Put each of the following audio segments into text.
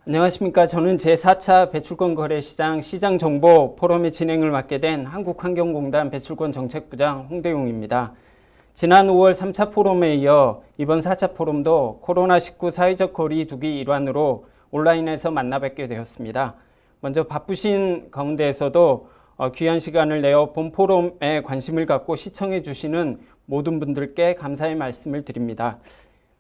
안녕하십니까. 저는 제4차 배출권 거래시장 시장정보 포럼의 진행을 맡게 된 한국환경공단 배출권 정책부장 홍대용입니다. 지난 5월 3차 포럼에 이어 이번 4차 포럼도 코로나19 사회적 거리 두기 일환으로 온라인에서 만나 뵙게 되었습니다. 먼저 바쁘신 가운데에서도 귀한 시간을 내어 본 포럼에 관심을 갖고 시청해 주시는 모든 분들께 감사의 말씀을 드립니다.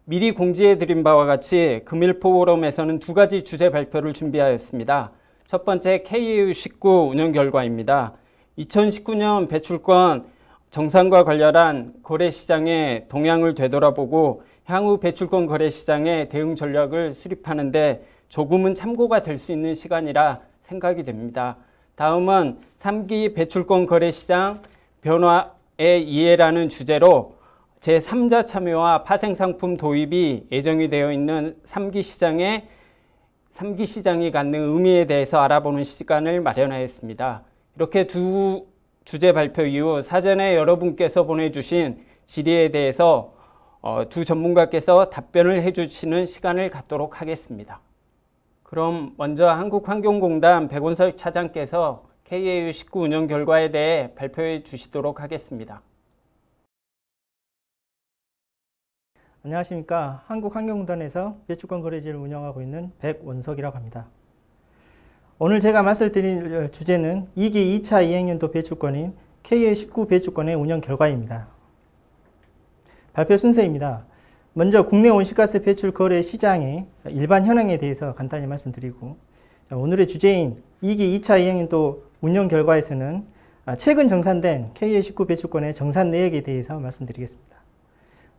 미리 공지해드린 바와 같이 금일 포럼에서는 두 가지 주제 발표를 준비하였습니다. 첫 번째 KAU19 운영 결과입니다. 2019년 배출권 정산과 관련한 거래시장의 동향을 되돌아보고 향후 배출권 거래시장의 대응 전략을 수립하는 데 조금은 참고가 될 수 있는 시간이라 생각이 됩니다. 다음은 3기 배출권 거래시장 변화의 이해라는 주제로 제3자 참여와 파생상품 도입이 예정이 되어 있는 3기 시장이 갖는 의미에 대해서 알아보는 시간을 마련하였습니다. 이렇게 두 주제 발표 이후 사전에 여러분께서 보내주신 질의에 대해서 두 전문가께서 답변을 해주시는 시간을 갖도록 하겠습니다. 그럼 먼저 한국환경공단 백원석 차장께서 KAU19 운영 결과에 대해 발표해 주시도록 하겠습니다. 안녕하십니까. 한국환경공단에서 배출권 거래지를 운영하고 있는 백원석이라고 합니다. 오늘 제가 말씀드릴 주제는 2기 2차 이행년도 배출권인 KA19 배출권의 운영 결과입니다. 발표 순서입니다. 먼저 국내 온실가스 배출 거래 시장의 일반 현황에 대해서 간단히 말씀드리고, 오늘의 주제인 2기 2차 이행년도 운영 결과에서는 최근 정산된 KA19 배출권의 정산 내역에 대해서 말씀드리겠습니다.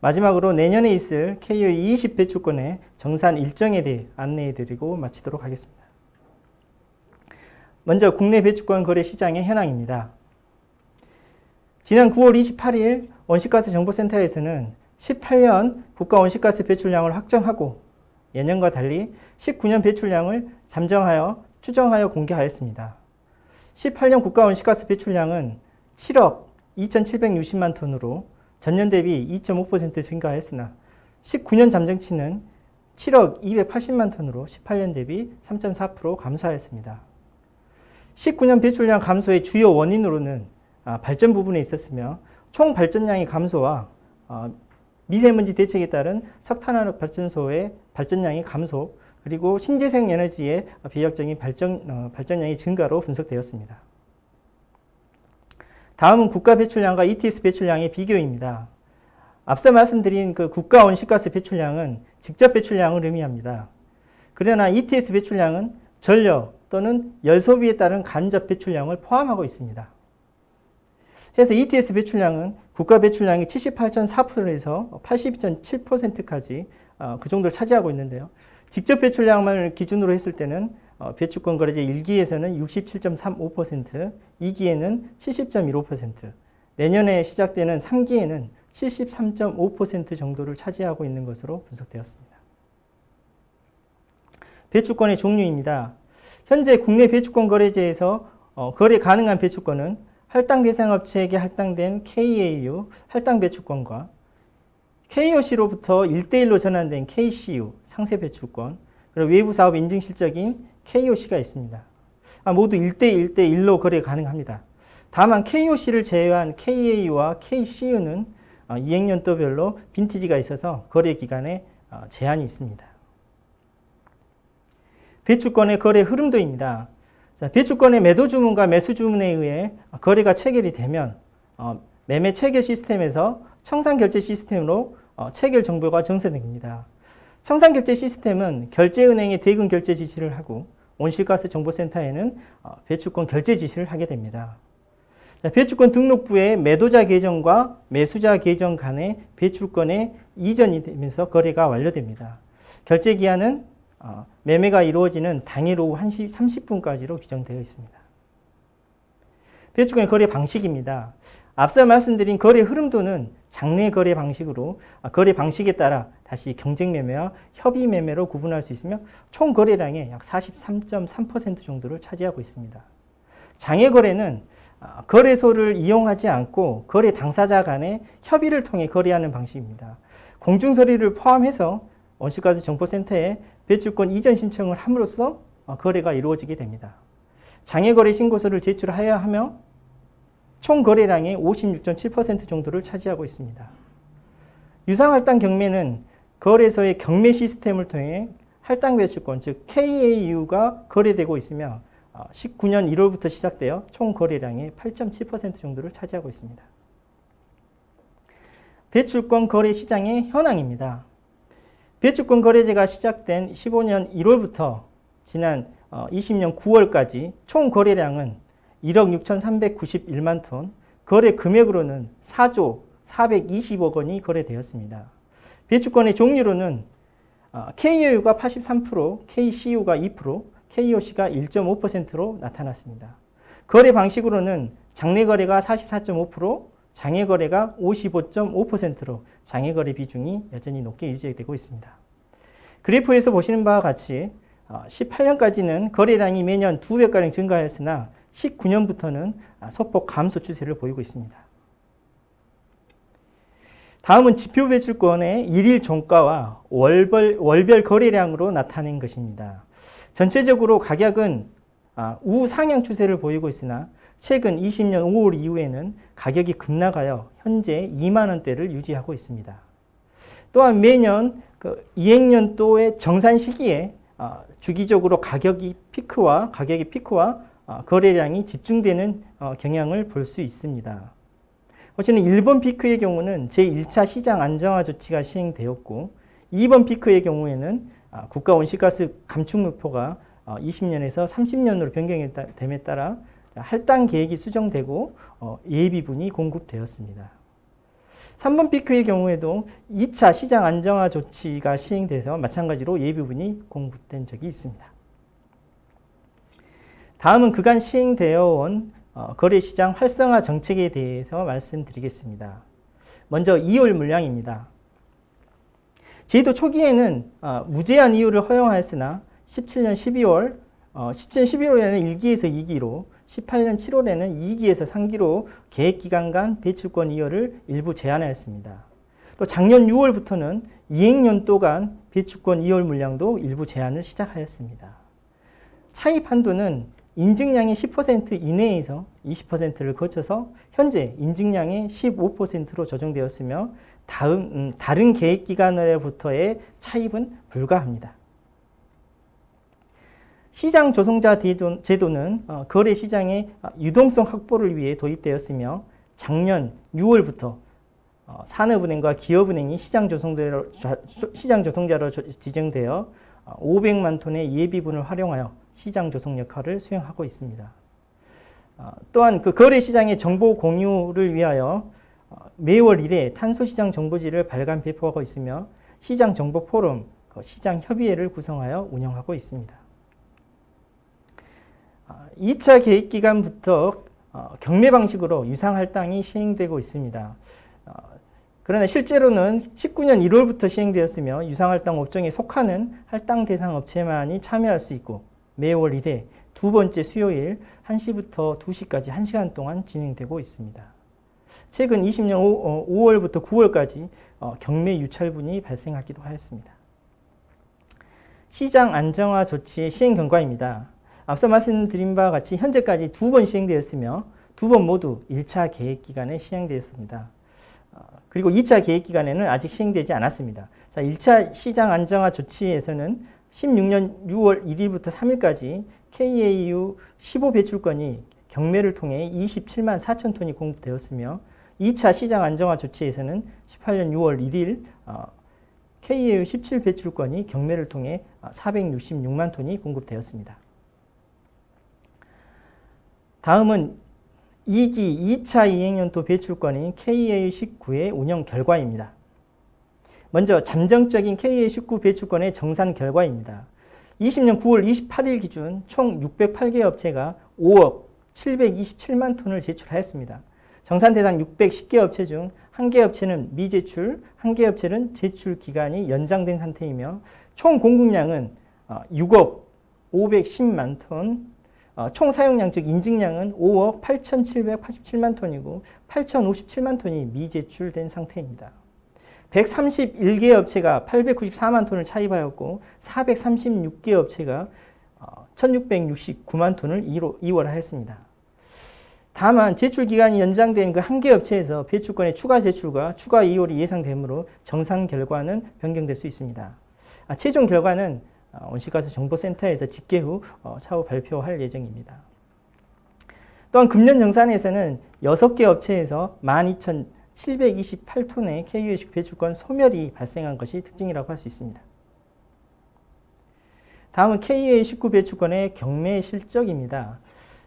마지막으로 내년에 있을 KA20 배출권의 정산 일정에 대해 안내해드리고 마치도록 하겠습니다. 먼저 국내 배출권 거래 시장의 현황입니다. 지난 9월 28일 온실가스 정보센터에서는 18년 국가 온실가스 배출량을 확정하고 예년과 달리 19년 배출량을 잠정하여 추정하여 공개하였습니다. 18년 국가 온실가스 배출량은 7억 2,760만 톤으로 전년 대비 2.5% 증가하였으나 19년 잠정치는 7억 280만 톤으로 18년 대비 3.4% 감소하였습니다. 19년 배출량 감소의 주요 원인으로는 발전 부분에 있었으며 총 발전량의 감소와 미세먼지 대책에 따른 석탄화력 발전소의 발전량의 감소, 그리고 신재생 에너지의 비약적인 발전량의 증가로 분석되었습니다. 다음은 국가 배출량과 ETS 배출량의 비교입니다. 앞서 말씀드린 그 국가 온실가스 배출량은 직접 배출량을 의미합니다. 그러나 ETS 배출량은 전력 또는 열 소비에 따른 간접 배출량을 포함하고 있습니다. 그래서 ETS 배출량은 국가 배출량의 78.4%에서 82.7%까지 그 정도를 차지하고 있는데요. 직접 배출량을 기준으로 했을 때는 배출권 거래제 1기에서는 67.35%, 2기에는 70.15%, 내년에 시작되는 3기에는 73.5% 정도를 차지하고 있는 것으로 분석되었습니다. 배출권의 종류입니다. 현재 국내 배출권 거래제에서 거래 가능한 배출권은 할당 대상 업체에게 할당된 KAU 할당 배출권과 KOC로부터 1대1로 전환된 KCU 상세 배출권, 그리고 외부 사업 인증 실적인 KOC가 있습니다. 모두 1대1로 거래 가능합니다. 다만 KOC를 제외한 KAU와 KCU는 이행년도별로 빈티지가 있어서 거래 기간에 제한이 있습니다. 배출권의 거래 흐름도입니다. 배출권의 매도 주문과 매수 주문에 의해 거래가 체결이 되면 매매 체결 시스템에서 청산 결제 시스템으로 체결 정보가 전송됩니다. 청산 결제 시스템은 결제은행에 대금 결제 지시를 하고 온실가스 정보센터에는 배출권 결제 지시를 하게 됩니다. 배출권 등록부에 매도자 계정과 매수자 계정 간의 배출권의 이전이 되면서 거래가 완료됩니다. 결제 기한은 매매가 이루어지는 당일 오후 1시 30분까지로 규정되어 있습니다. 배출권 거래 방식입니다. 앞서 말씀드린 거래 흐름도는 장내 거래 방식으로 거래 방식에 따라 다시 경쟁 매매와 협의 매매로 구분할 수 있으며 총 거래량의 약 43.3% 정도를 차지하고 있습니다. 장외 거래는 거래소를 이용하지 않고 거래 당사자 간의 협의를 통해 거래하는 방식입니다. 공중서류를 포함해서 온실가스 정보센터에 배출권 이전 신청을 함으로써 거래가 이루어지게 됩니다. 장외거래 신고서를 제출해야 하며 총 거래량의 56.7% 정도를 차지하고 있습니다. 유상할당 경매는 거래소의 경매 시스템을 통해 할당 배출권, 즉 KAU가 거래되고 있으며 19년 1월부터 시작되어 총 거래량의 8.7% 정도를 차지하고 있습니다. 배출권 거래 시장의 현황입니다. 배출권 거래제가 시작된 15년 1월부터 지난 20년 9월까지 총 거래량은 1억 6,391만 톤, 거래 금액으로는 4조 420억 원이 거래되었습니다. 배출권의 종류로는 KAU가 83%, KCU가 2%, KOC가 1.5%로 나타났습니다. 거래 방식으로는 장내거래가 44.5%, 장외거래가 55.5%로 장외거래 비중이 여전히 높게 유지되고 있습니다. 그래프에서 보시는 바와 같이 18년까지는 거래량이 매년 2배가량 증가하였으나 19년부터는 소폭 감소 추세를 보이고 있습니다. 다음은 지표 배출권의 일일 종가와 월별 거래량으로 나타낸 것입니다. 전체적으로 가격은 우상향 추세를 보이고 있으나 최근 20년 5월 이후에는 가격이 급락하여 현재 2만 원대를 유지하고 있습니다. 또한 매년 이행년도의 정산 시기에 주기적으로 가격이 피크와 거래량이 집중되는 경향을 볼 수 있습니다. 어쨌든 1번 피크의 경우는 제1차 시장 안정화 조치가 시행되었고 2번 피크의 경우에는 국가 온실가스 감축 목표가 20년에서 30년으로 변경됨에 따라 할당 계획이 수정되고 예비분이 공급되었습니다. 3번 피크의 경우에도 2차 시장 안정화 조치가 시행돼서 마찬가지로 예비분이 공급된 적이 있습니다. 다음은 그간 시행되어 온 거래시장 활성화 정책에 대해서 말씀드리겠습니다. 먼저 2월 물량입니다. 제도 초기에는 무제한 이율을 허용하였으나 17년 12월에는 1기에서 2기로 18년 7월에는 2기에서 3기로 계획기간 간 배출권 이율을 일부 제한하였습니다. 또 작년 6월부터는 이행년도 간 배출권 이율 물량도 일부 제한을 시작하였습니다. 차입 한도는 인증량의 10% 이내에서 20%를 거쳐서 현재 인증량의 15%로 조정되었으며 다른 계획기간으로부터의 차입은 불가합니다. 시장 조성자 제도는 거래 시장의 유동성 확보를 위해 도입되었으며 작년 6월부터 산업은행과 기업은행이 시장 조성자로 지정되어 500만 톤의 예비분을 활용하여 시장 조성 역할을 수행하고 있습니다. 또한 그 거래 시장의 정보 공유를 위하여 매월 1회 탄소시장 정보지를 발간 배포하고 있으며 시장 정보 포럼, 시장 협의회를 구성하여 운영하고 있습니다. 2차 계획기간부터 경매 방식으로 유상할당이 시행되고 있습니다. 그러나 실제로는 19년 1월부터 시행되었으며 유상할당 업종에 속하는 할당 대상 업체만이 참여할 수 있고 매월 1회 두 번째 수요일 1시부터 2시까지 1시간 동안 진행되고 있습니다. 최근 20년 5월부터 9월까지 경매 유찰분이 발생하기도 하였습니다. 시장 안정화 조치의 시행 경과입니다. 앞서 말씀드린 바와 같이 현재까지 2번 시행되었으며 2번 모두 1차 계획기간에 시행되었습니다. 그리고 2차 계획기간에는 아직 시행되지 않았습니다. 자, 1차 시장 안정화 조치에서는 16년 6월 1일부터 3일까지 KAU 15 배출권이 경매를 통해 27만 4천 톤이 공급되었으며 2차 시장 안정화 조치에서는 18년 6월 1일 KAU 17 배출권이 경매를 통해 466만 톤이 공급되었습니다. 다음은 2기 2차 이행연도 배출권인 KAU19의 운영 결과입니다. 먼저 잠정적인 KAU19 배출권의 정산 결과입니다. 20년 9월 28일 기준 총 608개 업체가 5억 727만 톤을 제출하였습니다. 정산 대상 610개 업체 중 1개 업체는 미제출, 1개 업체는 제출 기간이 연장된 상태이며 총 공급량은 6억 510만 톤, 총 사용량 즉 인증량은 5억 8,787만 톤이고 8,057만 톤이 미제출된 상태입니다. 131개 업체가 894만 톤을 차입하였고 436개 업체가 1669만 톤을 이월하였습니다. 다만 제출 기간이 연장된 그 한 개 업체에서 배출권의 추가 제출과 추가 이월이 예상되므로 정상 결과는 변경될 수 있습니다. 최종 결과는 온실가스 정보센터에서 집계 후 차후 발표할 예정입니다. 또한 금년 정산에서는 6개 업체에서 12,728톤의 KUH 배출권 소멸이 발생한 것이 특징이라고 할 수 있습니다. 다음은 KUH19 배출권의 경매 실적입니다.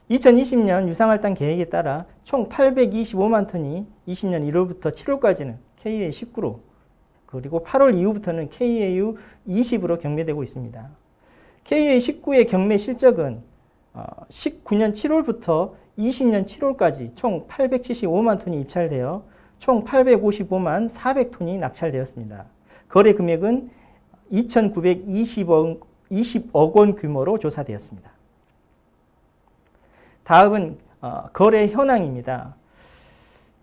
2020년 유상할당 계획에 따라 총 825만 톤이 20년 1월부터 7월까지는 KUH19로 그리고 8월 이후부터는 KUH20으로 경매되고 있습니다. KUH19의 경매 실적은 19년 7월부터 20년 7월까지 총 875만 톤이 입찰되어 총 855만 400톤이 낙찰되었습니다. 거래 금액은 2,920억 원 규모로 조사되었습니다. 다음은 거래 현황입니다.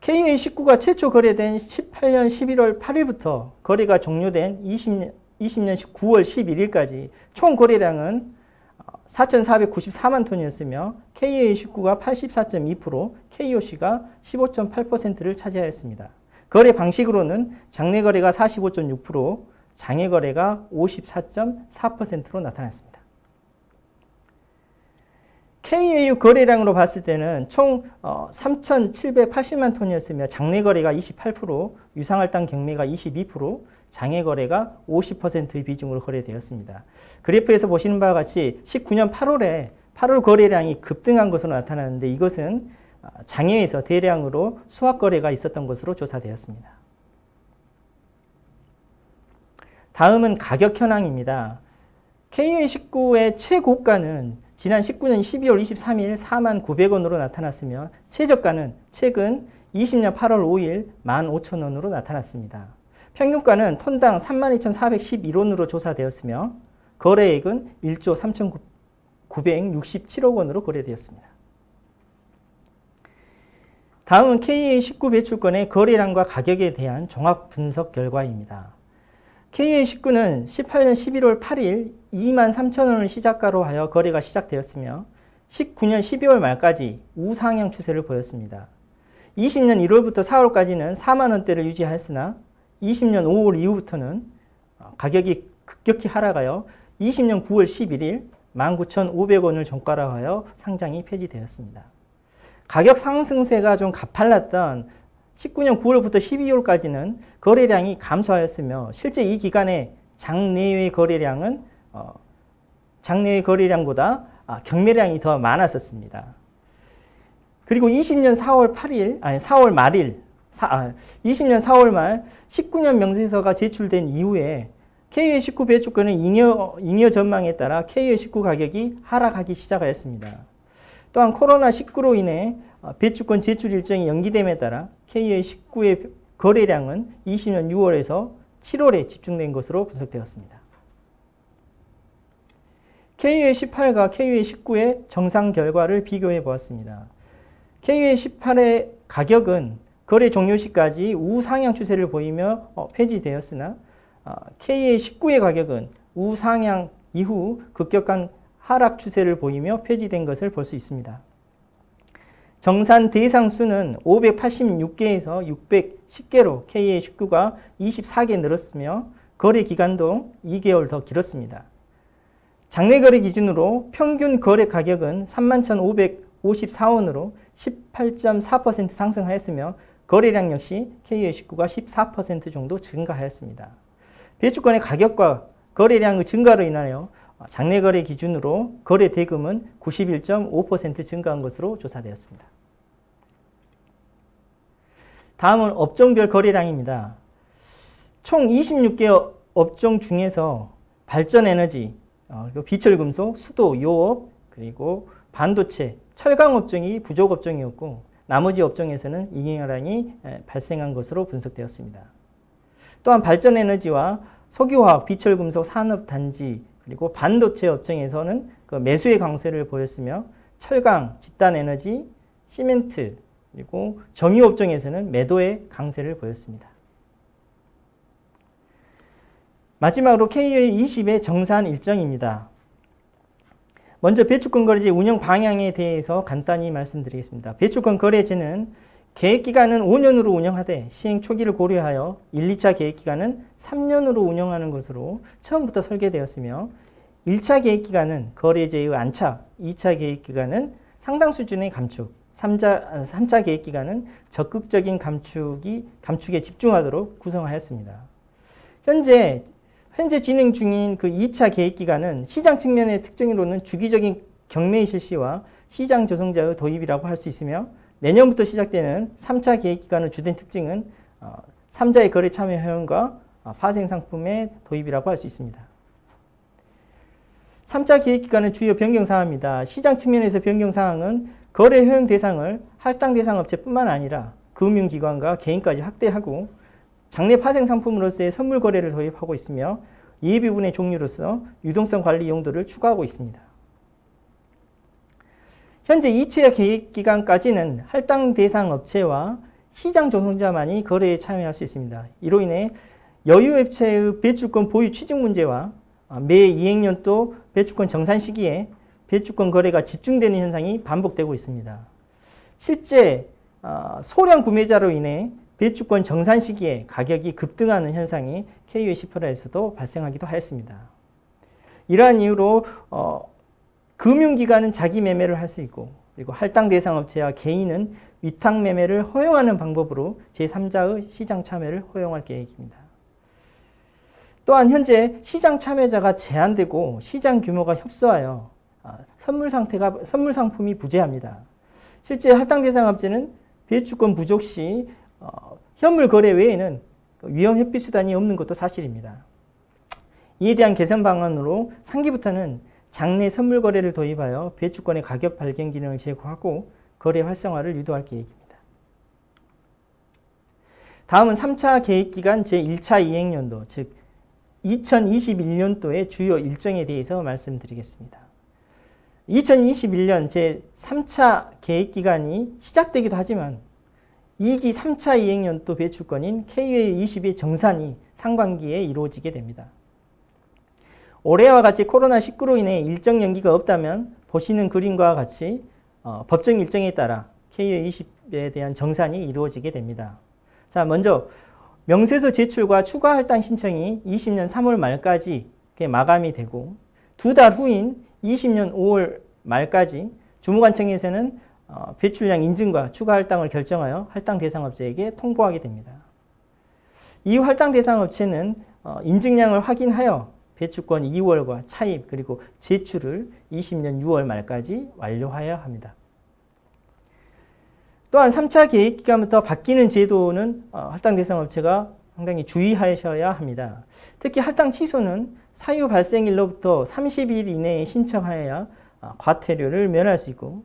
KUH19가 최초 거래된 18년 11월 8일부터 거래가 종료된 20년 9월 11일까지 총 거래량은 4,494만 톤이었으며 KUH19가 84.2%, KOC가 15.8%를 차지하였습니다. 거래 방식으로는 장내 거래가 45.6%, 장외 거래가 54.4%로 나타났습니다. KAU 거래량으로 봤을 때는 총 3,780만 톤이었으며 장내 거래가 28%, 유상할당 경매가 22%, 장외 거래가 50%의 비중으로 거래되었습니다. 그래프에서 보시는 바와 같이 19년 8월에 8월 거래량이 급등한 것으로 나타나는데 이것은 장외에서 대량으로 수확 거래가 있었던 것으로 조사되었습니다. 다음은 가격 현황입니다. KUH19의 최고가는 지난 19년 12월 23일 49,900원으로 나타났으며 최저가는 최근 20년 8월 5일 15,000원으로 나타났습니다. 평균가는 톤당 32,411원으로 조사되었으며 거래액은 1조 3,967억 원으로 거래되었습니다. 다음은 KUH19 배출권의 거래량과 가격에 대한 종합 분석 결과입니다. KUH19는 18년 11월 8일 23,000원을 시작가로 하여 거래가 시작되었으며 19년 12월 말까지 우상향 추세를 보였습니다. 20년 1월부터 4월까지는 4만원대를 유지하였으나 20년 5월 이후부터는 가격이 급격히 하락하여 20년 9월 11일 19,500원을 종가로 하여 상장이 폐지되었습니다. 가격 상승세가 좀 가팔랐던 19년 9월부터 12월까지는 거래량이 감소하였으며 실제 이 기간에 장내외 거래량보다 경매량이 더 많았었습니다. 그리고 20년 4월 말일 20년 4월 말 19년 명세서가 제출된 이후에 KUH19 배출권은 잉여 전망에 따라 KUH19 가격이 하락하기 시작하였습니다. 또한 코로나19로 인해 배출권 제출 일정이 연기됨에 따라 KUH19의 거래량은 20년 6월에서 7월에 집중된 것으로 분석되었습니다. KUH18과 KUH19의 정상 결과를 비교해 보았습니다. KUH18의 가격은 거래 종료 시까지 우상향 추세를 보이며 폐지되었으나 KUH19의 가격은 우상향 이후 급격한 하락 추세를 보이며 폐지된 것을 볼 수 있습니다. 정산 대상 수는 586개에서 610개로 KUH19가 24개 늘었으며 거래 기간도 2개월 더 길었습니다. 장내 거래 기준으로 평균 거래 가격은 31,554원으로 18.4% 상승하였으며 거래량 역시 KUH19가 14% 정도 증가하였습니다. 배출권의 가격과 거래량의 증가로 인하여 장내 거래 기준으로 거래 대금은 91.5% 증가한 것으로 조사되었습니다. 다음은 업종별 거래량입니다. 총 26개 업종 중에서 발전에너지, 비철금속, 수도, 요업, 그리고 반도체, 철강 업종이 부족 업종이었고 나머지 업종에서는 잉여량이 발생한 것으로 분석되었습니다. 또한 발전에너지와 석유화학, 비철금속 산업단지, 그리고 반도체 업종에서는 매수의 강세를 보였으며 철강, 집단에너지, 시멘트, 그리고 정유 업종에서는 매도의 강세를 보였습니다. 마지막으로 KUA20의 정산 일정입니다. 먼저 배출권 거래제 운영 방향에 대해서 간단히 말씀드리겠습니다. 배출권 거래제는 계획기간은 5년으로 운영하되 시행 초기를 고려하여 1, 2차 계획기간은 3년으로 운영하는 것으로 처음부터 설계되었으며 1차 계획기간은 거래제의 안착, 2차 계획기간은 상당 수준의 감축, 3차 계획기간은 적극적인 감축에 집중하도록 구성하였습니다. 현재 진행 중인 그 2차 계획기간은 시장 측면의 특징으로는 주기적인 경매의 실시와 시장 조성자의 도입이라고 할 수 있으며 내년부터 시작되는 3차 계획기간의 주된 특징은 3자의 거래 참여 회원과 파생 상품의 도입이라고 할 수 있습니다. 3차 계획기간의 주요 변경사항입니다. 시장 측면에서 변경사항은 거래 효용 대상을 할당 대상 업체뿐만 아니라 금융기관과 개인까지 확대하고 장내 파생 상품으로서의 선물 거래를 도입하고 있으며 예비분의 종류로서 유동성 관리 용도를 추가하고 있습니다. 현재 2차 계획기간까지는 할당 대상 업체와 시장 조성자만이 거래에 참여할 수 있습니다. 이로 인해 여유업체의 배출권 보유 취득 문제와 매 2행년도 배출권 정산 시기에 배출권 거래가 집중되는 현상이 반복되고 있습니다. 실제 소량 구매자로 인해 배출권 정산 시기에 가격이 급등하는 현상이 KUA10%에서도 발생하기도 하였습니다. 이러한 이유로 금융기관은 자기 매매를 할 수 있고 그리고 할당 대상 업체와 개인은 위탁 매매를 허용하는 방법으로 제3자의 시장 참여를 허용할 계획입니다. 또한 현재 시장 참여자가 제한되고 시장 규모가 협소하여 선물 상품이 부재합니다. 실제 할당 대상 업체는 배출권 부족 시 현물 거래 외에는 위험 회피 수단이 없는 것도 사실입니다. 이에 대한 개선 방안으로 상기부터는 장내 선물 거래를 도입하여 배출권의 가격 발견 기능을 제고하고 거래 활성화를 유도할 계획입니다. 다음은 3차 계획기간 제1차 이행년도, 즉 2021년도의 주요 일정에 대해서 말씀드리겠습니다. 2021년 제3차 계획기간이 시작되기도 하지만 2기 3차 이행년도 배출권인 KUA20의 정산이 상반기에 이루어지게 됩니다. 올해와 같이 코로나19로 인해 일정 연기가 없다면 보시는 그림과 같이 법정 일정에 따라 KUA20에 대한 정산이 이루어지게 됩니다. 자, 먼저 명세서 제출과 추가 할당 신청이 20년 3월 말까지 마감이 되고 2달 후인 20년 5월 말까지 주무관청에서는 배출량 인증과 추가 할당을 결정하여 할당 대상업체에게 통보하게 됩니다. 이후 할당 대상업체는 인증량을 확인하여 배출권 2월과 차입 그리고 제출을 20년 6월 말까지 완료하여야 합니다. 또한 3차 계획기간부터 바뀌는 제도는 할당 대상업체가 상당히 주의하셔야 합니다. 특히 할당 취소는 사유 발생일로부터 30일 이내에 신청하여야 과태료를 면할 수 있고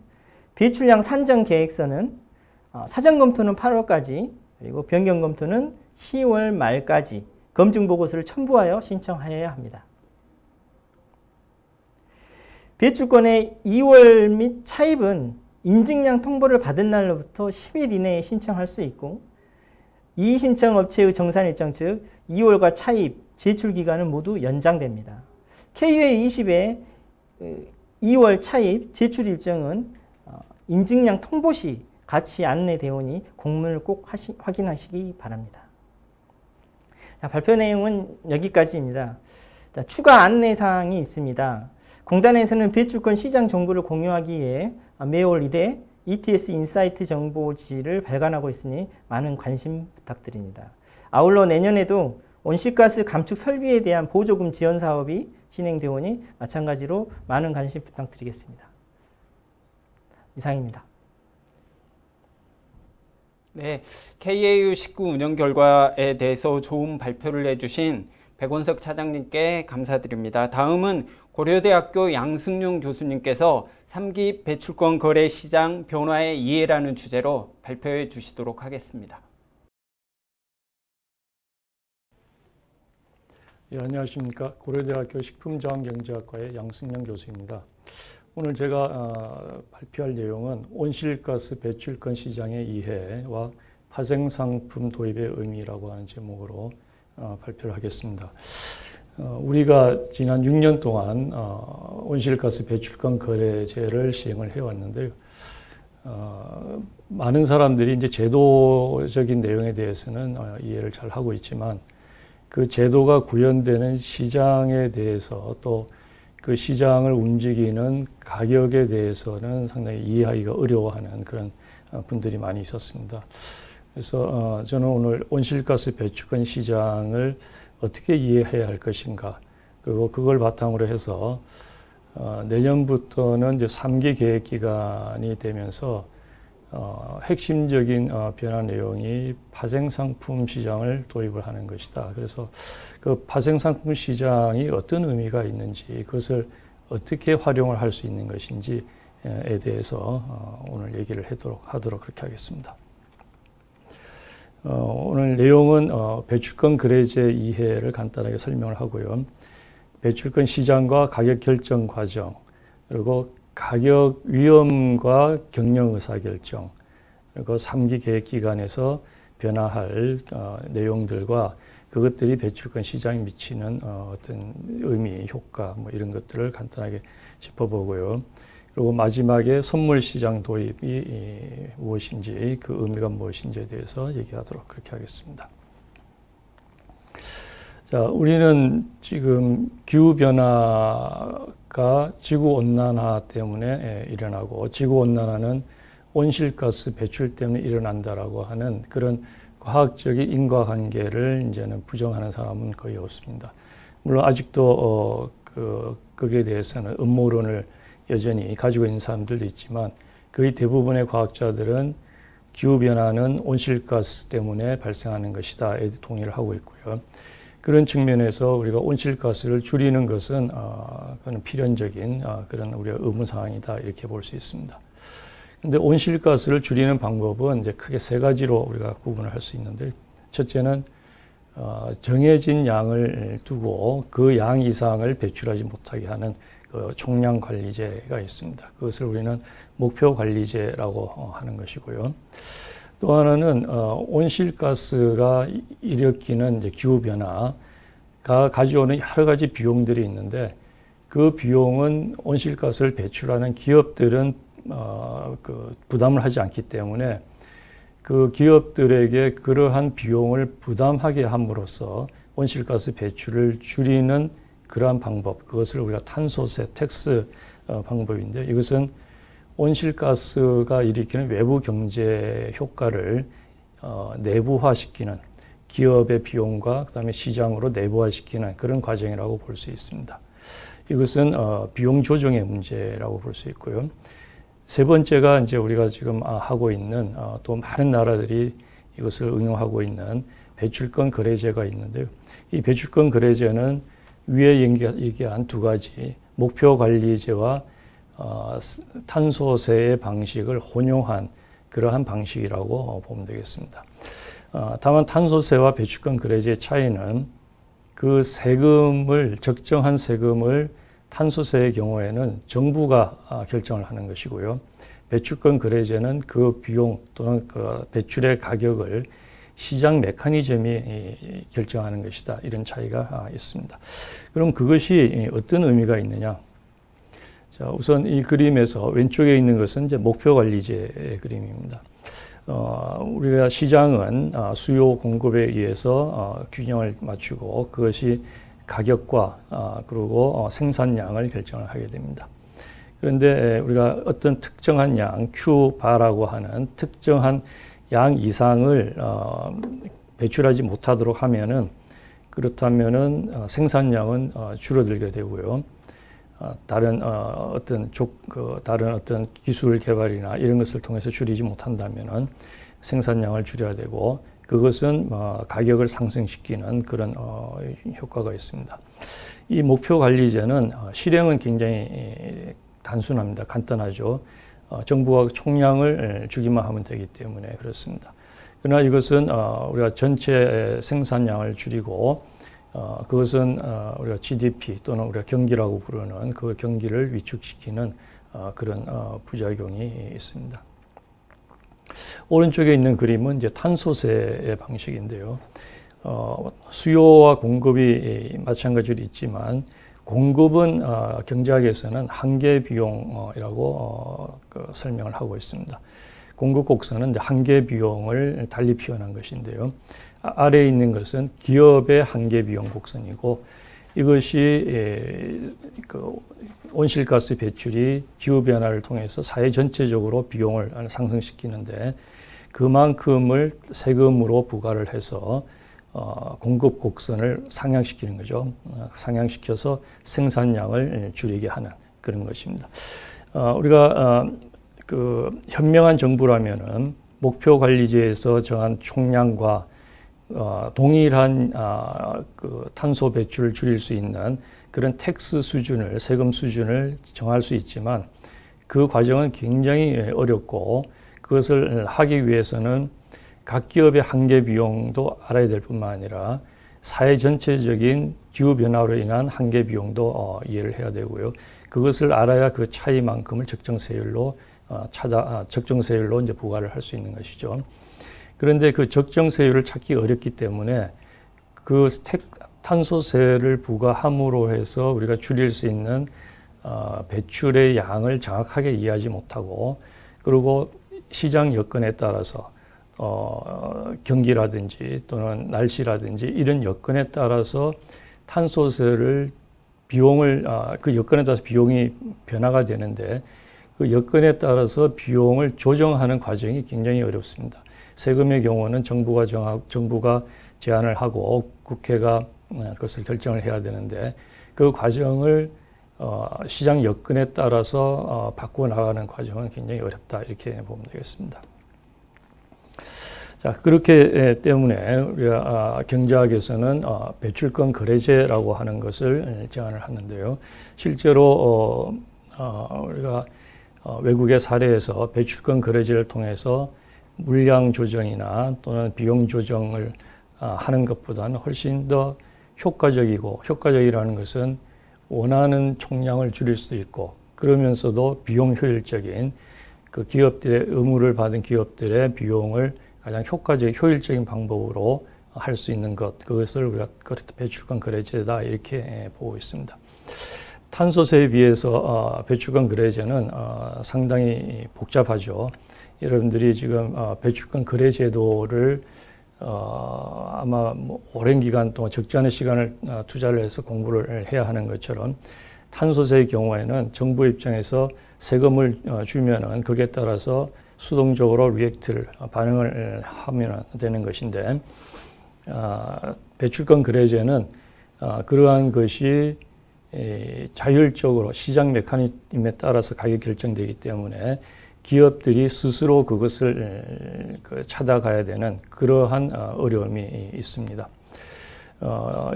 배출량 산정 계획서는 사전 검토는 8월까지 그리고 변경 검토는 10월 말까지 검증 보고서를 첨부하여 신청하여야 합니다. 배출권의 2월 및 차입은 인증량 통보를 받은 날로부터 10일 이내에 신청할 수 있고 이의신청 업체의 정산 일정 즉 2월과 차입, 제출 기간은 모두 연장됩니다. KUA20의 2월 차입, 제출 일정은 인증량 통보 시 같이 안내되어 오니 공문을 꼭 확인하시기 바랍니다. 자, 발표 내용은 여기까지입니다. 자, 추가 안내사항이 있습니다. 공단에서는 배출권 시장 정보를 공유하기 위해 매월 1회 ETS 인사이트 정보지를 발간하고 있으니 많은 관심 부탁드립니다. 아울러 내년에도 온실가스 감축 설비에 대한 보조금 지원 사업이 진행되어 오니 마찬가지로 많은 관심 부탁드리겠습니다. 이상입니다. 네, KAU19 운영 결과에 대해서 좋은 발표를 해주신 백원석 차장님께 감사드립니다. 다음은 고려대학교 양승용 교수님께서 3기 배출권 거래 시장 변화의 이해라는 주제로 발표해 주시도록 하겠습니다. 예, 안녕하십니까. 고려대학교 식품자원경제학과의 양승용 교수입니다. 오늘 제가 발표할 내용은 온실가스 배출권 시장의 이해와 파생상품 도입의 의미라고 하는 제목으로 발표를 하겠습니다. 우리가 지난 6년 동안 온실가스 배출권 거래제를 시행을 해왔는데요. 많은 사람들이 이제 제도적인 내용에 대해서는 이해를 잘 하고 있지만 그 제도가 구현되는 시장에 대해서 또 그 시장을 움직이는 가격에 대해서는 상당히 이해하기가 어려워하는 그런 분들이 많이 있었습니다. 그래서 저는 오늘 온실가스 배출권 시장을 어떻게 이해해야 할 것인가, 그리고 그걸 바탕으로 해서 내년부터는 이제 3기 계획 기간이 되면서 핵심적인 변화 내용이 파생상품 시장을 도입을 하는 것이다. 그래서 그 파생상품 시장이 어떤 의미가 있는지, 그것을 어떻게 활용을 할 수 있는 것인지에 대해서 오늘 얘기를 하도록 그렇게 하겠습니다. 오늘 내용은 배출권 거래제 이해를 간단하게 설명을 하고요. 배출권 시장과 가격 결정 과정, 그리고 가격 위험과 경영 의사결정, 그리고 3기 계획 기간에서 변화할 내용들과 그것들이 배출권 시장에 미치는 어떤 의미, 효과 뭐 이런 것들을 간단하게 짚어보고요. 그리고 마지막에 선물 시장 도입이 무엇인지, 그 의미가 무엇인지에 대해서 얘기하도록 그렇게 하겠습니다. 자, 우리는 지금 기후변화가 지구온난화 때문에 일어나고, 지구온난화는 온실가스 배출 때문에 일어난다라고 하는 그런 과학적인 인과관계를 이제는 부정하는 사람은 거의 없습니다. 물론 아직도 거기에 대해서는 음모론을 여전히 가지고 있는 사람들도 있지만, 거의 대부분의 과학자들은 기후변화는 온실가스 때문에 발생하는 것이다에 동의를 하고 있고요. 그런 측면에서 우리가 온실가스를 줄이는 것은 그건 필연적인 그런 우리가 의무사항이다, 이렇게 볼 수 있습니다. 그런데 온실가스를 줄이는 방법은 이제 크게 세 가지로 우리가 구분을 할 수 있는데, 첫째는 정해진 양을 두고 그 양 이상을 배출하지 못하게 하는 그 총량 관리제가 있습니다. 그것을 우리는 목표 관리제라고 하는 것이고요. 또 하나는 온실가스가 일으키는 이제 기후변화가 가져오는 여러 가지 비용들이 있는데, 그 비용은 온실가스를 배출하는 기업들은 부담을 하지 않기 때문에 그 기업들에게 그러한 비용을 부담하게 함으로써 온실가스 배출을 줄이는 그러한 방법, 그것을 우리가 탄소세, 텍스 방법인데, 이것은 온실가스가 일으키는 외부 경제 효과를 내부화시키는, 기업의 비용과 그다음에 시장으로 내부화시키는 그런 과정이라고 볼 수 있습니다. 이것은 비용 조정의 문제라고 볼 수 있고요. 세 번째가 이제 우리가 지금 하고 있는 또 많은 나라들이 이것을 응용하고 있는 배출권 거래제가 있는데요. 이 배출권 거래제는 위에 얘기한 두 가지 목표 관리제와 탄소세의 방식을 혼용한 그러한 방식이라고 보면 되겠습니다. 다만 탄소세와 배출권 거래제의 차이는 그 세금을, 적정한 세금을 탄소세의 경우에는 정부가 결정을 하는 것이고요. 배출권 거래제는 그 비용 또는 그 배출의 가격을 시장 메커니즘이 결정하는 것이다, 이런 차이가 있습니다. 그럼 그것이 어떤 의미가 있느냐? 자, 우선 이 그림에서 왼쪽에 있는 것은 이제 목표 관리제의 그림입니다. 우리가 시장은 수요 공급에 의해서 균형을 맞추고 그것이 가격과 그리고 생산량을 결정을 하게 됩니다. 그런데 우리가 어떤 특정한 양, Q바라고 하는 특정한 양 이상을 배출하지 못하도록 하면은, 그렇다면은 생산량은 줄어들게 되고요. 다른 어떤 기술 개발이나 이런 것을 통해서 줄이지 못한다면은 생산량을 줄여야 되고, 그것은 가격을 상승시키는 그런 효과가 있습니다. 이 목표 관리제는 실행은 굉장히 단순합니다. 간단하죠. 정부가 총량을 주기만 하면 되기 때문에 그렇습니다. 그러나 이것은 우리가 전체 생산량을 줄이고 그것은 우리가 GDP 또는 우리가 경기라고 부르는 그 경기를 위축시키는 그런 부작용이 있습니다. 오른쪽에 있는 그림은 이제 탄소세의 방식인데요. 수요와 공급이 마찬가지로 있지만 공급은 경제학에서는 한계 비용이라고 설명을 하고 있습니다. 공급 곡선은 한계 비용을 달리 표현한 것인데요. 아래에 있는 것은 기업의 한계 비용 곡선이고 이것이 온실가스 배출이 기후변화를 통해서 사회 전체적으로 비용을 상승시키는데 그만큼을 세금으로 부과를 해서 공급 곡선을 상향시키는 거죠. 상향시켜서 생산량을 줄이게 하는 그런 것입니다. 우리가 현명한 정부라면은 목표 관리제에서 정한 총량과 동일한 탄소 배출을 줄일 수 있는 그런 텍스 수준을, 세금 수준을 정할 수 있지만 그 과정은 굉장히 어렵고 그것을 하기 위해서는 각 기업의 한계 비용도 알아야 될 뿐만 아니라 사회 전체적인 기후변화로 인한 한계 비용도 이해를 해야 되고요. 그것을 알아야 그 차이만큼을 적정세율로 적정세율로 이제 부과를 할 수 있는 것이죠. 그런데 그 적정세율을 찾기 어렵기 때문에 그 탄소세를 부과함으로 해서 우리가 줄일 수 있는 배출의 양을 정확하게 이해하지 못하고 그리고 시장 여건에 따라서 경기라든지 또는 날씨라든지 이런 여건에 따라서 탄소세를 비용을 그 여건에 따라서 비용이 변화가 되는데 그 여건에 따라서 비용을 조정하는 과정이 굉장히 어렵습니다. 세금의 경우는 정부가 제안을 하고 국회가 그것을 결정을 해야 되는데 그 과정을 시장 여건에 따라서 바꿔 나가는 과정은 굉장히 어렵다 이렇게 보면 되겠습니다. 자, 그렇기 때문에 우리가 경제학에서는 배출권 거래제라고 하는 것을 제안을 하는데요. 실제로 우리가 외국의 사례에서 배출권 거래제를 통해서 물량 조정이나 또는 비용 조정을 하는 것보다는 훨씬 더 효과적이고 효과적이라는 것은 원하는 총량을 줄일 수도 있고 그러면서도 비용 효율적인 그 기업들의 의무를 받은 기업들의 비용을 가장 효율적인 방법으로 할 수 있는 것 그것을 우리가 배출권 거래제다 이렇게 보고 있습니다. 탄소세에 비해서 배출권 거래제는 상당히 복잡하죠. 여러분들이 지금 배출권 거래제도를 아마 오랜 기간 동안 적지 않은 시간을 투자를 해서 공부를 해야 하는 것처럼 탄소세의 경우에는 정부 입장에서 세금을 주면은 거기에 따라서 수동적으로 리액트를 반응을 하면 되는 것인데 배출권 거래제는 그러한 것이 자율적으로 시장 메커니즘에 따라서 가격이 결정되기 때문에 기업들이 스스로 그것을 찾아가야 되는 그러한 어려움이 있습니다.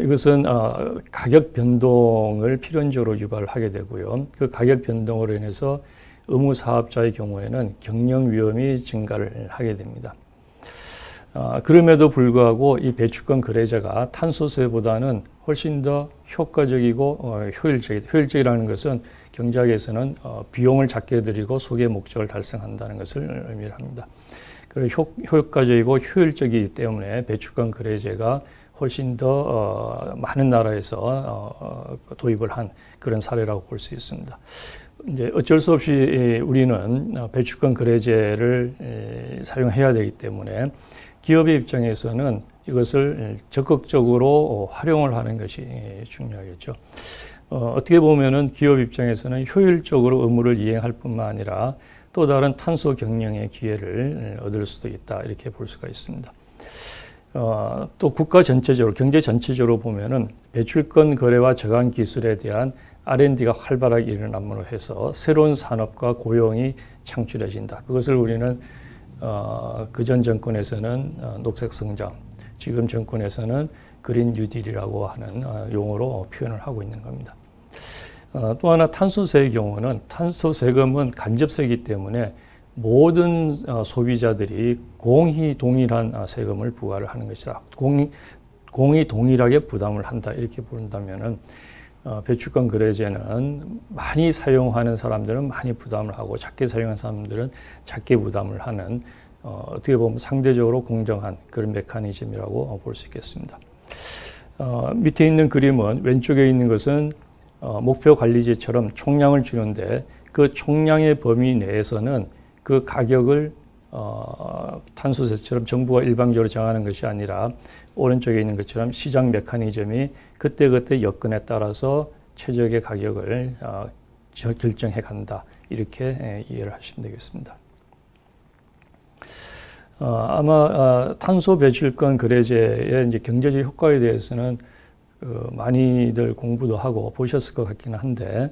이것은 가격 변동을 필연적으로 유발을 하게 되고요. 그 가격 변동으로 인해서 의무 사업자의 경우에는 경영 위험이 증가를 하게 됩니다. 그럼에도 불구하고 이 배출권 거래제가 탄소세보다는 훨씬 더 효과적이고 효율적이라는 것은 경제학에서는 비용을 작게 들이고 소비의 목적을 달성한다는 것을 의미합니다. 그리고 효과적이고 효율적이기 때문에 배출권 거래제가 훨씬 더 많은 나라에서 도입을 한 그런 사례라고 볼 수 있습니다. 이제 어쩔 수 없이 우리는 배출권 거래제를 사용해야 되기 때문에 기업의 입장에서는 이것을 적극적으로 활용을 하는 것이 중요하겠죠. 어떻게 보면은 기업 입장에서는 효율적으로 의무를 이행할 뿐만 아니라 또 다른 탄소 경영의 기회를 얻을 수도 있다 이렇게 볼 수가 있습니다. 또 국가 전체적으로 경제 전체적으로 보면은 배출권 거래와 저감 기술에 대한 R&D가 활발하게 일어남으로 해서 새로운 산업과 고용이 창출해진다. 그것을 우리는 그전 정권에서는 녹색 성장, 지금 정권에서는 그린 뉴딜이라고 하는 용어로 표현을 하고 있는 겁니다. 또 하나 탄소세의 경우는 탄소세금은 간접세이기 때문에 모든 소비자들이 공히 동일한 세금을 부과를 하는 것이다. 공히 동일하게 부담을 한다. 이렇게 본다면은 배출권 거래제는 많이 사용하는 사람들은 많이 부담을 하고 작게 사용하는 사람들은 작게 부담을 하는 어떻게 보면 상대적으로 공정한 그런 메커니즘이라고 볼 수 있겠습니다. 밑에 있는 그림은 왼쪽에 있는 것은 목표 관리제처럼 총량을 주는데 그 총량의 범위 내에서는 그 가격을 탄소세처럼 정부가 일방적으로 정하는 것이 아니라 오른쪽에 있는 것처럼 시장 메커니즘이 그때그때 여건에 따라서 최적의 가격을 결정해 간다. 이렇게 이해를 하시면 되겠습니다. 아마 탄소 배출권 거래제의 이제 경제적 효과에 대해서는 많이들 공부도 하고 보셨을 것 같기는 한데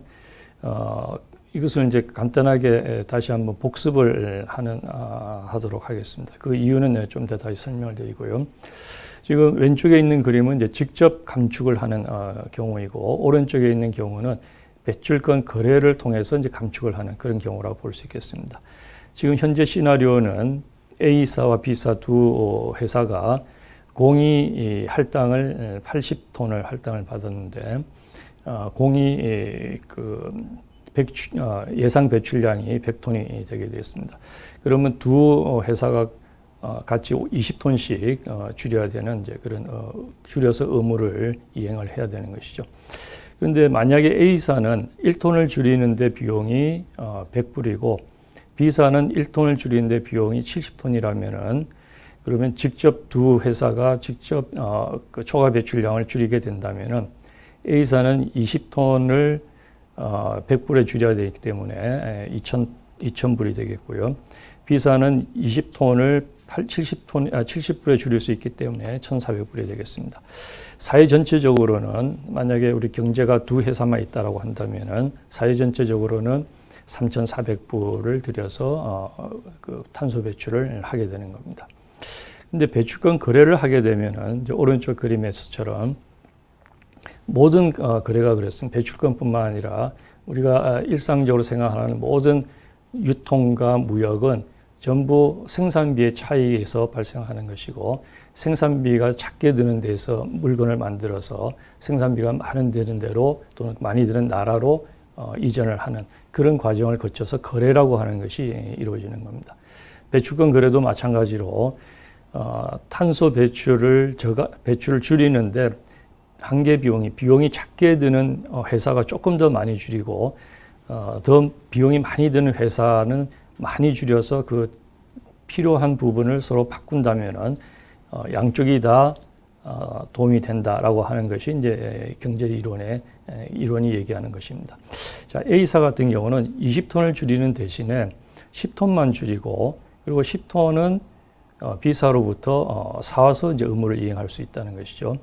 이것을 이제 간단하게 다시 한번 복습을 하도록 하겠습니다. 그 이유는 좀 더 다시 설명을 드리고요. 지금 왼쪽에 있는 그림은 이제 직접 감축을 하는 경우이고 오른쪽에 있는 경우는 배출권 거래를 통해서 이제 감축을 하는 그런 경우라고 볼 수 있겠습니다. 지금 현재 시나리오는 A사와 B사 두 회사가 공이 할당을 80톤을 할당을 받았는데 공이 예상 배출량이 100톤이 되게 되었습니다. 그러면 두 회사가 같이 20톤씩 줄여야 되는 이제 그런 줄여서 의무를 이행을 해야 되는 것이죠. 그런데 만약에 A사는 1톤을 줄이는데 비용이 100불이고 B사는 1톤을 줄이는데 비용이 70톤이라면은 그러면 직접 두 회사가 직접 그 초과 배출량을 줄이게 된다면은 A사는 20톤을 100불에 줄여야 되기 때문에 2,000불이 되겠고요. B사는 20톤을 70불에 줄일 수 있기 때문에 1,400불이 되겠습니다. 사회 전체적으로는 만약에 우리 경제가 두 회사만 있다라고 한다면은 사회 전체적으로는 3,400불을 들여서 그 탄소 배출을 하게 되는 겁니다. 근데 배출권 거래를 하게 되면은 이제 오른쪽 그림에서처럼 모든 거래가 그랬습니다. 배출권뿐만 아니라 우리가 일상적으로 생각하는 모든 유통과 무역은 전부 생산비의 차이에서 발생하는 것이고 생산비가 작게 드는 데서 물건을 만들어서 생산비가 많은 되는 대로 또는 많이 드는 나라로 이전을 하는 그런 과정을 거쳐서 거래라고 하는 것이 이루어지는 겁니다. 배출권 거래도 마찬가지로 탄소 배출을 줄이는데 한계 비용이 작게 드는 회사가 조금 더 많이 줄이고 더 비용이 많이 드는 회사는 많이 줄여서 그 필요한 부분을 서로 바꾼다면은 양쪽이 다 도움이 된다라고 하는 것이 이제 경제 이론이 얘기하는 것입니다. 자, A사 같은 경우는 20톤을 줄이는 대신에 10톤만 줄이고 그리고 10톤은 B사로부터 사와서 이제 의무를 이행할 수 있다는 것이죠.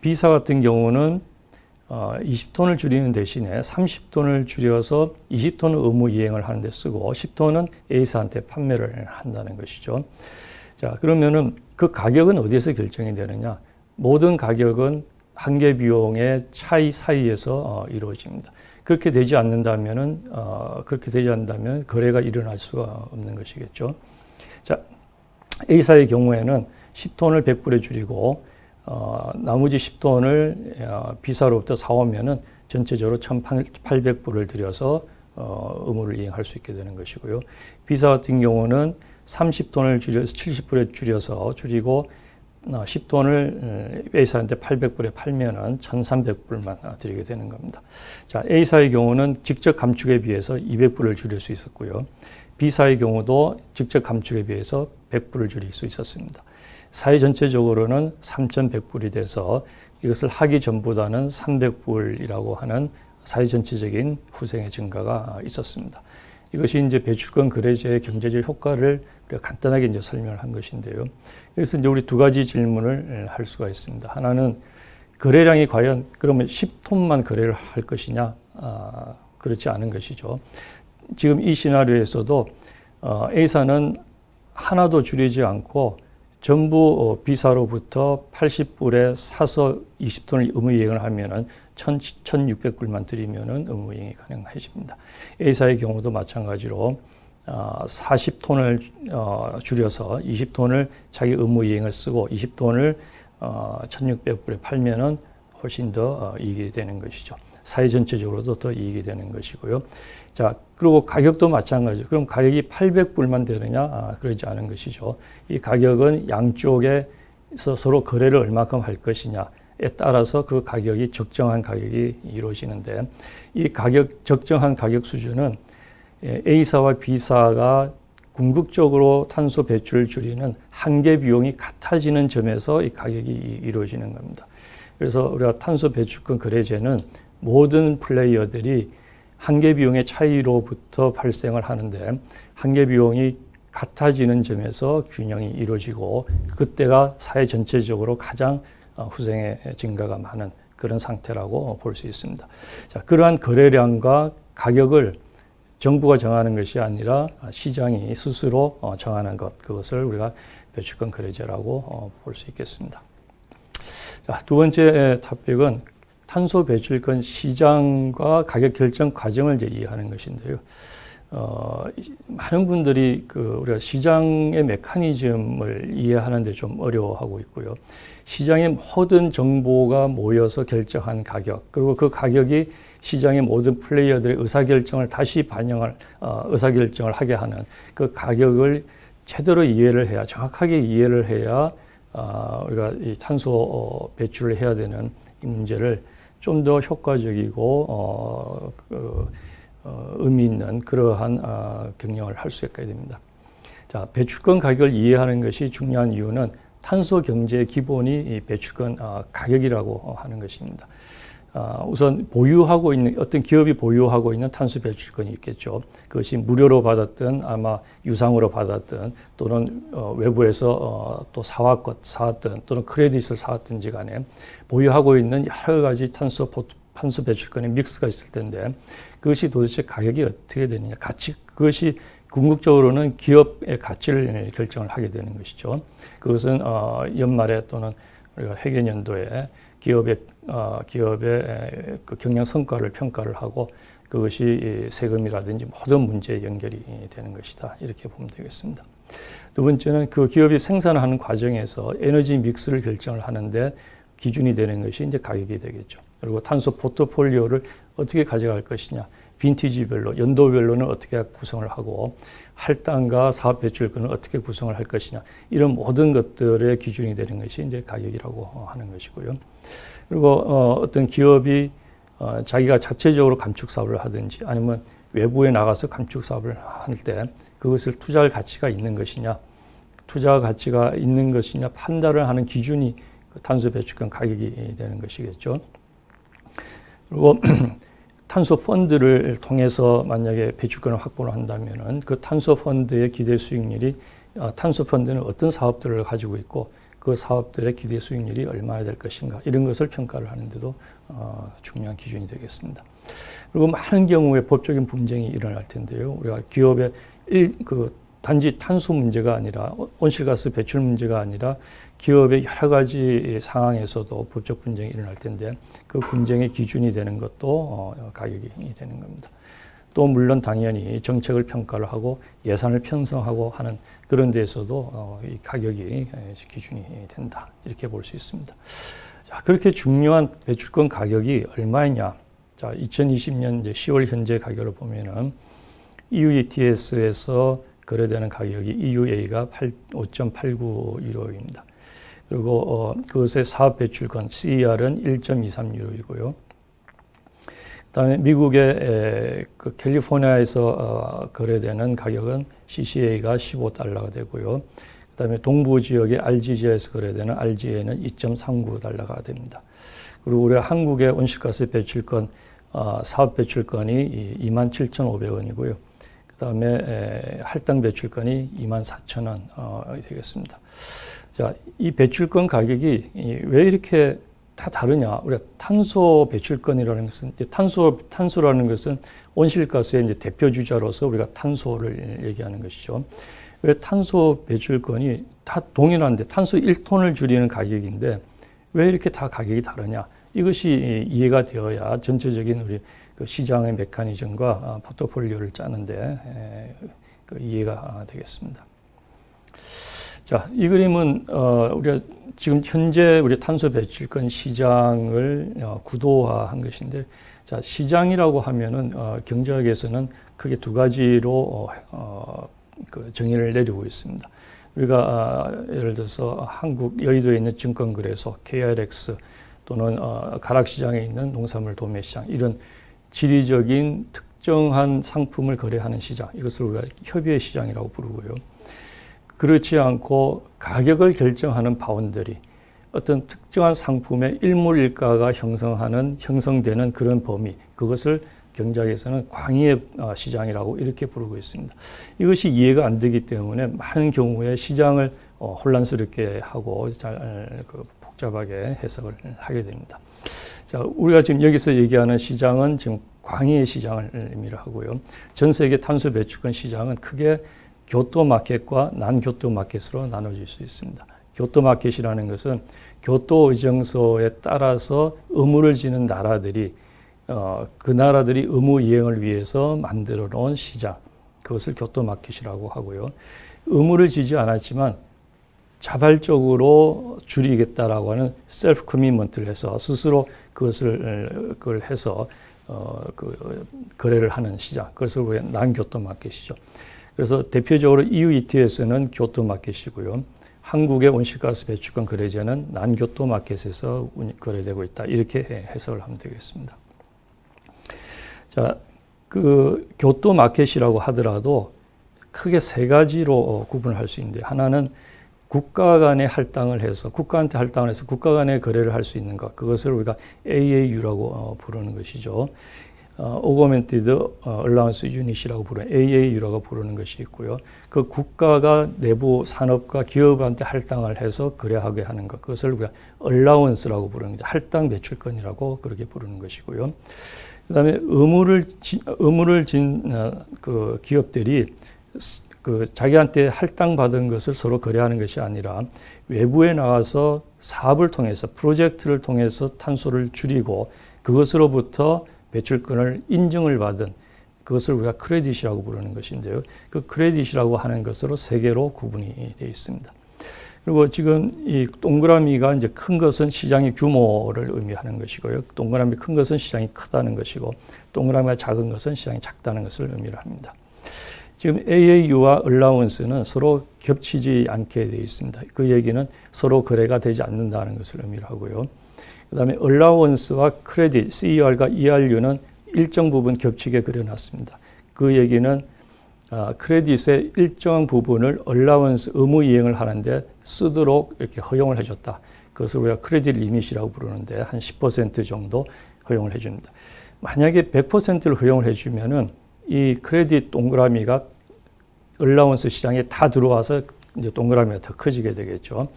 B사 같은 경우는 20톤을 줄이는 대신에 30톤을 줄여서 20톤을 의무 이행을 하는 데 쓰고 10톤은 A사한테 판매를 한다는 것이죠. 자, 그러면은 그 가격은 어디에서 결정이 되느냐? 모든 가격은 한계 비용의 차이 사이에서 이루어집니다. 그렇게 되지 않는다면 거래가 일어날 수가 없는 것이겠죠. 자, A사의 경우에는 10톤을 100불에 줄이고 나머지 10톤을 B사로부터 사오면은 전체적으로 1,800불을 들여서 의무를 이행할 수 있게 되는 것이고요. B사 같은 경우는 30톤을 줄여서 70불에 줄이고 10톤을 A사한테 800불에 팔면은 1,300불만 드리게 되는 겁니다. 자, A사의 경우는 직접 감축에 비해서 200불을 줄일 수 있었고요. B사의 경우도 직접 감축에 비해서 100불을 줄일 수 있었습니다. 사회 전체적으로는 3,100불이 돼서 이것을 하기 전보다는 300불이라고 하는 사회 전체적인 후생의 증가가 있었습니다. 이것이 이제 배출권 거래제의 경제적 효과를 우리가 간단하게 이제 설명을 한 것인데요. 그래서 이제 우리 두 가지 질문을 할 수가 있습니다. 하나는 거래량이 과연 그러면 10톤만 거래를 할 것이냐? 그렇지 않은 것이죠. 지금 이 시나리오에서도 A사는 하나도 줄이지 않고 전부 B사로부터 80불에 사서 20톤을 의무 이행을 하면은 1,600불만 드리면은 의무 이행이 가능해집니다. A사의 경우도 마찬가지로 40톤을 줄여서 20톤을 자기 의무 이행을 쓰고 20톤을 1,600불에 팔면은 훨씬 더 이익이 되는 것이죠. 사회 전체적으로도 더 이익이 되는 것이고요. 자, 그리고 가격도 마찬가지죠. 그럼 가격이 800불만 되느냐? 그러지 않은 것이죠. 이 가격은 양쪽에서 서로 거래를 얼마큼 할 것이냐에 따라서 그 가격이 적정한 가격이 이루어지는데, 이 적정한 가격 수준은 A사와 B사가 궁극적으로 탄소 배출을 줄이는 한계 비용이 같아지는 점에서 이 가격이 이루어지는 겁니다. 그래서 우리가 탄소 배출권 거래제는 모든 플레이어들이 한계 비용의 차이로부터 발생을 하는데, 한계 비용이 같아지는 점에서 균형이 이루어지고, 그때가 사회 전체적으로 가장 후생의 증가가 많은 그런 상태라고 볼 수 있습니다. 자, 그러한 거래량과 가격을 정부가 정하는 것이 아니라 시장이 스스로 정하는 것, 그것을 우리가 배출권 거래제라고 볼 수 있겠습니다. 자, 두 번째 토픽은 탄소 배출권 시장과 가격 결정 과정을 이제 이해하는 것인데요. 많은 분들이 우리가 시장의 메커니즘을 이해하는데 좀 어려워하고 있고요. 시장의 모든 정보가 모여서 결정한 가격, 그리고 그 가격이 시장의 모든 플레이어들의 의사결정을 다시 의사결정을 하게 하는 그 가격을 제대로 이해를 해야, 정확하게 이해를 해야 우리가 이 탄소 배출을 해야 되는 이 문제를 좀 더 효과적이고 의미 있는 그러한 경영을 할 수 있게 됩니다. 자, 배출권 가격을 이해하는 것이 중요한 이유는 탄소 경제의 기본이 이 배출권 가격이라고 하는 것입니다. 우선 보유하고 있는, 어떤 기업이 보유하고 있는 탄소 배출권이 있겠죠. 그것이 무료로 받았든 아마 유상으로 받았든 또는 외부에서 또 사왔든 또는 크레딧을 사왔든지 간에 보유하고 있는 여러 가지 탄소 배출권의 믹스가 있을 텐데, 그것이 도대체 가격이 어떻게 되느냐. 그것이 궁극적으로는 기업의 가치를 결정을 하게 되는 것이죠. 그것은 연말에 또는 우리가 회계연도에 기업의 그 경영 성과를 평가를 하고, 그것이 세금이라든지 모든 문제에 연결이 되는 것이다, 이렇게 보면 되겠습니다. 두 번째는 그 기업이 생산하는 과정에서 에너지 믹스를 결정을 하는데 기준이 되는 것이 이제 가격이 되겠죠. 그리고 탄소 포트폴리오를 어떻게 가져갈 것이냐, 빈티지별로, 연도별로는 어떻게 구성을 하고, 할당과 사업 배출권을 어떻게 구성을 할 것이냐, 이런 모든 것들의 기준이 되는 것이 이제 가격이라고 하는 것이고요. 그리고 어떤 기업이 자기가 자체적으로 감축 사업을 하든지 아니면 외부에 나가서 감축 사업을 할 때 그것을 투자할 가치가 있는 것이냐, 투자 가치가 있는 것이냐 판단을 하는 기준이 탄소 배출권 가격이 되는 것이겠죠. 그리고 탄소 펀드를 통해서 만약에 배출권을 확보를 한다면은 그 탄소 펀드의 기대 수익률이, 탄소 펀드는 어떤 사업들을 가지고 있고 그 사업들의 기대 수익률이 얼마나 될 것인가, 이런 것을 평가를 하는데도 중요한 기준이 되겠습니다. 그리고 많은 경우에 법적인 분쟁이 일어날 텐데요. 우리가 기업의 단지 탄소 문제가 아니라, 온실가스 배출 문제가 아니라 기업의 여러 가지 상황에서도 법적 분쟁이 일어날 텐데, 그 분쟁의 기준이 되는 것도 가격이 되는 겁니다. 또 물론 당연히 정책을 평가를 하고 예산을 편성하고 하는 그런 데에서도 이 가격이 기준이 된다, 이렇게 볼 수 있습니다. 자, 그렇게 중요한 배출권 가격이 얼마이냐? 자, 2020년 이제 10월 현재 가격을 보면은 EU ETS에서 거래되는 가격이 EUA가 5.89유로입니다. 그리고 그것의 사업 배출권 CER은 1.23유로이고요. 그다음에 미국의 그 캘리포니아에서 거래되는 가격은 CCA가 15달러가 되고요. 그다음에 동부 지역의 RGG에서 거래되는 RGA는 2.39달러가 됩니다. 그리고 우리가 한국의 온실가스 배출권 사업 배출권이 27,500원이고요. 그다음에 할당 배출권이 24,000원 되겠습니다. 자, 이 배출권 가격이 왜 이렇게 다 다르냐? 우리가 탄소 배출권이라는 것은, 이제 탄소라는 것은 온실가스의 이제 대표 주자로서 우리가 탄소를 얘기하는 것이죠. 왜 탄소 배출권이 다 동일한데 탄소 1톤을 줄이는 가격인데 왜 이렇게 다 가격이 다르냐? 이것이 이해가 되어야 전체적인 우리 그 시장의 메커니즘과 포트폴리오를 짜는데 이해가 되겠습니다. 자, 이 그림은 우리가 지금 현재 우리 탄소 배출권 시장을 구도화한 것인데, 자, 시장이라고 하면은 경제학에서는 크게 두 가지로 그 정의를 내리고 있습니다. 우리가 예를 들어서 한국 여의도에 있는 증권거래소 KRX 또는 가락시장에 있는 농산물 도매시장, 이런 지리적인 특정한 상품을 거래하는 시장, 이것을 우리가 협의의 시장이라고 부르고요. 그렇지 않고 가격을 결정하는 바운더리, 어떤 특정한 상품의 일물일가가 형성되는 그런 범위, 그것을 경제학에서는 광의의 시장이라고 이렇게 부르고 있습니다. 이것이 이해가 안 되기 때문에 많은 경우에 시장을 혼란스럽게 하고 복잡하게 해석을 하게 됩니다. 자, 우리가 지금 여기서 얘기하는 시장은 지금 광의의 시장을 의미를 하고요. 전 세계 탄소 배출권 시장은 크게 교토 마켓과 난교토 마켓으로 나눠질 수 있습니다. 교토 마켓이라는 것은 교토 의정서에 따라서 의무를 지는 나라들이 그 나라들이 의무 이행을 위해서 만들어 놓은 시장, 그것을 교토 마켓이라고 하고요. 의무를 지지 않았지만 자발적으로 줄이겠다라고 하는 셀프 커미먼트를 해서 스스로 그걸 해서 거래를 하는 시장, 그래서 우리가 난교토 마켓이죠. 그래서 대표적으로 EU ETS는 교토 마켓이고요. 한국의 온실가스 배출권 거래제는 난교토 마켓에서 거래되고 있다, 이렇게 해석을 하면 되겠습니다. 자, 그 교토 마켓이라고 하더라도 크게 세 가지로 구분을 할 수 있는데, 하나는 국가 간의 할당을 해서 국가한테 할당을 해서 국가 간의 거래를 할 수 있는 것, 그것을 우리가 AAU라고 부르는 것이죠. Augmented Allowance Unit이라고 부르는 AAU라고 부르는 것이 있고요. 그 국가가 내부 산업과 기업한테 할당을 해서 거래하게 하는 것, 그것을 우리가 Allowance라고 부르는 거죠. 할당 배출권이라고 그렇게 부르는 것이고요. 그다음에 의무를 진 그 기업들이 그 자기한테 할당받은 것을 서로 거래하는 것이 아니라 외부에 나가서 사업을 통해서, 프로젝트를 통해서 탄소를 줄이고 그것으로부터 배출권을 인증을 받은, 그것을 우리가 크레딧이라고 부르는 것인데요. 그 크레딧이라고 하는 것으로 세 개로 구분이 되어 있습니다. 그리고 지금 이 동그라미가 이제 큰 것은 시장의 규모를 의미하는 것이고요. 동그라미 큰 것은 시장이 크다는 것이고, 동그라미가 작은 것은 시장이 작다는 것을 의미를 합니다. 지금 AAU와 Allowance는 서로 겹치지 않게 되어 있습니다. 그 얘기는 서로 거래가 되지 않는다는 것을 의미를 하고요. 그 다음에 Allowance와 Credit, CER과 ERU는 일정 부분 겹치게 그려놨습니다. 그 얘기는 크레딧의 일정 부분을 Allowance, 의무 이행을 하는데 쓰도록 이렇게 허용을 해줬다. 그것을 우리가 크레딧 리밋이라고 부르는데 한 10% 정도 허용을 해줍니다. 만약에 100%를 허용을 해주면은 이 크레딧 동그라미가 Allowance 시장에 다 들어와서 이제 동그라미가 더 커지게 되겠죠.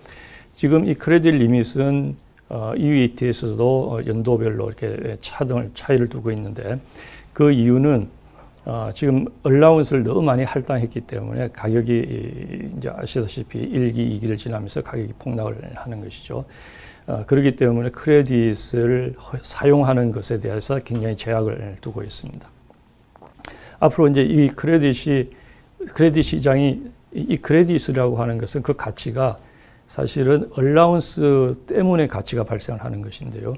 지금 이 크레딧 리밋은 EU ETS도 연도별로 이렇게 차이를 두고 있는데, 그 이유는 지금 Allowance를 너무 많이 할당했기 때문에 가격이 이제 아시다시피 1기, 2기를 지나면서 가격이 폭락을 하는 것이죠. 그렇기 때문에 크레딧을 사용하는 것에 대해서 굉장히 제약을 두고 있습니다. 앞으로 이제 이 크레딧 시장이, 이 크레딧이라고 하는 것은 그 가치가 사실은 얼라운스 때문에 가치가 발생하는 것인데요.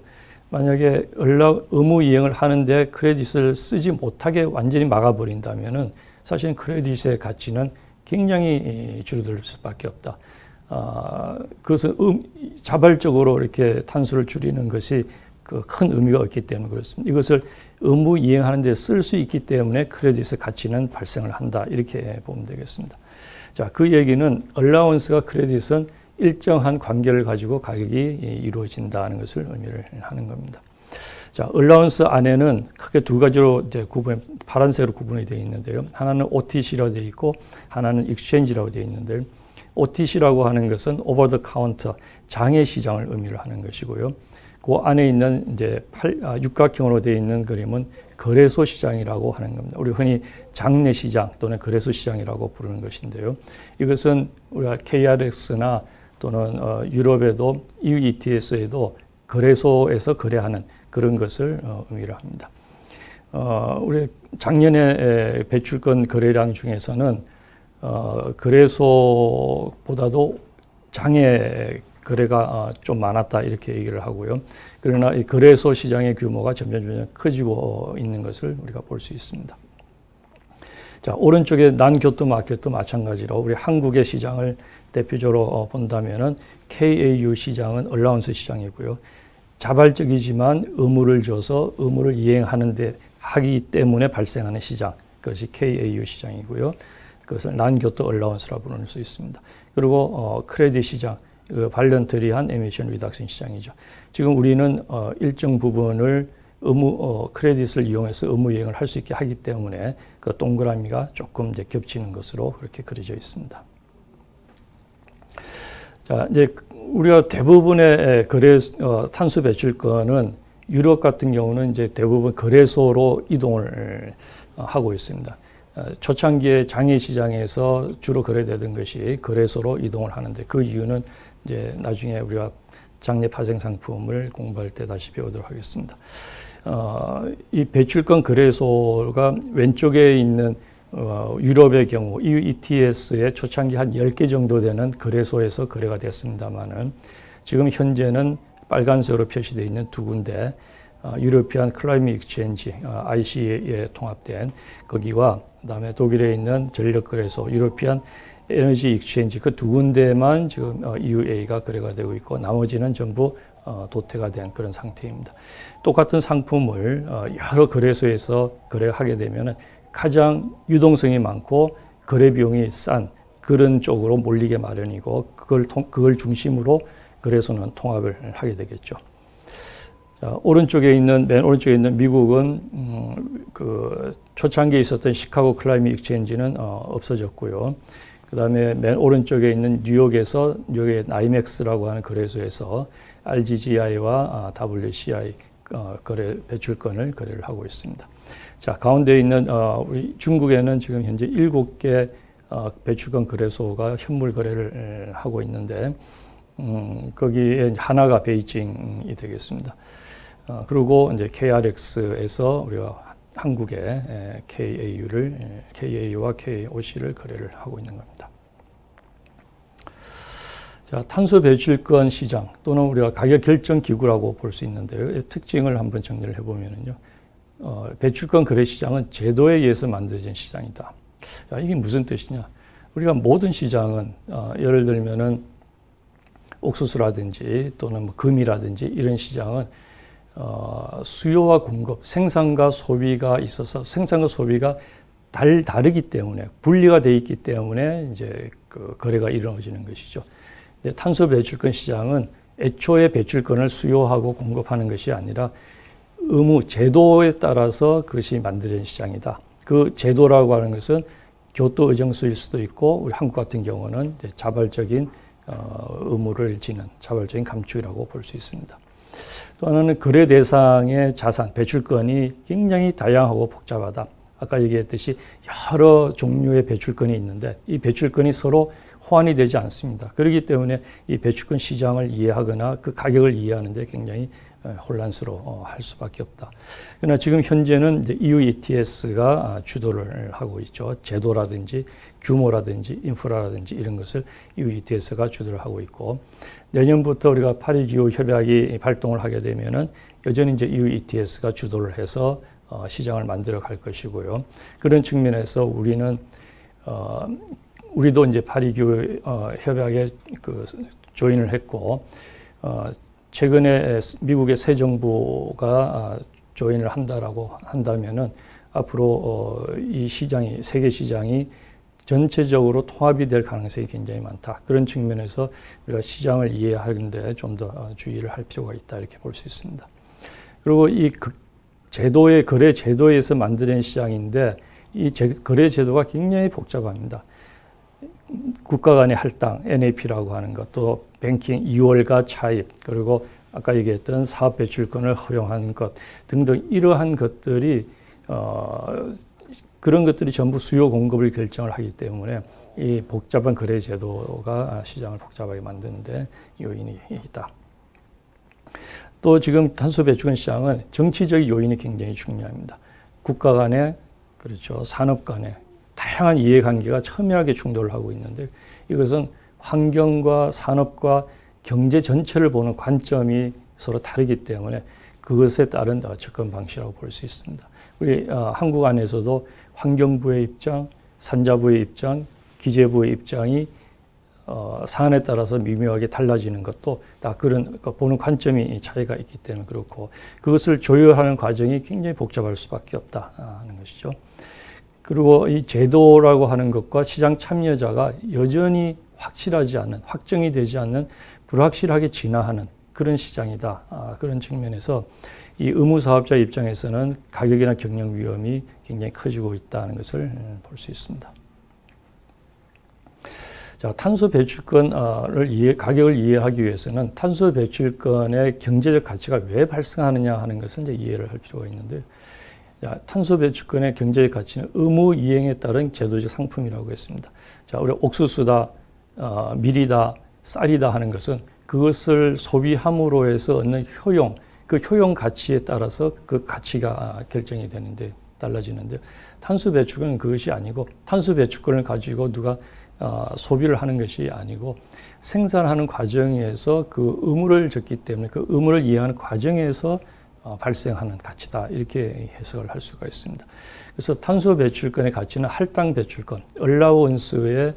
만약에 의무 이행을 하는데 크레딧을 쓰지 못하게 완전히 막아버린다면은 사실은 크레딧의 가치는 굉장히 줄어들 수밖에 없다. 그것은 자발적으로 이렇게 탄소를 줄이는 것이 그 큰 의미가 없기 때문에 그렇습니다. 이것을 의무 이행하는 데 쓸 수 있기 때문에 크레딧의 가치는 발생을 한다, 이렇게 보면 되겠습니다. 자, 그 얘기는 얼라운스가 크레딧은 일정한 관계를 가지고 가격이 이루어진다는 것을 의미를 하는 겁니다. 자, 얼라운스 안에는 크게 두 가지로 이제 파란색으로 구분이 되어 있는데요. 하나는 OTC라고 되어 있고 하나는 Exchange라고 되어 있는데, OTC라고 하는 것은 Over the Counter, 장외 시장을 의미를 하는 것이고요. 그 안에 있는 이제 육각형으로 되어 있는 그림은 거래소 시장이라고 하는 겁니다. 우리 흔히 장내 시장 또는 거래소 시장이라고 부르는 것인데요. 이것은 우리가 KRX나 또는 유럽에도 EU ETS에도 거래소에서 거래하는 그런 것을 의미를 합니다. 우리 작년에 배출권 거래량 중에서는 거래소보다도 장외 거래가 좀 많았다 이렇게 얘기를 하고요. 그러나 이 거래소 시장의 규모가 점점 커지고 있는 것을 우리가 볼 수 있습니다. 자, 오른쪽에 난교토 마켓도 마찬가지로 우리 한국의 시장을 대표적으로 본다면은 KAU 시장은 얼라운스 시장이고요. 자발적이지만 의무를 줘서 의무를 이행하는데 하기 때문에 발생하는 시장, 그것이 KAU 시장이고요. 그것을 난교토 얼라운스라 부를 수 있습니다. 그리고 크레딧 시장, 발런터리한 에미션 리덕션 시장이죠. 지금 우리는 일정 부분을 크레딧을 이용해서 의무 이행을 할 수 있게 하기 때문에 그 동그라미가 조금 이제 겹치는 것으로 그렇게 그려져 있습니다. 자, 이제 우리가 대부분의 탄소 배출권은 유럽 같은 경우는 이제 대부분 거래소로 이동을 하고 있습니다. 초창기에 장외 시장에서 주로 거래되던 것이 거래소로 이동을 하는데 그 이유는 이제 나중에 우리가 장내 파생 상품을 공부할 때 다시 배우도록 하겠습니다. 이 배출권 거래소가 왼쪽에 있는 유럽의 경우 EU ETS의 초창기 한 10개 정도 되는 거래소에서 거래가 됐습니다만은 지금 현재는 빨간색으로 표시되어 있는 두 군데 유로피안 클라이밋 익스체인지 IC에 통합된 거기와 그다음에 독일에 있는 전력 거래소 유로피안 에너지 익스체인지 그 두 군데만 지금 EUA가 거래가 되고 있고 나머지는 전부 도태가 된 그런 상태입니다. 똑같은 상품을 여러 거래소에서 거래하게 되면 가장 유동성이 많고 거래 비용이 싼 그런 쪽으로 몰리게 마련이고 그걸 중심으로 거래소는 통합을 하게 되겠죠. 자, 맨 오른쪽에 있는 미국은 그 초창기에 있었던 시카고 클라이밋 익스체인지는 없어졌고요. 그 다음에 맨 오른쪽에 있는 뉴욕의 나이맥스라고 하는 거래소에서 RGGI와 WCI 배출권을 거래를 하고 있습니다. 자, 가운데 있는 우리 중국에는 지금 현재 7개 배출권 거래소가 현물 거래를 하고 있는데 거기에 하나가 베이징이 되겠습니다. 그리고 이제 KRX에서 우리가 한국의 KAU와 KOC를 거래를 하고 있는 겁니다. 자, 탄소 배출권 시장 또는 우리가 가격 결정 기구라고 볼 수 있는데요. 특징을 한번 정리를 해보면요. 배출권 거래 시장은 제도에 의해서 만들어진 시장이다. 자, 이게 무슨 뜻이냐? 우리가 모든 시장은 예를 들면은 옥수수라든지 또는 뭐 금이라든지 이런 시장은 수요와 공급, 생산과 소비가 있어서 생산과 소비가 다르기 때문에 분리가 되어 있기 때문에 이제 그 거래가 이루어지는 것이죠. 근데 탄소 배출권 시장은 애초에 배출권을 수요하고 공급하는 것이 아니라 의무 제도에 따라서 그것이 만들어진 시장이다. 그 제도라고 하는 것은 교토 의정수일 수도 있고 우리 한국 같은 경우는 이제 자발적인 의무를 지는 자발적인 감축이라고 볼 수 있습니다. 또 하나는 거래 대상의 자산, 배출권이 굉장히 다양하고 복잡하다. 아까 얘기했듯이 여러 종류의 배출권이 있는데 이 배출권이 서로 호환이 되지 않습니다. 그렇기 때문에 이 배출권 시장을 이해하거나 그 가격을 이해하는데 굉장히 혼란스러워할 수밖에 없다. 그러나 지금 현재는 EU ETS가 주도를 하고 있죠. 제도라든지 규모라든지 인프라라든지 이런 것을 EU ETS가 주도를 하고 있고 내년부터 우리가 파리 기후 협약이 발동을 하게 되면은 여전히 이제 EU ETS가 주도를 해서 시장을 만들어 갈 것이고요. 그런 측면에서 우리도 이제 파리 기후 협약에 조인을 했고 최근에 미국의 새 정부가 조인을 한다면은 앞으로 이 시장이 세계 시장이 전체적으로 통합이 될 가능성이 굉장히 많다. 그런 측면에서 우리가 시장을 이해하는데 좀 더 주의를 할 필요가 있다 이렇게 볼 수 있습니다. 그리고 이 거래 제도에서 만드는 시장인데 이 거래 제도가 굉장히 복잡합니다. 국가 간의 할당, NAP라고 하는 것, 또 뱅킹 2월가 차입, 그리고 아까 얘기했던 사업 배출권을 허용하는 것 등등 이러한 것들이 그런 것들이 전부 수요 공급을 결정을 하기 때문에 이 복잡한 거래 제도가 시장을 복잡하게 만드는데 요인이 있다. 또 지금 탄소 배출권 시장은 정치적 요인이 굉장히 중요합니다. 국가 간에 그렇죠. 산업 간에 다양한 이해관계가 첨예하게 충돌을 하고 있는데 이것은 환경과 산업과 경제 전체를 보는 관점이 서로 다르기 때문에 그것에 따른 접근 방식이라고 볼 수 있습니다. 우리 한국 안에서도 환경부의 입장, 산자부의 입장, 기재부의 입장이 사안에 따라서 미묘하게 달라지는 것도 다 그런 보는 관점이 차이가 있기 때문에 그렇고 그것을 조율하는 과정이 굉장히 복잡할 수밖에 없다 하는 것이죠. 그리고 이 제도라고 하는 것과 시장 참여자가 여전히 확실하지 않은, 확정이 되지 않는 불확실하게 진화하는 그런 시장이다. 그런 측면에서 이 의무사업자 입장에서는 가격이나 경영 위험이 굉장히 커지고 있다는 것을 볼 수 있습니다. 자, 탄소 배출권을 가격을 이해하기 위해서는 탄소 배출권의 경제적 가치가 왜 발생하느냐 하는 것을 이제 이해를 할 필요가 있는데, 자, 탄소 배출권의 경제적 가치는 의무 이행에 따른 제도적 상품이라고 했습니다. 자, 우리 옥수수다, 밀이다, 쌀이다 하는 것은 그것을 소비함으로 해서 얻는 효용, 그 효용 가치에 따라서 그 가치가 결정이 되는데 달라지는데, 탄소 배출권은 그것이 아니고 탄소 배출권을 가지고 누가 소비를 하는 것이 아니고 생산하는 과정에서 그 의무를 졌기 때문에 그 의무를 이해하는 과정에서 발생하는 가치다, 이렇게 해석을 할 수가 있습니다. 그래서 탄소 배출권의 가치는 할당 배출권, 얼라우언스의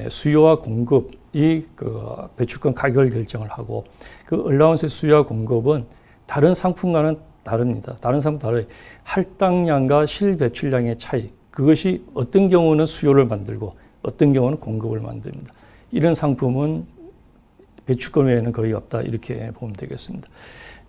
수요와 공급이 그 배출권 가격을 결정을 하고, 그 얼라우언스의 수요와 공급은 다른 상품과는 다릅니다. 다른 상품 다르게 할당량과 실배출량의 차이, 그것이 어떤 경우는 수요를 만들고 어떤 경우는 공급을 만듭니다. 이런 상품은 배출권 외에는 거의 없다, 이렇게 보면 되겠습니다.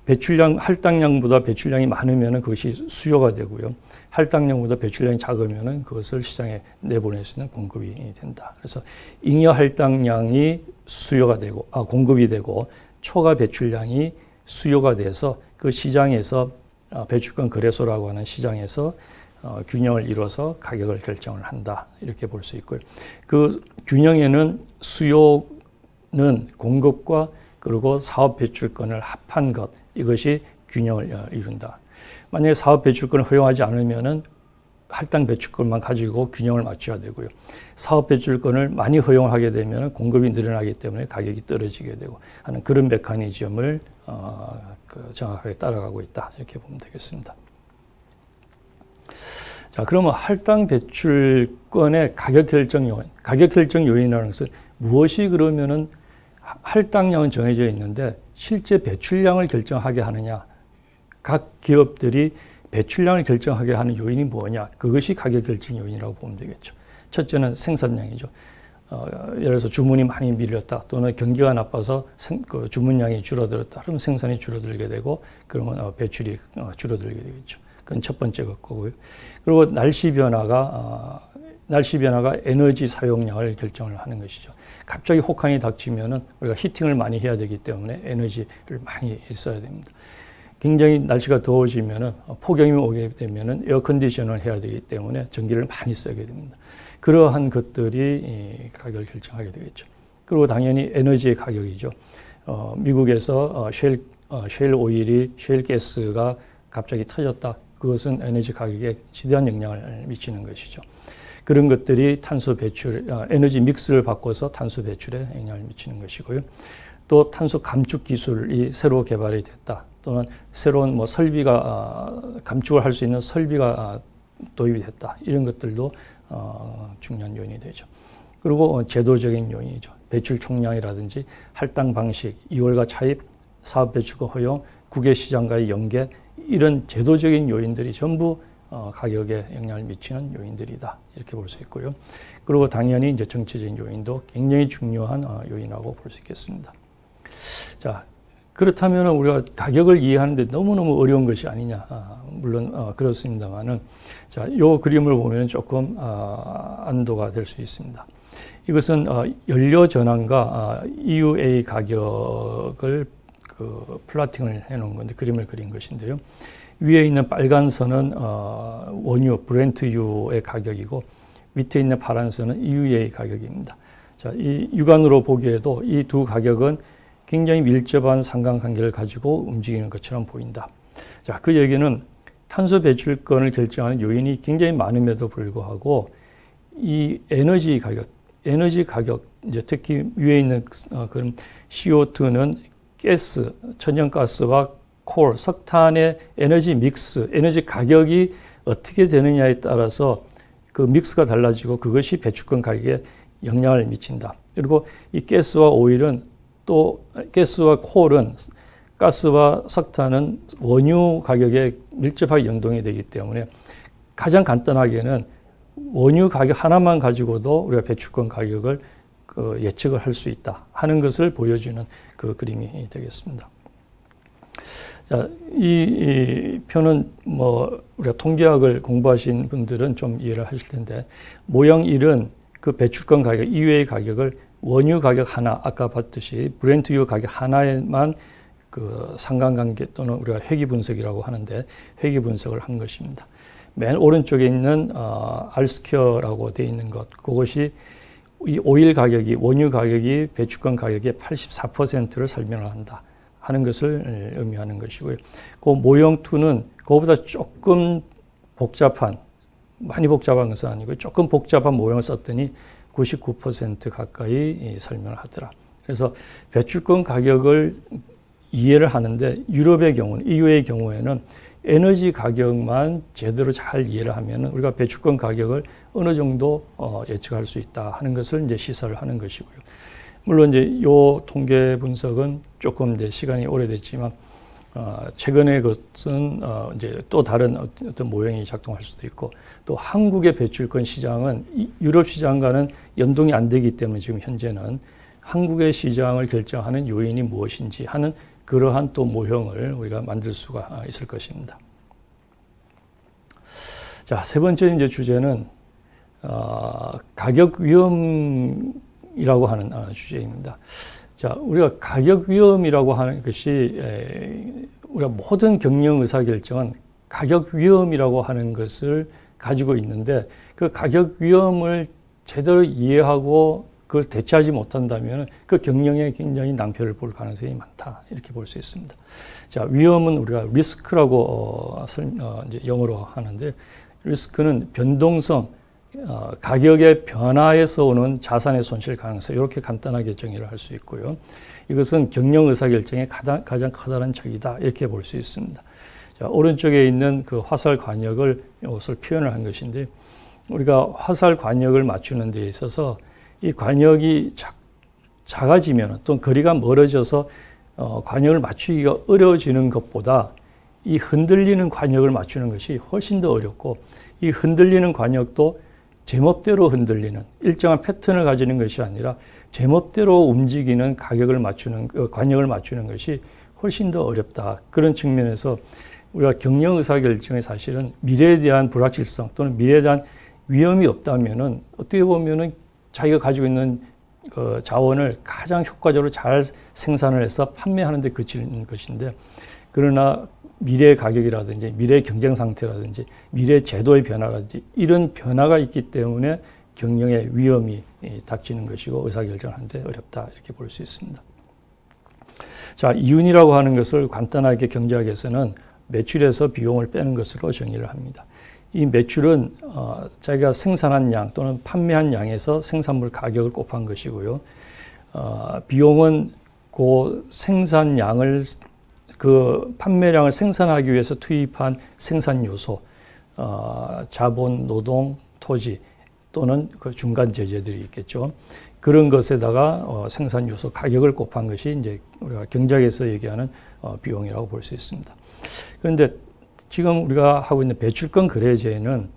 배출량, 할당량보다 배출량이 많으면 그것이 수요가 되고요. 할당량보다 배출량이 작으면 그것을 시장에 내보낼 수 있는 공급이 된다. 그래서 잉여 할당량이 수요가 되고, 공급이 되고, 초과 배출량이 수요가 돼서 그 시장에서 배출권 거래소라고 하는 시장에서 균형을 이뤄서 가격을 결정을 한다, 이렇게 볼 수 있고요. 그 균형에는 수요는 공급과 그리고 사업 배출권을 합한 것, 이것이 균형을 이룬다. 만약에 사업 배출권을 허용하지 않으면은 할당 배출권만 가지고 균형을 맞춰야 되고요. 사업 배출권을 많이 허용하게 되면 공급이 늘어나기 때문에 가격이 떨어지게 되고 하는 그런 메커니즘을 정확하게 따라가고 있다, 이렇게 보면 되겠습니다. 자, 그러면 할당 배출권의 가격 결정 요인이라는 것은 무엇이 그러면은 할당량은 정해져 있는데 실제 배출량을 결정하게 하느냐, 각 기업들이 배출량을 결정하게 하는 요인이 뭐냐, 그것이 가격 결정 요인이라고 보면 되겠죠. 첫째는 생산량이죠. 예를 들어서 주문이 많이 밀렸다, 또는 경기가 나빠서 주문량이 줄어들었다, 그러면 생산이 줄어들게 되고 그러면 배출이 줄어들게 되겠죠. 그건 첫 번째 거고요. 그리고 날씨 변화가 에너지 사용량을 결정을 하는 것이죠. 갑자기 혹한이 닥치면은 우리가 히팅을 많이 해야 되기 때문에 에너지를 많이 써야 됩니다. 굉장히 날씨가 더워지면은 폭염이 오게 되면은 에어컨디션을 해야 되기 때문에 전기를 많이 쓰게 됩니다. 그러한 것들이 가격을 결정하게 되겠죠. 그리고 당연히 에너지의 가격이죠. 미국에서 셰일 오일이, 셰일 가스가 갑자기 터졌다. 그것은 에너지 가격에 지대한 영향을 미치는 것이죠. 그런 것들이 탄소 배출, 에너지 믹스를 바꿔서 탄소 배출에 영향을 미치는 것이고요. 또 탄소 감축 기술이 새로 개발이 됐다, 또는 새로운 설비가 감축을 할 수 있는 설비가 도입이 됐다, 이런 것들도 중요한 요인이 되죠. 그리고 제도적인 요인이죠. 배출 총량이라든지 할당 방식, 이월과 차입, 사업 배출권 허용, 국외 시장과의 연계, 이런 제도적인 요인들이 전부 가격에 영향을 미치는 요인들이다, 이렇게 볼 수 있고요. 그리고 당연히 이제 정치적인 요인도 굉장히 중요한 요인이라고 볼 수 있겠습니다. 자, 그렇다면 우리가 가격을 이해하는데 너무너무 어려운 것이 아니냐. 물론 그렇습니다만은, 자, 요 그림을 보면 조금 안도가 될 수 있습니다. 이것은 연료 전환과 EUA 가격을 플라팅을 해놓은 건데, 그림을 그린 것인데요. 위에 있는 빨간 선은 원유, 브렌트유의 가격이고, 밑에 있는 파란 선은 EUA 가격입니다. 자, 이 육안으로 보기에도 이 두 가격은 굉장히 밀접한 상관관계를 가지고 움직이는 것처럼 보인다. 자, 그 얘기는 탄소 배출권을 결정하는 요인이 굉장히 많음에도 불구하고 이 에너지 가격 이제 특히 위에 있는 그런 CO2는 가스, 천연가스와 콜, 석탄의 에너지 믹스, 에너지 가격이 어떻게 되느냐에 따라서 그 믹스가 달라지고 그것이 배출권 가격에 영향을 미친다. 그리고 이 가스와 오일은 또 가스와 콜은 가스와 석탄은 원유 가격에 밀접하게 연동이 되기 때문에 가장 간단하게는 원유 가격 하나만 가지고도 우리가 배출권 가격을 예측을 할 수 있다 하는 것을 보여주는 그 그림이 되겠습니다. 자, 이 표는 뭐 우리가 통계학을 공부하신 분들은 좀 이해를 하실 텐데 모형 1은 그 배출권 가격 이외의 가격을 원유 가격 하나 아까 봤듯이 브렌트유 가격 하나에만 그 상관관계 또는 우리가 회귀 분석이라고 하는데 회귀 분석을 한 것입니다. 맨 오른쪽에 있는 R스퀘어라고 되어 있는 것, 그것이 이 오일 가격이 원유 가격이 배출권 가격의 84%를 설명을 한다 하는 것을 의미하는 것이고요. 그 모형 2는 그거보다 조금 복잡한, 많이 복잡한 것은 아니고 조금 복잡한 모형을 썼더니 99% 가까이 설명을 하더라. 그래서 배출권 가격을 이해를 하는데 유럽의 경우는, EU의 경우에는 에너지 가격만 제대로 잘 이해를 하면 우리가 배출권 가격을 어느 정도 예측할 수 있다 하는 것을 이제 시사를 하는 것이고요. 물론 이제 요 통계 분석은 조금 이제 시간이 오래됐지만 최근의 것은 이제 또 다른 어떤 모형이 작동할 수도 있고 또 한국의 배출권 시장은 유럽 시장과는 연동이 안 되기 때문에 지금 현재는 한국의 시장을 결정하는 요인이 무엇인지 하는 그러한 또 모형을 우리가 만들 수가 있을 것입니다. 자, 세 번째 이제 주제는 가격 위험이라고 하는 주제입니다. 자, 우리가 가격 위험이라고 하는 것이 우리가 모든 경영 의사 결정은 가격 위험이라고 하는 것을 가지고 있는데 그 가격 위험을 제대로 이해하고 그걸 대처하지 못한다면 그 경영에 굉장히 낭패를 볼 가능성이 많다 이렇게 볼 수 있습니다. 자, 위험은 우리가 리스크라고 이제 영어로 하는데 리스크는 변동성, 가격의 변화에서 오는 자산의 손실 가능성 이렇게 간단하게 정의를 할 수 있고요. 이것은 경영 의사결정의 가장 커다란 적이다 이렇게 볼 수 있습니다. 자, 오른쪽에 있는 그 화살 관역을 이것을 표현을 한 것인데 우리가 화살 관역을 맞추는 데 있어서 이 관역이 작아지면 또 거리가 멀어져서 관역을 맞추기가 어려워지는 것보다 이 흔들리는 관역을 맞추는 것이 훨씬 더 어렵고 이 흔들리는 관역도 제멋대로 흔들리는 일정한 패턴을 가지는 것이 아니라 제멋대로 움직이는 가격을 맞추는 관역을 맞추는 것이 훨씬 더 어렵다. 그런 측면에서 우리가 경영 의사결정에 사실은 미래에 대한 불확실성 또는 미래에 대한 위험이 없다면은 어떻게 보면은 자기가 가지고 있는 자원을 가장 효과적으로 잘 생산을 해서 판매하는 데 그치는 것인데 그러나 미래의 가격이라든지 미래의 경쟁 상태라든지 미래의 제도의 변화라든지 이런 변화가 있기 때문에 경영의 위험이 닥치는 것이고 의사결정을 하는데 어렵다 이렇게 볼 수 있습니다. 자, 이윤이라고 하는 것을 간단하게 경제학에서는 매출에서 비용을 빼는 것으로 정의를 합니다. 이 매출은 자기가 생산한 양 또는 판매한 양에서 생산물 가격을 곱한 것이고요. 비용은 그 생산량을 그 판매량을 생산하기 위해서 투입한 생산 요소, 자본, 노동, 토지 또는 그 중간 제재들이 있겠죠. 그런 것에다가 생산 요소 가격을 곱한 것이 이제 우리가 경제학에서 얘기하는 비용이라고 볼 수 있습니다. 그런데 지금 우리가 하고 있는 배출권 거래제에는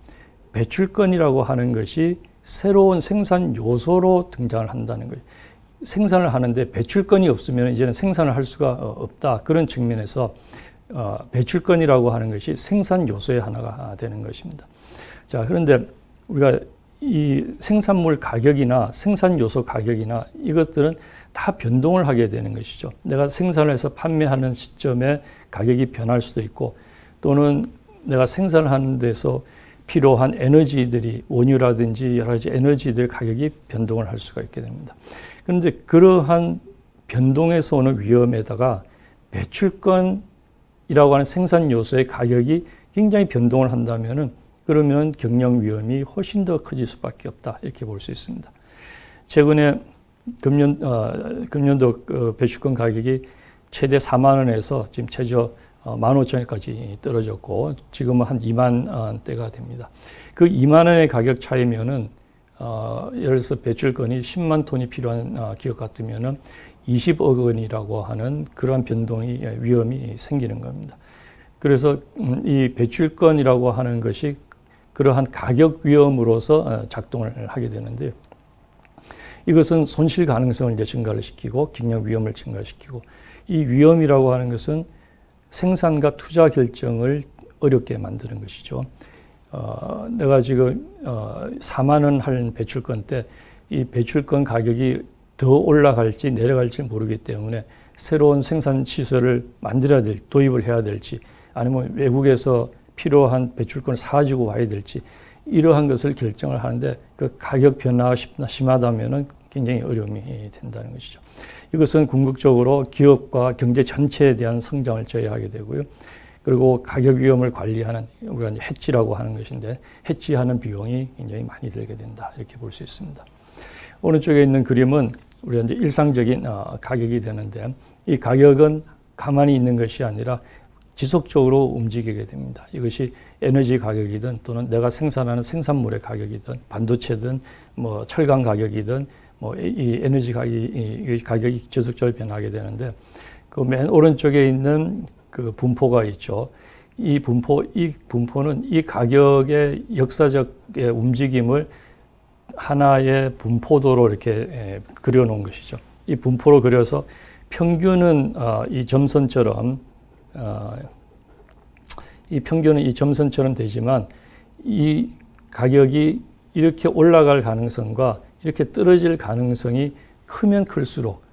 배출권이라고 하는 것이 새로운 생산 요소로 등장을 한다는 거예요. 생산을 하는데 배출권이 없으면 이제는 생산을 할 수가 없다. 그런 측면에서 배출권이라고 하는 것이 생산 요소의 하나가 되는 것입니다. 자, 그런데 우리가 이 생산물 가격이나 생산 요소 가격이나 이것들은 다 변동을 하게 되는 것이죠. 내가 생산을 해서 판매하는 시점에 가격이 변할 수도 있고 또는 내가 생산을 하는 데서 필요한 에너지들이 원유라든지 여러 가지 에너지들 가격이 변동을 할 수가 있게 됩니다. 그런데 그러한 변동에서 오는 위험에다가 배출권이라고 하는 생산 요소의 가격이 굉장히 변동을 한다면은 그러면 경영 위험이 훨씬 더 커질 수밖에 없다 이렇게 볼 수 있습니다. 최근에 금년도 배출권 가격이 최대 4만 원에서 지금 최저 15,000원까지 떨어졌고 지금은 한 2만 원대가 됩니다. 그 2만 원의 가격 차이면은 예를 들어서 배출권이 10만 톤이 필요한 기업 같으면은 20억 원이라고 하는 그러한 변동이 위험이 생기는 겁니다. 그래서 이 배출권이라고 하는 것이 그러한 가격 위험으로서 작동을 하게 되는데 이것은 손실 가능성을 이제 증가를 시키고 경영 위험을 증가시키고 이 위험이라고 하는 것은 생산과 투자 결정을 어렵게 만드는 것이죠. 내가 지금 4만 원 할 배출권 때 이 배출권 가격이 더 올라갈지 내려갈지 모르기 때문에 새로운 생산 시설을 만들어야 될, 도입을 해야 될지 아니면 외국에서 필요한 배출권을 사가지고 와야 될지 이러한 것을 결정을 하는데 그 가격 변화가 심하다면은 굉장히 어려움이 된다는 것이죠. 이것은 궁극적으로 기업과 경제 전체에 대한 성장을 저해하게 되고요. 그리고 가격 위험을 관리하는 우리가 이제 해치라고 하는 것인데 해치하는 비용이 굉장히 많이 들게 된다 이렇게 볼 수 있습니다. 오른쪽에 있는 그림은 우리가 이제 일상적인 가격이 되는데 이 가격은 가만히 있는 것이 아니라 지속적으로 움직이게 됩니다. 이것이 에너지 가격이든 또는 내가 생산하는 생산물의 가격이든 반도체든 뭐 철강 가격이든 뭐 이 에너지 가격이 지속적으로 변하게 되는데 그 맨 오른쪽에 있는 그 분포가 있죠. 이 분포는 이 가격의 역사적 움직임을 하나의 분포도로 이렇게 그려놓은 것이죠. 이 분포로 그려서 평균은 이 점선처럼 되지만 이 가격이 이렇게 올라갈 가능성과 이렇게 떨어질 가능성이 크면 클수록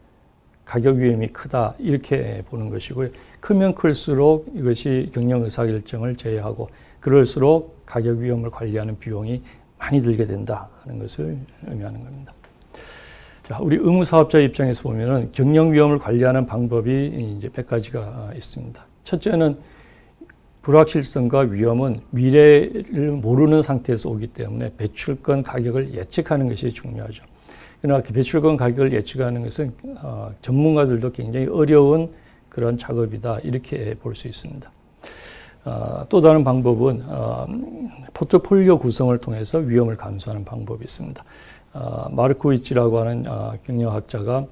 가격 위험이 크다 이렇게 보는 것이고요. 크면 클수록 이것이 경영 의사결정을 제외하고 그럴수록 가격 위험을 관리하는 비용이 많이 들게 된다 하는 것을 의미하는 겁니다. 자, 우리 의무사업자 입장에서 보면은 경영 위험을 관리하는 방법이 이제 몇 가지가 있습니다. 첫째는 불확실성과 위험은 미래를 모르는 상태에서 오기 때문에 배출권 가격을 예측하는 것이 중요하죠. 그러나 배출권 가격을 예측하는 것은 전문가들도 굉장히 어려운 그런 작업이다 이렇게 볼 수 있습니다. 또 다른 방법은 포트폴리오 구성을 통해서 위험을 감수하는 방법이 있습니다. 마르코비치라고 하는 경영학자가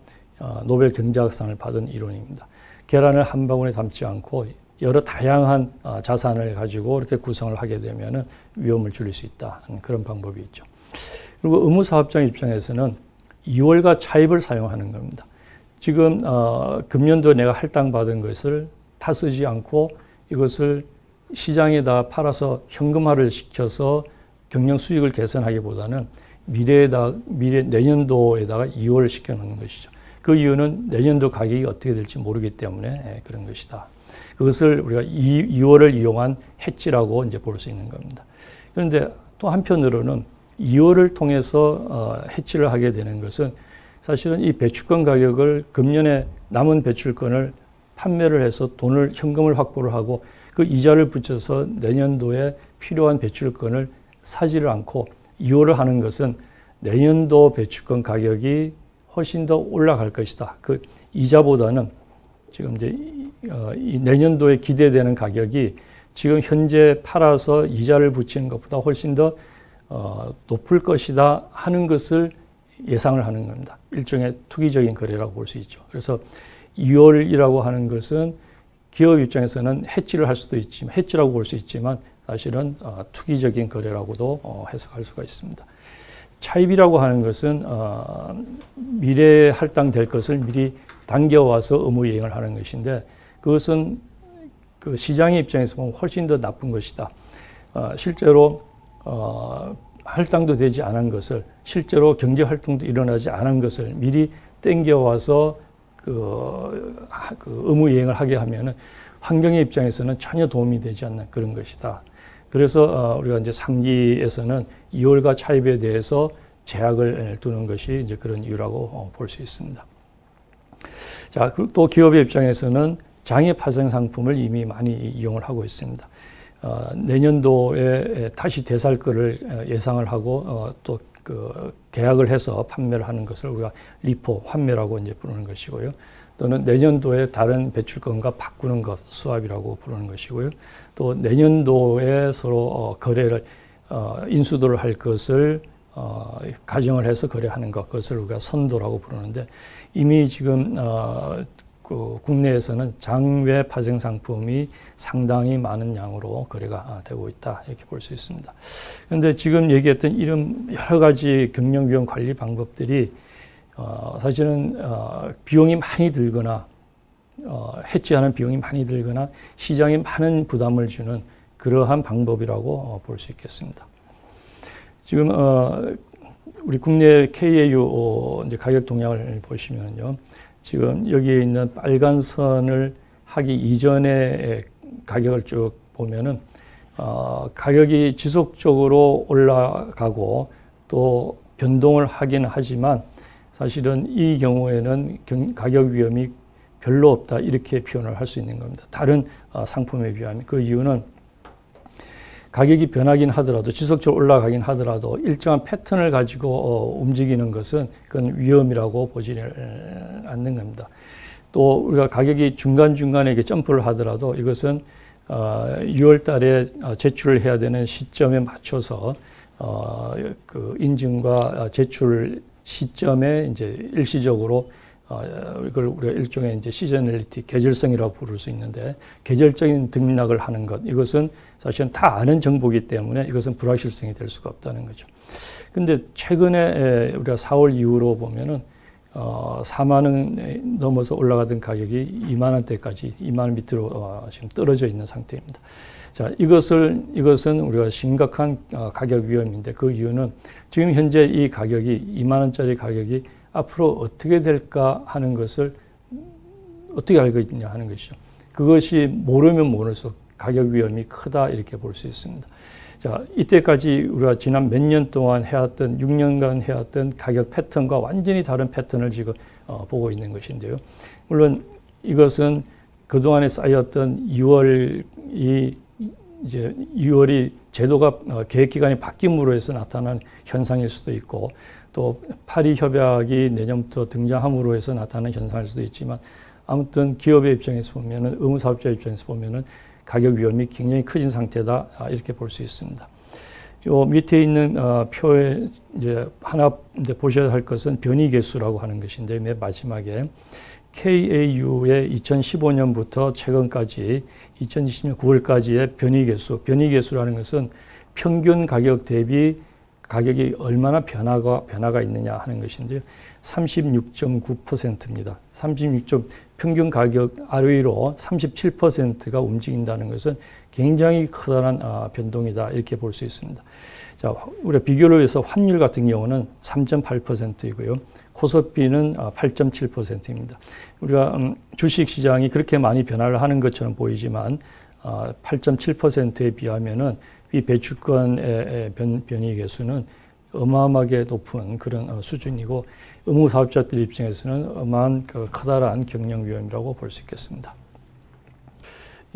노벨 경제학상을 받은 이론입니다. 계란을 한 방울에 담지 않고 여러 다양한 자산을 가지고 이렇게 구성을 하게 되면 위험을 줄일 수 있다 하는 그런 방법이 있죠. 그리고 의무사업자 입장에서는 2월과 차입을 사용하는 겁니다. 지금 금년도 내가 할당받은 것을 다 쓰지 않고 이것을 시장에다 팔아서 현금화를 시켜서 경영 수익을 개선하기보다는 내년도에다가 2월을 시켜놓는 것이죠. 그 이유는 내년도 가격이 어떻게 될지 모르기 때문에 그런 것이다. 그것을 우리가 2월을 이용한 해지라고 이제 볼 수 있는 겁니다. 그런데 또 한편으로는 2월을 통해서 해지를 하게 되는 것은 사실은 이 배출권 가격을 금년에 남은 배출권을 판매를 해서 현금을 확보를 하고 그 이자를 붙여서 내년도에 필요한 배출권을 사지를 않고 2월을 하는 것은 내년도 배출권 가격이 훨씬 더 올라갈 것이다. 그 이자보다는 지금 이제 이 내년도에 기대되는 가격이 지금 현재 팔아서 이자를 붙이는 것보다 훨씬 더 높을 것이다 하는 것을 예상을 하는 겁니다. 일종의 투기적인 거래라고 볼 수 있죠. 그래서 2월이라고 하는 것은 기업 입장에서는 해지를 할 수도 있지만 해지라고 볼 수 있지만 사실은 투기적인 거래라고도 해석할 수가 있습니다. 차입이라고 하는 것은 미래에 할당될 것을 미리 당겨와서 의무 이행을 하는 것인데 그것은 그 시장의 입장에서 보면 훨씬 더 나쁜 것이다. 실제로 할당도 되지 않은 것을 실제로 경제 활동도 일어나지 않은 것을 미리 땡겨와서 그 의무 이행을 하게 하면은 환경의 입장에서는 전혀 도움이 되지 않는 그런 것이다. 그래서 우리가 이제 3기에서는 2월과 차입에 대해서 제약을 두는 것이 이제 그런 이유라고 볼 수 있습니다. 자, 또 기업의 입장에서는 장애 파생 상품을 이미 많이 이용을 하고 있습니다. 내년도에 다시 되살 거를 예상을 하고 또 그 계약을 해서 판매를 하는 것을 우리가 리포, 환매라고 이제 부르는 것이고요. 또는 내년도에 다른 배출권과 바꾸는 것, 스왑이라고 부르는 것이고요. 또 내년도에 서로 거래를 인수도를 할 것을 가정을 해서 거래하는 것, 그것을 우리가 선도라고 부르는데 이미 지금 그 국내에서는 장외 파생 상품이 상당히 많은 양으로 거래가 되고 있다 이렇게 볼 수 있습니다. 그런데 지금 얘기했던 이런 여러 가지 경영 위험 관리 방법들이 사실은 비용이 많이 들거나 해지하는 비용이 많이 들거나 시장에 많은 부담을 주는 그러한 방법이라고 볼 수 있겠습니다. 지금 우리 국내 KAU 이제 가격 동향을 보시면요. 지금 여기에 있는 빨간 선을 하기 이전의 가격을 쭉 보면은 가격이 지속적으로 올라가고 또 변동을 하긴 하지만 사실은 이 경우에는 가격 위험이 별로 없다 이렇게 표현을 할 수 있는 겁니다. 다른 상품에 비하면 그 이유는 가격이 변하긴 하더라도 지속적으로 올라가긴 하더라도 일정한 패턴을 가지고 움직이는 것은 그건 위험이라고 보지는 않는 겁니다. 또 우리가 가격이 중간중간에 이렇게 점프를 하더라도 이것은 6월 달에 제출을 해야 되는 시점에 맞춰서 그 인증과 제출 시점에 이제 일시적으로 이걸 우리가 일종의 이제 시저널리티, 계절성이라고 부를 수 있는데 계절적인 등락을 하는 것 이것은 사실은 다 아는 정보이기 때문에 이것은 불확실성이 될 수가 없다는 거죠. 근데 최근에 우리가 4월 이후로 보면은 4만 원 넘어서 올라가던 가격이 2만 원대까지 2만 원 밑으로 지금 떨어져 있는 상태입니다. 자, 이것은 우리가 심각한 가격 위험인데 그 이유는 지금 현재 이 가격이 2만 원짜리 가격이 앞으로 어떻게 될까 하는 것을 어떻게 알고 있냐 하는 것이죠. 그것이 모르면 모를수록 가격 위험이 크다 이렇게 볼 수 있습니다. 자, 이때까지 우리가 지난 몇 년 동안 해왔던 6년간 해왔던 가격 패턴과 완전히 다른 패턴을 지금 보고 있는 것인데요. 물론 이것은 그동안에 쌓였던 6월이 제도가 계획 기간이 바뀜으로 해서 나타난 현상일 수도 있고 또 파리 협약이 내년부터 등장함으로 해서 나타나는 현상일 수도 있지만 아무튼 기업의 입장에서 보면은 의무사업자 입장에서 보면은 가격 위험이 굉장히 커진 상태다 이렇게 볼 수 있습니다. 요 밑에 있는 표에 이제 하나 보셔야 할 것은 변이 개수라고 하는 것인데 맨 마지막에 KAU의 2015년부터 최근까지 2020년 9월까지의 변이 개수라는 것은 평균 가격 대비 가격이 얼마나 변화가 있느냐 하는 것인데요. 36.9%입니다. 평균 가격 ROE로 37%가 움직인다는 것은 굉장히 커다란 변동이다 이렇게 볼 수 있습니다. 자, 우리가 비교를 해서 환율 같은 경우는 3.8%이고요. 코스피는 8.7%입니다. 우리가 주식 시장이 그렇게 많이 변화를 하는 것처럼 보이지만 8.7%에 비하면은 이 배출권의 변이 개수는 어마어마하게 높은 그런 수준이고 의무사업자들 입장에서는 어마한 커다란 경영 위험이라고 볼 수 있겠습니다.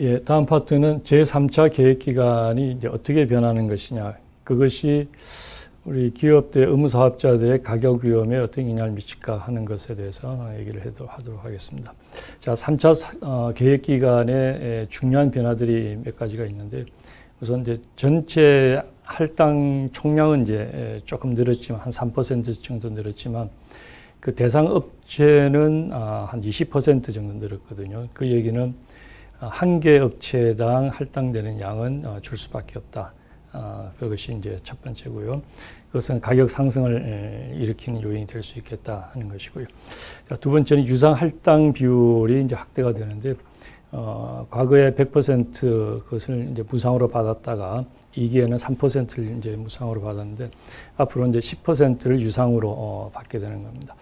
예, 다음 파트는 제3차 계획기간이 이제 어떻게 변하는 것이냐. 그것이 우리 기업들, 의무사업자들의 가격 위험에 어떤 영향을 미칠까 하는 것에 대해서 얘기를 하도록 하겠습니다. 자, 3차 계획기간에 중요한 변화들이 몇 가지가 있는데 우선 이제 전체 할당 총량은 이제 조금 늘었지만 한 3% 정도 늘었지만 그 대상 업체는 한 20% 정도 늘었거든요. 그 얘기는 한 개 업체당 할당되는 양은 줄 수밖에 없다. 그것이 이제 첫 번째고요. 그것은 가격 상승을 일으키는 요인이 될 수 있겠다 하는 것이고요. 자, 두 번째는 유상 할당 비율이 이제 확대가 되는데 과거에 100% 그것을 이제 무상으로 받았다가 2기에는 3%를 이제 무상으로 받았는데 앞으로 이제 10%를 유상으로 받게 되는 겁니다.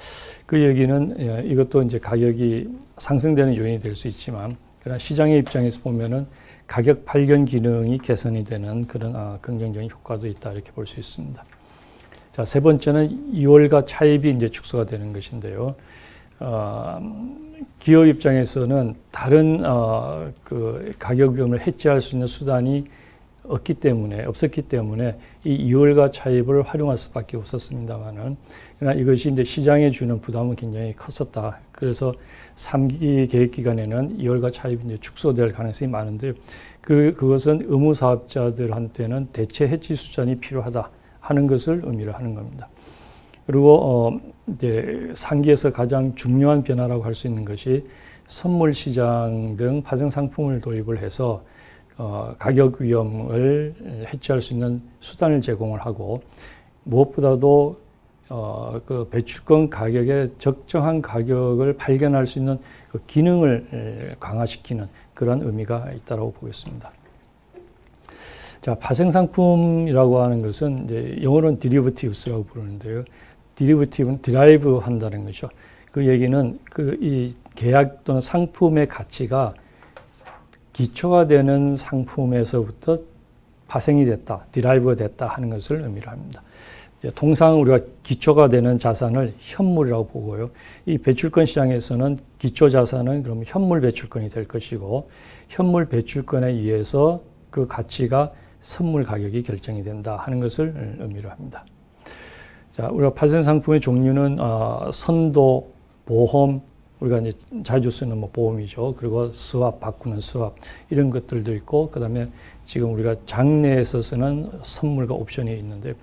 그 얘기는 이것도 이제 가격이 상승되는 요인이 될 수 있지만 그러나 시장의 입장에서 보면은 가격 발견 기능이 개선이 되는 그런 긍정적인 효과도 있다 이렇게 볼 수 있습니다. 자, 세 번째는 2월과 차입이 이제 축소가 되는 것인데요. 기업 입장에서는 다른 그 가격 위험을 해지할 수 있는 수단이 없었기 때문에 이 2월가 차입을 활용할 수밖에 없었습니다만은, 그러나 이것이 이제 시장에 주는 부담은 굉장히 컸었다. 그래서 3기 계획 기간에는 2월가 차입이 이제 축소될 가능성이 많은데, 그것은 의무사업자들한테는 대체 해지 수단이 필요하다 하는 것을 의미를 하는 겁니다. 그리고 이제 상기에서 가장 중요한 변화라고 할 수 있는 것이 선물 시장 등 파생 상품을 도입을 해서 가격 위험을 해치할 수 있는 수단을 제공을 하고, 무엇보다도 그 배출권 가격의 적정한 가격을 발견할 수 있는 그 기능을 강화시키는 그런 의미가 있다고 보겠습니다. 자, 파생 상품이라고 하는 것은 이제 영어로는 derivative스라고 부르는데요. derivative는 드라이브 한다는 거죠. 그 얘기는 이 계약 또는 상품의 가치가 기초가 되는 상품에서부터 파생이 됐다, 드라이브가 됐다 하는 것을 의미를 합니다. 통상 우리가 기초가 되는 자산을 현물이라고 보고요. 이 배출권 시장에서는 기초 자산은 그럼 현물 배출권이 될 것이고, 현물 배출권에 의해서 그 가치가 선물 가격이 결정이 된다 하는 것을 의미를 합니다. 자, 우리가 파생 상품의 종류는 선도, 보험, 우리가 이제 자주 쓰는 뭐 보험이죠. 그리고 수합, 바꾸는 수합, 이런 것들도 있고, 그 다음에 지금 우리가 장내에서 쓰는 선물과 옵션이 있는데,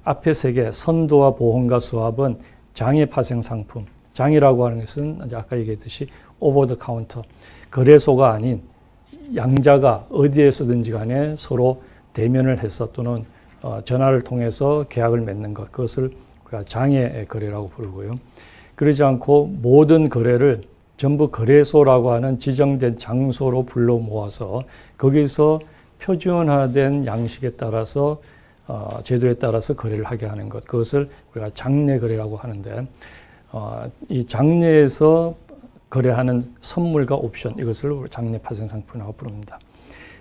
앞에 세 개, 선도와 보험과 수합은 장외 파생 상품. 장이라고 하는 것은 이제 아까 얘기했듯이 오버 더 카운터, 거래소가 아닌 양자가 어디에서든지 간에 서로 대면을 해서 또는 전화를 통해서 계약을 맺는 것, 그것을 우리가 장외 거래라고 부르고요. 그러지 않고 모든 거래를 전부 거래소라고 하는 지정된 장소로 불러 모아서 거기서 표준화된 양식에 따라서 제도에 따라서 거래를 하게 하는 것, 그것을 우리가 장내 거래라고 하는데, 이 장내에서 거래하는 선물과 옵션, 이것을 장내 파생 상품이라고 부릅니다.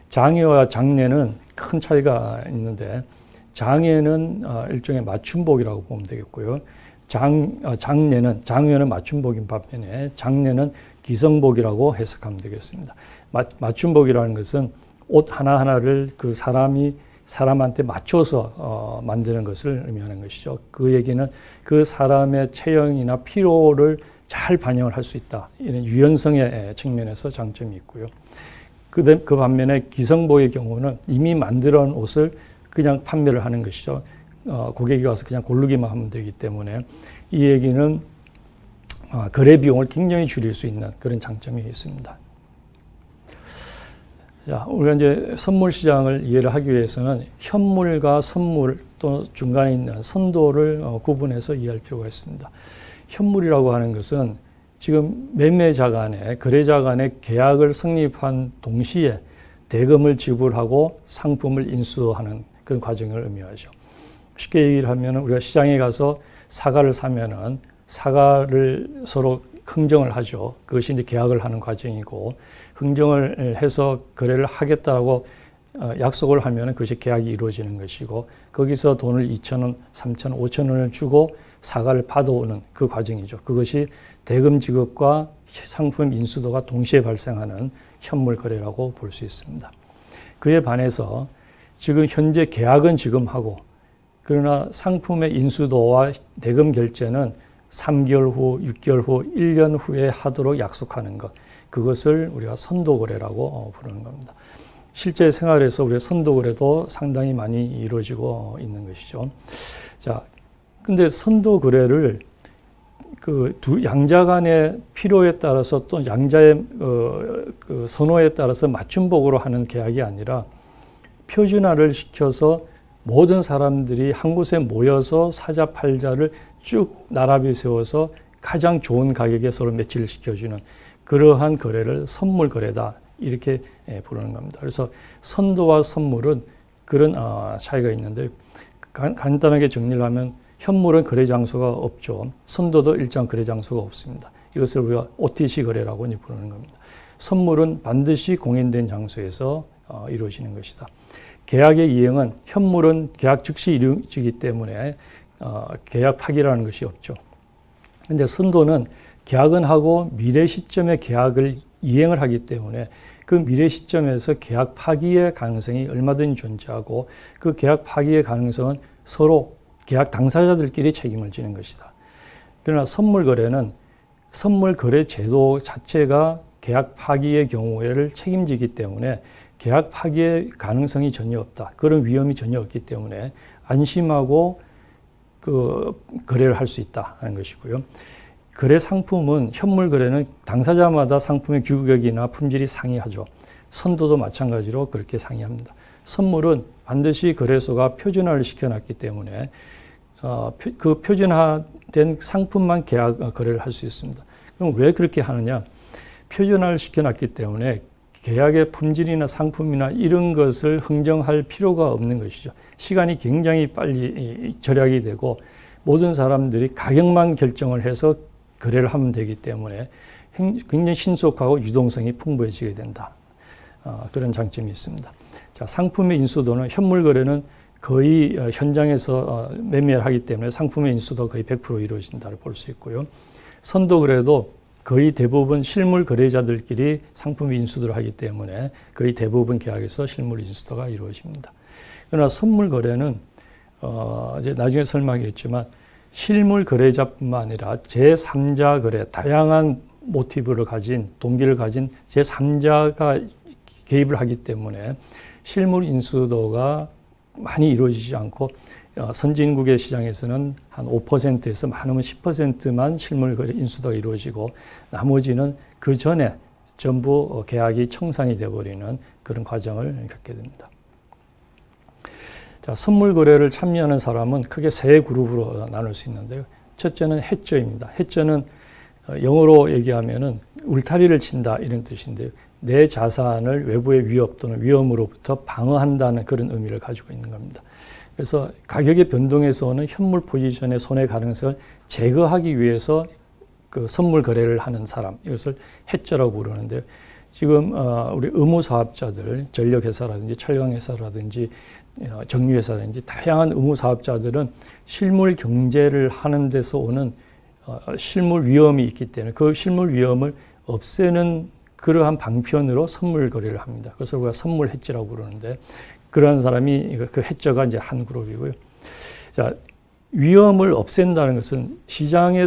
장외와 장내는 큰 차이가 있는데, 장외는 일종의 맞춤복이라고 보면 되겠고요. 장외는 맞춤복인 반면에 장내는 기성복이라고 해석하면 되겠습니다. 맞춤복이라는 것은 옷 하나하나를 그 사람한테 맞춰서 만드는 것을 의미하는 것이죠. 그 얘기는 그 사람의 체형이나 필요를 잘 반영을 할 수 있다, 이런 유연성의 측면에서 장점이 있고요. 그 반면에 기성복의 경우는 이미 만들어 놓은 옷을 그냥 판매를 하는 것이죠. 고객이 와서 그냥 고르기만 하면 되기 때문에 이 얘기는 거래 비용을 굉장히 줄일 수 있는 그런 장점이 있습니다. 자, 우리가 이제 선물 시장을 이해를 하기 위해서는 현물과 선물 또 중간에 있는 선도를 구분해서 이해할 필요가 있습니다. 현물이라고 하는 것은 지금 매매자 간에, 거래자 간에 계약을 성립한 동시에 대금을 지불하고 상품을 인수하는 그런 과정을 의미하죠. 쉽게 얘기를 하면 우리가 시장에 가서 사과를 사면은 사과를 서로 흥정을 하죠. 그것이 이제 계약을 하는 과정이고, 흥정을 해서 거래를 하겠다고 약속을 하면은 그것이 계약이 이루어지는 것이고, 거기서 돈을 2,000원, 3,000원, 5,000원을 주고 사과를 받아오는 그 과정이죠. 그것이 대금 지급과 상품 인수도가 동시에 발생하는 현물 거래라고 볼 수 있습니다. 그에 반해서 지금 현재 계약은 지금 하고, 그러나 상품의 인수도와 대금 결제는 3개월 후, 6개월 후, 1년 후에 하도록 약속하는 것, 그것을 우리가 선도거래라고 부르는 겁니다. 실제 생활에서 우리가 선도거래도 상당히 많이 이루어지고 있는 것이죠. 자, 근데 선도거래를 그 양자 간의 필요에 따라서 또 양자의 그 선호에 따라서 맞춤복으로 하는 계약이 아니라 표준화를 시켜서 모든 사람들이 한 곳에 모여서 사자 팔자를 쭉 나란히 세워서 가장 좋은 가격에 서로 매치를 시켜주는 그러한 거래를 선물 거래다, 이렇게 부르는 겁니다. 그래서 선도와 선물은 그런 차이가 있는데, 간단하게 정리를 하면 현물은 거래 장소가 없죠. 선도도 일정 거래 장소가 없습니다. 이것을 우리가 OTC 거래라고 부르는 겁니다. 선물은 반드시 공인된 장소에서 이루어지는 것이다. 계약의 이행은 현물은 계약 즉시 이루어지기 때문에 계약 파기라는 것이 없죠. 그런데 선도는 계약은 하고 미래 시점에 계약을 이행을 하기 때문에 그 미래 시점에서 계약 파기의 가능성이 얼마든지 존재하고 그 계약 파기의 가능성은 서로 계약 당사자들끼리 책임을 지는 것이다. 그러나 선물 거래는 선물 거래 제도 자체가 계약 파기의 경우에를 책임지기 때문에 계약 파기의 가능성이 전혀 없다. 그런 위험이 전혀 없기 때문에 안심하고 그 거래를 할 수 있다 하는 것이고요. 거래 상품은 현물 거래는 당사자마다 상품의 규격이나 품질이 상이하죠. 선도도 마찬가지로 그렇게 상이합니다. 선물은 반드시 거래소가 표준화를 시켜놨기 때문에 그 표준화된 상품만 거래를 할 수 있습니다. 그럼 왜 그렇게 하느냐? 표준화를 시켜놨기 때문에 계약의 품질이나 상품이나 이런 것을 흥정할 필요가 없는 것이죠. 시간이 굉장히 빨리 절약이 되고 모든 사람들이 가격만 결정을 해서 거래를 하면 되기 때문에 굉장히 신속하고 유동성이 풍부해지게 된다. 그런 장점이 있습니다. 자, 상품의 인수도는 현물 거래는 거의 현장에서 매매를 하기 때문에 상품의 인수도 거의 100% 이루어진다고 볼 수 있고요. 선도 거래도 거의 대부분 실물 거래자들끼리 상품 인수를 하기 때문에 거의 대부분 계약에서 실물 인수도가 이루어집니다. 그러나 선물 거래는 이제 나중에 설명하겠지만 실물 거래자뿐만 아니라 제3자 거래, 다양한 모티브를 가진, 동기를 가진 제3자가 개입을 하기 때문에 실물 인수도가 많이 이루어지지 않고 선진국의 시장에서는 한 5%에서 많으면 10%만 실물 거래 인수도가 이루어지고 나머지는 그 전에 전부 계약이 청산이 되어버리는 그런 과정을 겪게 됩니다. 자, 선물 거래를 참여하는 사람은 크게 세 그룹으로 나눌 수 있는데요. 첫째는 해저입니다. 해저는 영어로 얘기하면은 울타리를 친다 이런 뜻인데요. 내 자산을 외부의 위협 또는 위험으로부터 방어한다는 그런 의미를 가지고 있는 겁니다. 그래서 가격의 변동에서 오는 현물 포지션의 손해 가능성을 제거하기 위해서 그 선물 거래를 하는 사람, 이것을 해저라고 부르는데요. 지금 우리 의무사업자들, 전력회사라든지 철강회사라든지 정유회사라든지 다양한 의무사업자들은 실물 경제를 하는 데서 오는 실물 위험이 있기 때문에 그 실물 위험을 없애는 그러한 방편으로 선물 거래를 합니다. 그래서 우리가 선물 해저라고 부르는데 그러한 사람이 그 해저가 이제 한 그룹이고요. 자, 위험을 없앤다는 것은 시장에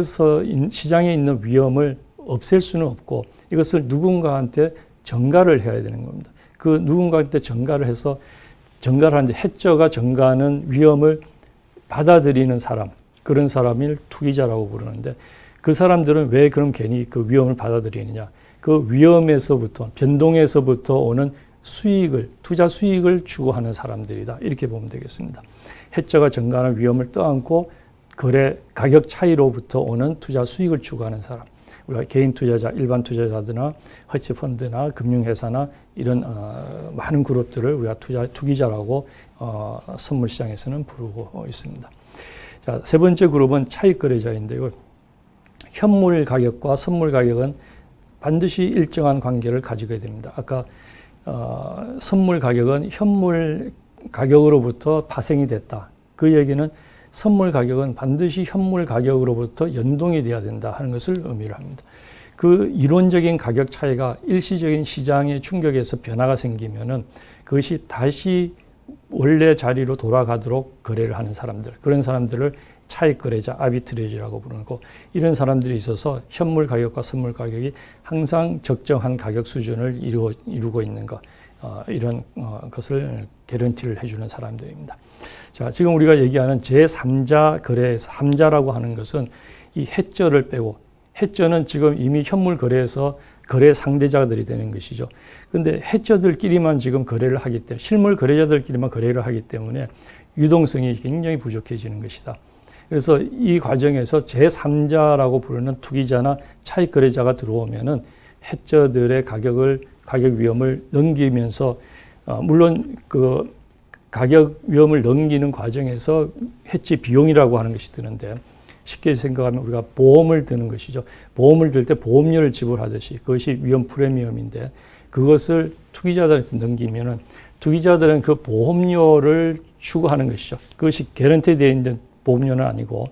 있는 위험을 없앨 수는 없고 이것을 누군가한테 전가를 해야 되는 겁니다. 그 누군가한테 전가를 해서 전가를 하는데 해저가 전가하는 위험을 받아들이는 사람, 그런 사람을 투기자라고 부르는데 그 사람들은 왜 그럼 괜히 그 위험을 받아들이느냐? 그 위험에서부터 변동에서부터 오는 수익을 투자 수익을 추구하는 사람들이다. 이렇게 보면 되겠습니다. 해저가 전가하는 위험을 떠안고 거래 가격 차이로부터 오는 투자 수익을 추구하는 사람. 우리가 개인 투자자, 일반 투자자들이나 헤지펀드나 금융회사나 이런 많은 그룹들을 우리가 투기자라고 선물 시장에서는 부르고 있습니다. 자, 세 번째 그룹은 차익 거래자인데요. 현물 가격과 선물 가격은 반드시 일정한 관계를 가지게 됩니다. 아까 선물 가격은 현물 가격으로부터 파생이 됐다. 그 얘기는 선물 가격은 반드시 현물 가격으로부터 연동이 돼야 된다 하는 것을 의미를 합니다. 그 이론적인 가격 차이가 일시적인 시장의 충격에서 변화가 생기면은 그것이 다시 원래 자리로 돌아가도록 거래를 하는 사람들, 그런 사람들을 차익 거래자, 아비트레이지라고 부르고 이런 사람들이 있어서 현물 가격과 선물 가격이 항상 적정한 가격 수준을 이루고 있는 것, 이런 것을 개런티를 해주는 사람들입니다. 자, 지금 우리가 얘기하는 제3자 거래, 3자라고 하는 것은 이 해저를 빼고, 해저는 지금 이미 현물 거래에서 거래 상대자들이 되는 것이죠. 그런데 해저들끼리만 지금 거래를 하기 때문에, 실물 거래자들끼리만 거래를 하기 때문에 유동성이 굉장히 부족해지는 것이다. 그래서 이 과정에서 제3자라고 부르는 투기자나 차익 거래자가 들어오면은 해저들의 가격 위험을 넘기면서, 물론 그 가격 위험을 넘기는 과정에서 해지 비용이라고 하는 것이 드는데, 쉽게 생각하면 우리가 보험을 드는 것이죠. 보험을 들 때 보험료를 지불하듯이 그것이 위험 프리미엄인데, 그것을 투기자들한테 넘기면은 투기자들은 그 보험료를 추구하는 것이죠. 그것이 개런티 되어 있는 보험료는 아니고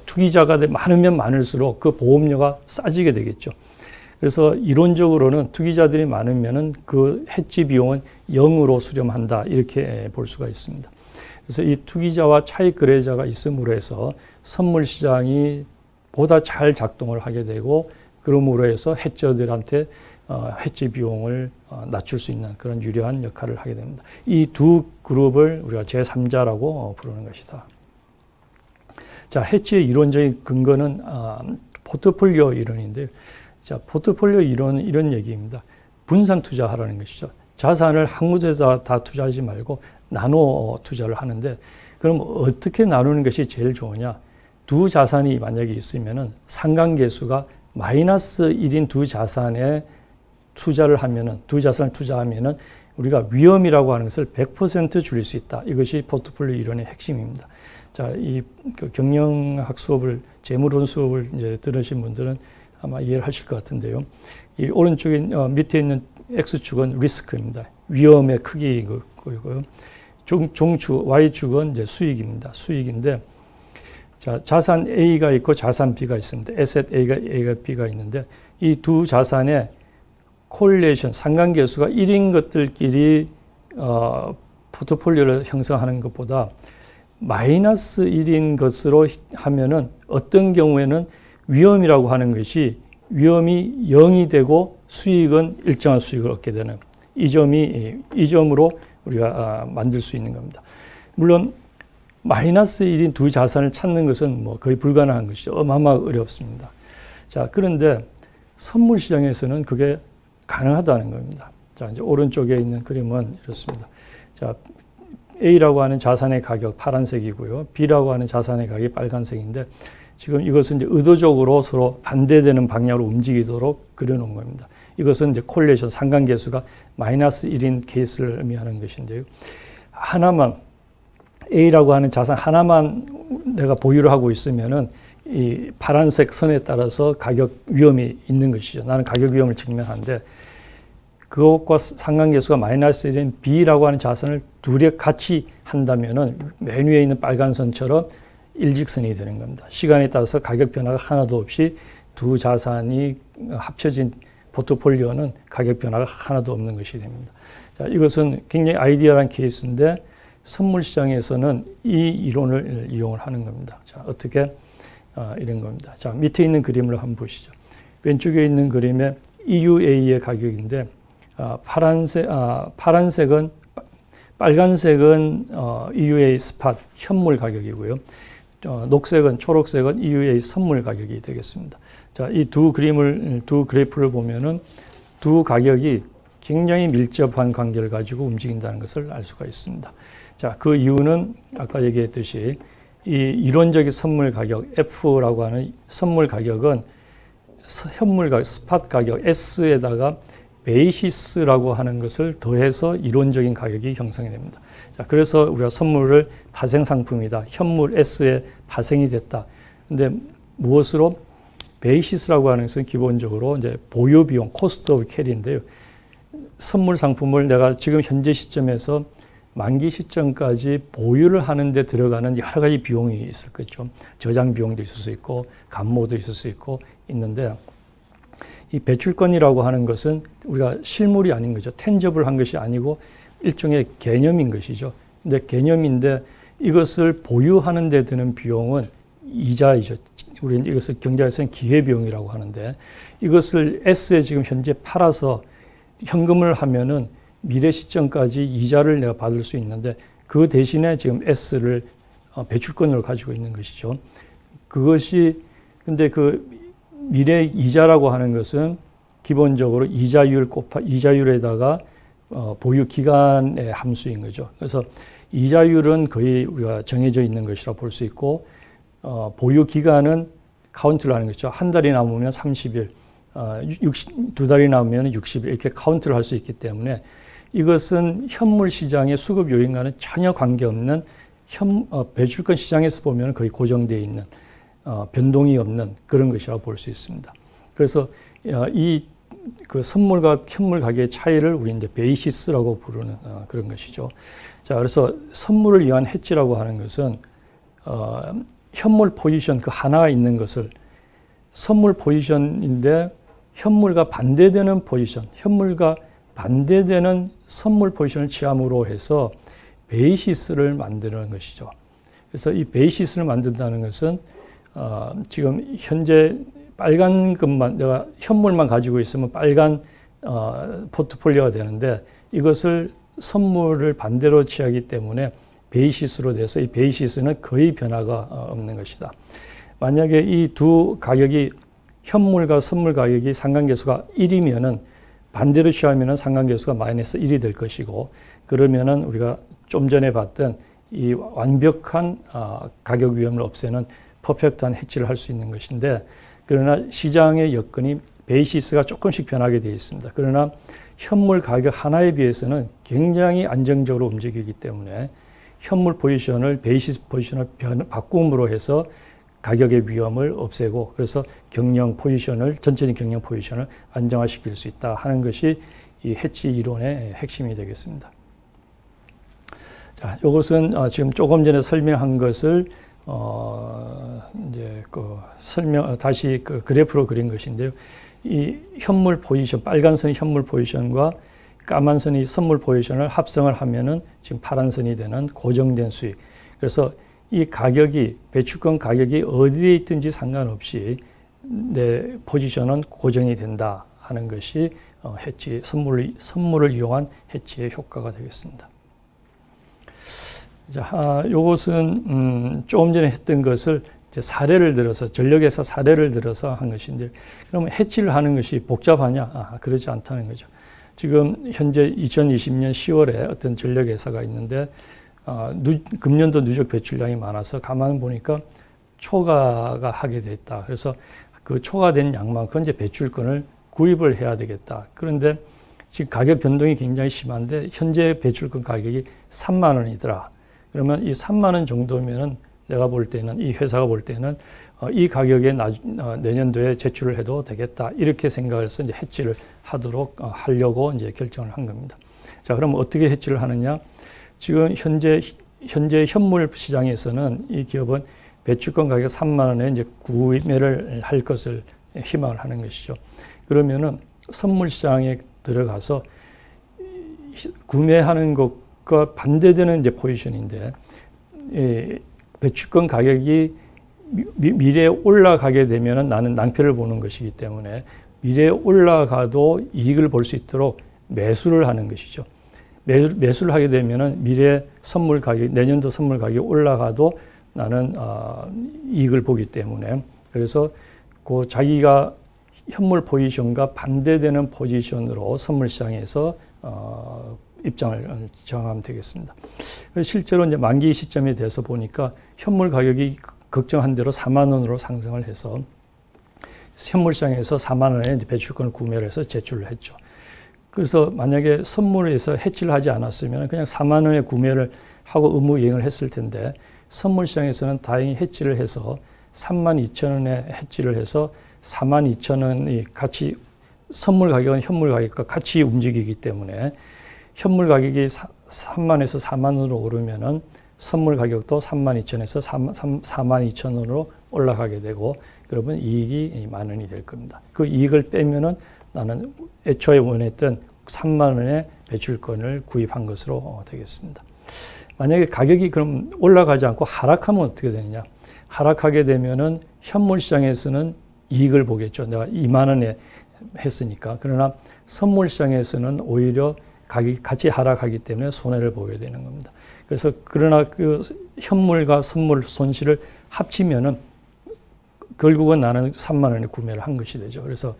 투기자가 많으면 많을수록 그 보험료가 싸지게 되겠죠. 그래서 이론적으로는 투기자들이 많으면은 그 해지 비용은 0으로 수렴한다 이렇게 볼 수가 있습니다. 그래서 이 투기자와 차익 거래자가 있음으로 해서 선물 시장이 보다 잘 작동을 하게 되고 그러므로 해서 해저들한테 해지 비용을 낮출 수 있는 그런 유리한 역할을 하게 됩니다. 이 두 그룹을 우리가 제3자라고 부르는 것이다. 자, 해지의 이론적인 근거는 포트폴리오 이론인데요. 자, 포트폴리오 이론은 이런 얘기입니다. 분산 투자하라는 것이죠. 자산을 한 곳에다 다 투자하지 말고 나눠 투자를 하는데 그럼 어떻게 나누는 것이 제일 좋으냐? 두 자산이 만약에 있으면은 상관계수가 마이너스 1인 두 자산에 투자를 하면은 두 자산을 투자하면은 우리가 위험이라고 하는 것을 100% 줄일 수 있다. 이것이 포트폴리오 이론의 핵심입니다. 자, 이 경영학 수업을 재무론 수업을 이제 들으신 분들은 아마 이해를 하실 것 같은데요. 이 오른쪽에 밑에 있는 X축은 리스크입니다. 위험의 크기고요. 종축 Y축은 이제 수익입니다. 수익인데 자, 자산 A가 있고 자산 B가 있습니다. 에셋 A가 B가 있는데 이 두 자산의 콜레이션 상관계수가 1인 것들끼리 포트폴리오를 형성하는 것보다 마이너스 1인 것으로 하면은 어떤 경우에는 위험이라고 하는 것이 위험이 0이 되고 수익은 일정한 수익을 얻게 되는 이 점으로 우리가 만들 수 있는 겁니다. 물론 마이너스 1인 두 자산을 찾는 것은 뭐 거의 불가능한 것이죠. 어마어마하게 어렵습니다. 자, 그런데 선물 시장에서는 그게 가능하다는 겁니다. 자, 이제 오른쪽에 있는 그림은 이렇습니다. 자, A라고 하는 자산의 가격 파란색이고요. B라고 하는 자산의 가격이 빨간색인데 지금 이것은 이제 의도적으로 서로 반대되는 방향으로 움직이도록 그려놓은 겁니다. 이것은 이제 콜레이션 상관계수가 마이너스 1인 케이스를 의미하는 것인데요. 하나만 A라고 하는 자산 하나만 내가 보유를 하고 있으면은 이 파란색 선에 따라서 가격 위험이 있는 것이죠. 나는 가격 위험을 직면하는데 그것과 상관계수가 마이너스 1인 B라고 하는 자산을 둘이 같이 한다면은 맨 위에 있는 빨간 선처럼 일직선이 되는 겁니다. 시간에 따라서 가격 변화가 하나도 없이 두 자산이 합쳐진 포트폴리오는 가격 변화가 하나도 없는 것이 됩니다. 자, 이것은 굉장히 아이디어한 케이스인데 선물 시장에서는 이 이론을 이용을 하는 겁니다. 자, 어떻게? 이런 겁니다. 자, 밑에 있는 그림을 한번 보시죠. 왼쪽에 있는 그림에 EUA의 가격인데 빨간색은 EUA 스팟 현물 가격이고요. 녹색은 초록색은 EUA 선물 가격이 되겠습니다. 자, 이 두 그래프를 보면은 두 가격이 굉장히 밀접한 관계를 가지고 움직인다는 것을 알 수가 있습니다. 자, 그 이유는 아까 얘기했듯이 이 이론적인 선물 가격 F라고 하는 선물 가격은 현물 가격 스팟 가격 S에다가 베이시스라고 하는 것을 더해서 이론적인 가격이 형성이 됩니다. 자, 그래서 우리가 선물을 파생 상품이다. 현물 S에 파생이 됐다. 근데 무엇으로? 베이시스라고 하는 것은 기본적으로 이제 보유 비용, 코스트 오브 캐리인데요. 선물 상품을 내가 지금 현재 시점에서 만기 시점까지 보유를 하는데 들어가는 여러 가지 비용이 있을 거죠. 저장 비용도 있을 수 있고, 감모도 있을 수 있고 있는데 이 배출권이라고 하는 것은 우리가 실물이 아닌 거죠. 텐저블한 것이 아니고 일종의 개념인 것이죠. 근데 개념인데 이것을 보유하는 데 드는 비용은 이자이죠. 우리는 이것을 경제에서는 기회비용이라고 하는데 이것을 S에 지금 현재 팔아서 현금을 하면은 미래 시점까지 이자를 내가 받을 수 있는데 그 대신에 지금 S를 배출권으로 가지고 있는 것이죠. 그것이 근데 그 미래 이자라고 하는 것은 기본적으로 이자율에다가 보유 기간의 함수인 거죠. 그래서 이자율은 거의 우리가 정해져 있는 것이라 볼 수 있고 보유 기간은 카운트를 하는 거죠. 한 달이 남으면 30일, 두 달이 남으면 60일 이렇게 카운트를 할 수 있기 때문에 이것은 현물 시장의 수급 요인과는 전혀 관계없는 배출권 시장에서 보면 거의 고정되어 있는 변동이 없는 그런 것이라고 볼 수 있습니다. 그래서 그 선물과 현물 가격의 차이를 우리 이제 베이시스라고 부르는 그런 것이죠. 자, 그래서 선물을 위한 해지라고 하는 것은 현물 포지션 그 하나가 있는 것을 선물 포지션인데 현물과 반대되는 포지션, 현물과 반대되는 선물 포지션을 취함으로 해서 베이시스를 만드는 것이죠. 그래서 이 베이시스를 만든다는 것은 지금 현재 빨간 것만, 내가 현물만 가지고 있으면 빨간 포트폴리오가 되는데, 이것을 선물을 반대로 취하기 때문에 베이시스로 돼서 이 베이시스는 거의 변화가 없는 것이다. 만약에 이 두 가격이, 현물과 선물 가격이 상관계수가 1이면은 반대로 취하면은 상관계수가 마이너스 1이 될 것이고, 그러면은 우리가 좀 전에 봤던 이 완벽한 가격 위험을 없애는 퍼펙트한 해치를 할 수 있는 것인데, 그러나 시장의 여건이 베이시스가 조금씩 변하게 되어 있습니다. 그러나 현물 가격 하나에 비해서는 굉장히 안정적으로 움직이기 때문에 현물 포지션을 베이시스 포지션을 바꿈으로 해서 가격의 위험을 없애고, 그래서 경영 포지션을, 전체적인 경영 포지션을 안정화시킬 수 있다 하는 것이 이 해치 이론의 핵심이 되겠습니다. 자, 이것은 지금 조금 전에 설명한 것을 이제 다시 그래프로 그린 것인데요. 이 현물 포지션, 빨간 선이 현물 포지션과 까만 선이 선물 포지션을 합성을 하면은 지금 파란 선이 되는 고정된 수익. 그래서 이 가격이, 배출권 가격이 어디에 있든지 상관없이 내 포지션은 고정이 된다 하는 것이 해치, 선물을 이용한 해치의 효과가 되겠습니다. 자, 요것은 조금 전에 했던 것을 이제 사례를 들어서, 전력회사 사례를 들어서 한 것인데, 그러면 해치를 하는 것이 복잡하냐? 그렇지 않다는 거죠. 지금 현재 2020년 10월에 어떤 전력회사가 있는데, 금년도 누적 배출량이 많아서 가만 보니까 초과가 하게 됐다. 그래서 그 초과된 양만큼 이제 배출권을 구입을 해야 되겠다. 그런데 지금 가격 변동이 굉장히 심한데, 현재 배출권 가격이 3만 원이더라. 그러면 이 3만 원 정도면은 내가 볼 때는, 이 회사가 볼 때는 이 가격에 내년도에 제출을 해도 되겠다, 이렇게 생각해서 이제 해치를 하려고 이제 결정을 한 겁니다. 자, 그럼 어떻게 해치를 하느냐? 지금 현재 현물 시장에서는 이 기업은 배출권 가격 3만 원에 이제 구매를 할 것을 희망을 하는 것이죠. 그러면은 선물 시장에 들어가서 구매하는 것과 반대되는 이제 포지션인데, 배출권 가격이 미래에 올라가게 되면은 나는 낭패를 보는 것이기 때문에 미래에 올라가도 이익을 볼 수 있도록 매수를 하는 것이죠. 매수를 하게 되면은 미래 선물 가격, 내년도 선물 가격이 올라가도 나는 이익을 보기 때문에, 그래서 그 자기가 현물 포지션과 반대되는 포지션으로 선물 시장에서 입장을 정하면 되겠습니다. 실제로 이제 만기 시점에 대해서 보니까 현물 가격이 걱정한 대로 4만 원으로 상승을 해서 현물 시장에서 4만 원에 배출권을 구매를 해서 제출을 했죠. 그래서 만약에 선물에서 해치를 하지 않았으면 그냥 4만 원에 구매를 하고 의무 이행을 했을 텐데, 선물 시장에서는 다행히 해치를 해서 3만 2천 원에 해치를 해서 4만 2천 원이 같이, 선물 가격은 현물 가격과 같이 움직이기 때문에 현물 가격이 3만에서 4만 원으로 오르면은 선물 가격도 3만 2천에서 4만 2천 원으로 올라가게 되고, 그러면 이익이 만 원이 될 겁니다. 그 이익을 빼면은 나는 애초에 원했던 3만 원의 배출권을 구입한 것으로 되겠습니다. 만약에 가격이 그럼 올라가지 않고 하락하면 어떻게 되느냐? 하락하게 되면은 현물 시장에서는 이익을 보겠죠. 내가 2만 원에 했으니까. 그러나 선물 시장에서는 오히려 가격이 같이 하락하기 때문에 손해를 보게 되는 겁니다. 그래서 그러나 그 현물과 선물 손실을 합치면은 결국은 나는 3만 원에 구매를 한 것이 되죠. 그래서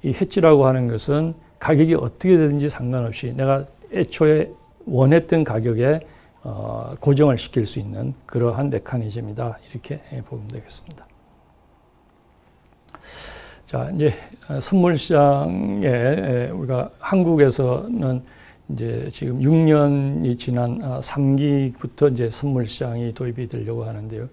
이 해치라고 하는 것은 가격이 어떻게 되든지 상관없이 내가 애초에 원했던 가격에 고정을 시킬 수 있는 그러한 메커니즘이다, 이렇게 보면 되겠습니다. 자, 이제 선물 시장에 우리가 한국에서는 이제 지금 6년이 지난 3기부터 이제 선물 시장이 도입이 되려고 하는데요.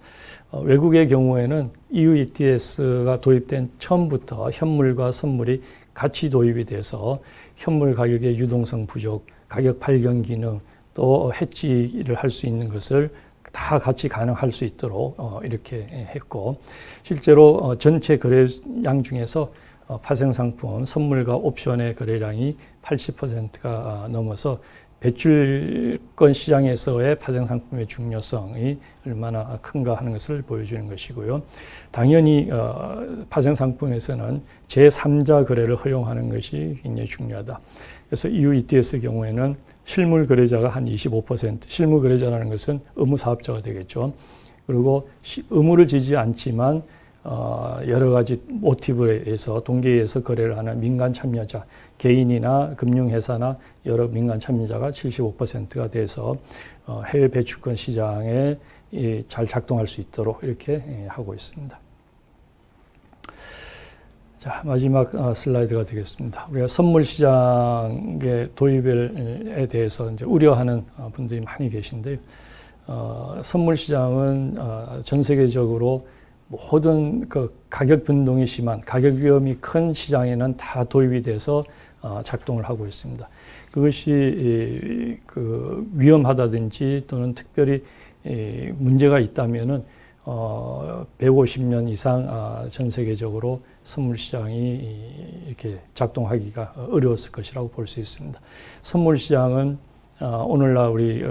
외국의 경우에는 EU ETS가 도입된 처음부터 현물과 선물이 같이 도입이 돼서 현물 가격의 유동성 부족, 가격 발견 기능, 또 해치를 할 수 있는 것을 다 같이 가능할 수 있도록 이렇게 했고, 실제로 전체 거래량 중에서 파생상품, 선물과 옵션의 거래량이 80%가 넘어서 배출권 시장에서의 파생상품의 중요성이 얼마나 큰가 하는 것을 보여주는 것이고요. 당연히 파생상품에서는 제3자 거래를 허용하는 것이 굉장히 중요하다. 그래서 EU ETS의 경우에는 실물 거래자가 한 25%, 실물 거래자라는 것은 의무 사업자가 되겠죠. 그리고 의무를 지지 않지만 여러 가지 모티브에 의해서 동기에 의해서 거래를 하는 민간 참여자, 개인이나 금융회사나 여러 민간 참여자가 75%가 돼서 해외 배출권 시장에 잘 작동할 수 있도록 이렇게 하고 있습니다. 자, 마지막 슬라이드가 되겠습니다. 우리가 선물 시장의 도입에 대해서 이제 우려하는 분들이 많이 계신데요. 선물 시장은 전 세계적으로 모든 그 가격 변동이 심한, 가격 위험이 큰 시장에는 다 도입이 돼서 작동을 하고 있습니다. 그것이 그 위험하다든지 또는 특별히 문제가 있다면은 150년 이상 전 세계적으로 선물 시장이 이렇게 작동하기가 어려웠을 것이라고 볼 수 있습니다. 선물 시장은 오늘날 우리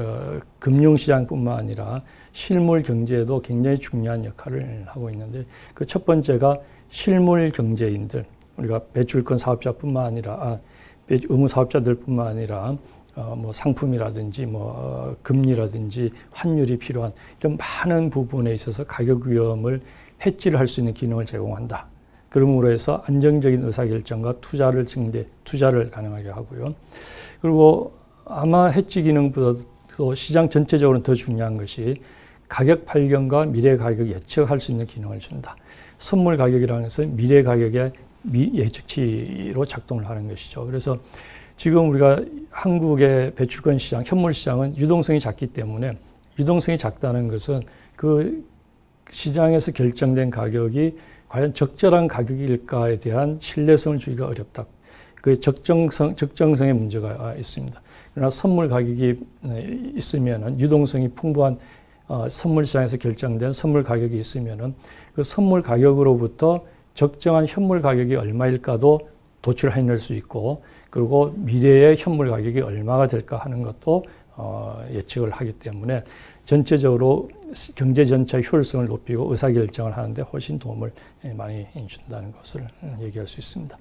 금융시장뿐만 아니라 실물 경제에도 굉장히 중요한 역할을 하고 있는데, 그 첫 번째가 실물 경제인들, 우리가 배출권 사업자뿐만 아니라 의무 사업자들뿐만 아니라 뭐 상품이라든지 뭐 금리라든지 환율이 필요한 이런 많은 부분에 있어서 가격 위험을 해지를 할 수 있는 기능을 제공한다. 그러므로 해서 안정적인 의사결정과 투자를 가능하게 하고요. 그리고 아마 해지 기능보다도 시장 전체적으로는 더 중요한 것이 가격 발견과 미래 가격 예측할 수 있는 기능을 준다. 선물 가격이라는 것은 미래 가격의 예측치로 작동을 하는 것이죠. 그래서 지금 우리가 한국의 배출권 시장, 현물 시장은 유동성이 작기 때문에, 유동성이 작다는 것은 그 시장에서 결정된 가격이 과연 적절한 가격일까에 대한 신뢰성을 주기가 어렵다. 그 적정성의 문제가 있습니다. 그러나 선물 가격이 있으면은, 유동성이 풍부한 선물 시장에서 결정된 선물 가격이 있으면은 그 선물 가격으로부터 적정한 현물 가격이 얼마일까도 도출해낼 수 있고, 그리고 미래의 현물 가격이 얼마가 될까 하는 것도 예측을 하기 때문에 전체적으로 경제 전체의 효율성을 높이고 의사결정을 하는데 훨씬 도움을 많이 준다는 것을 얘기할 수 있습니다.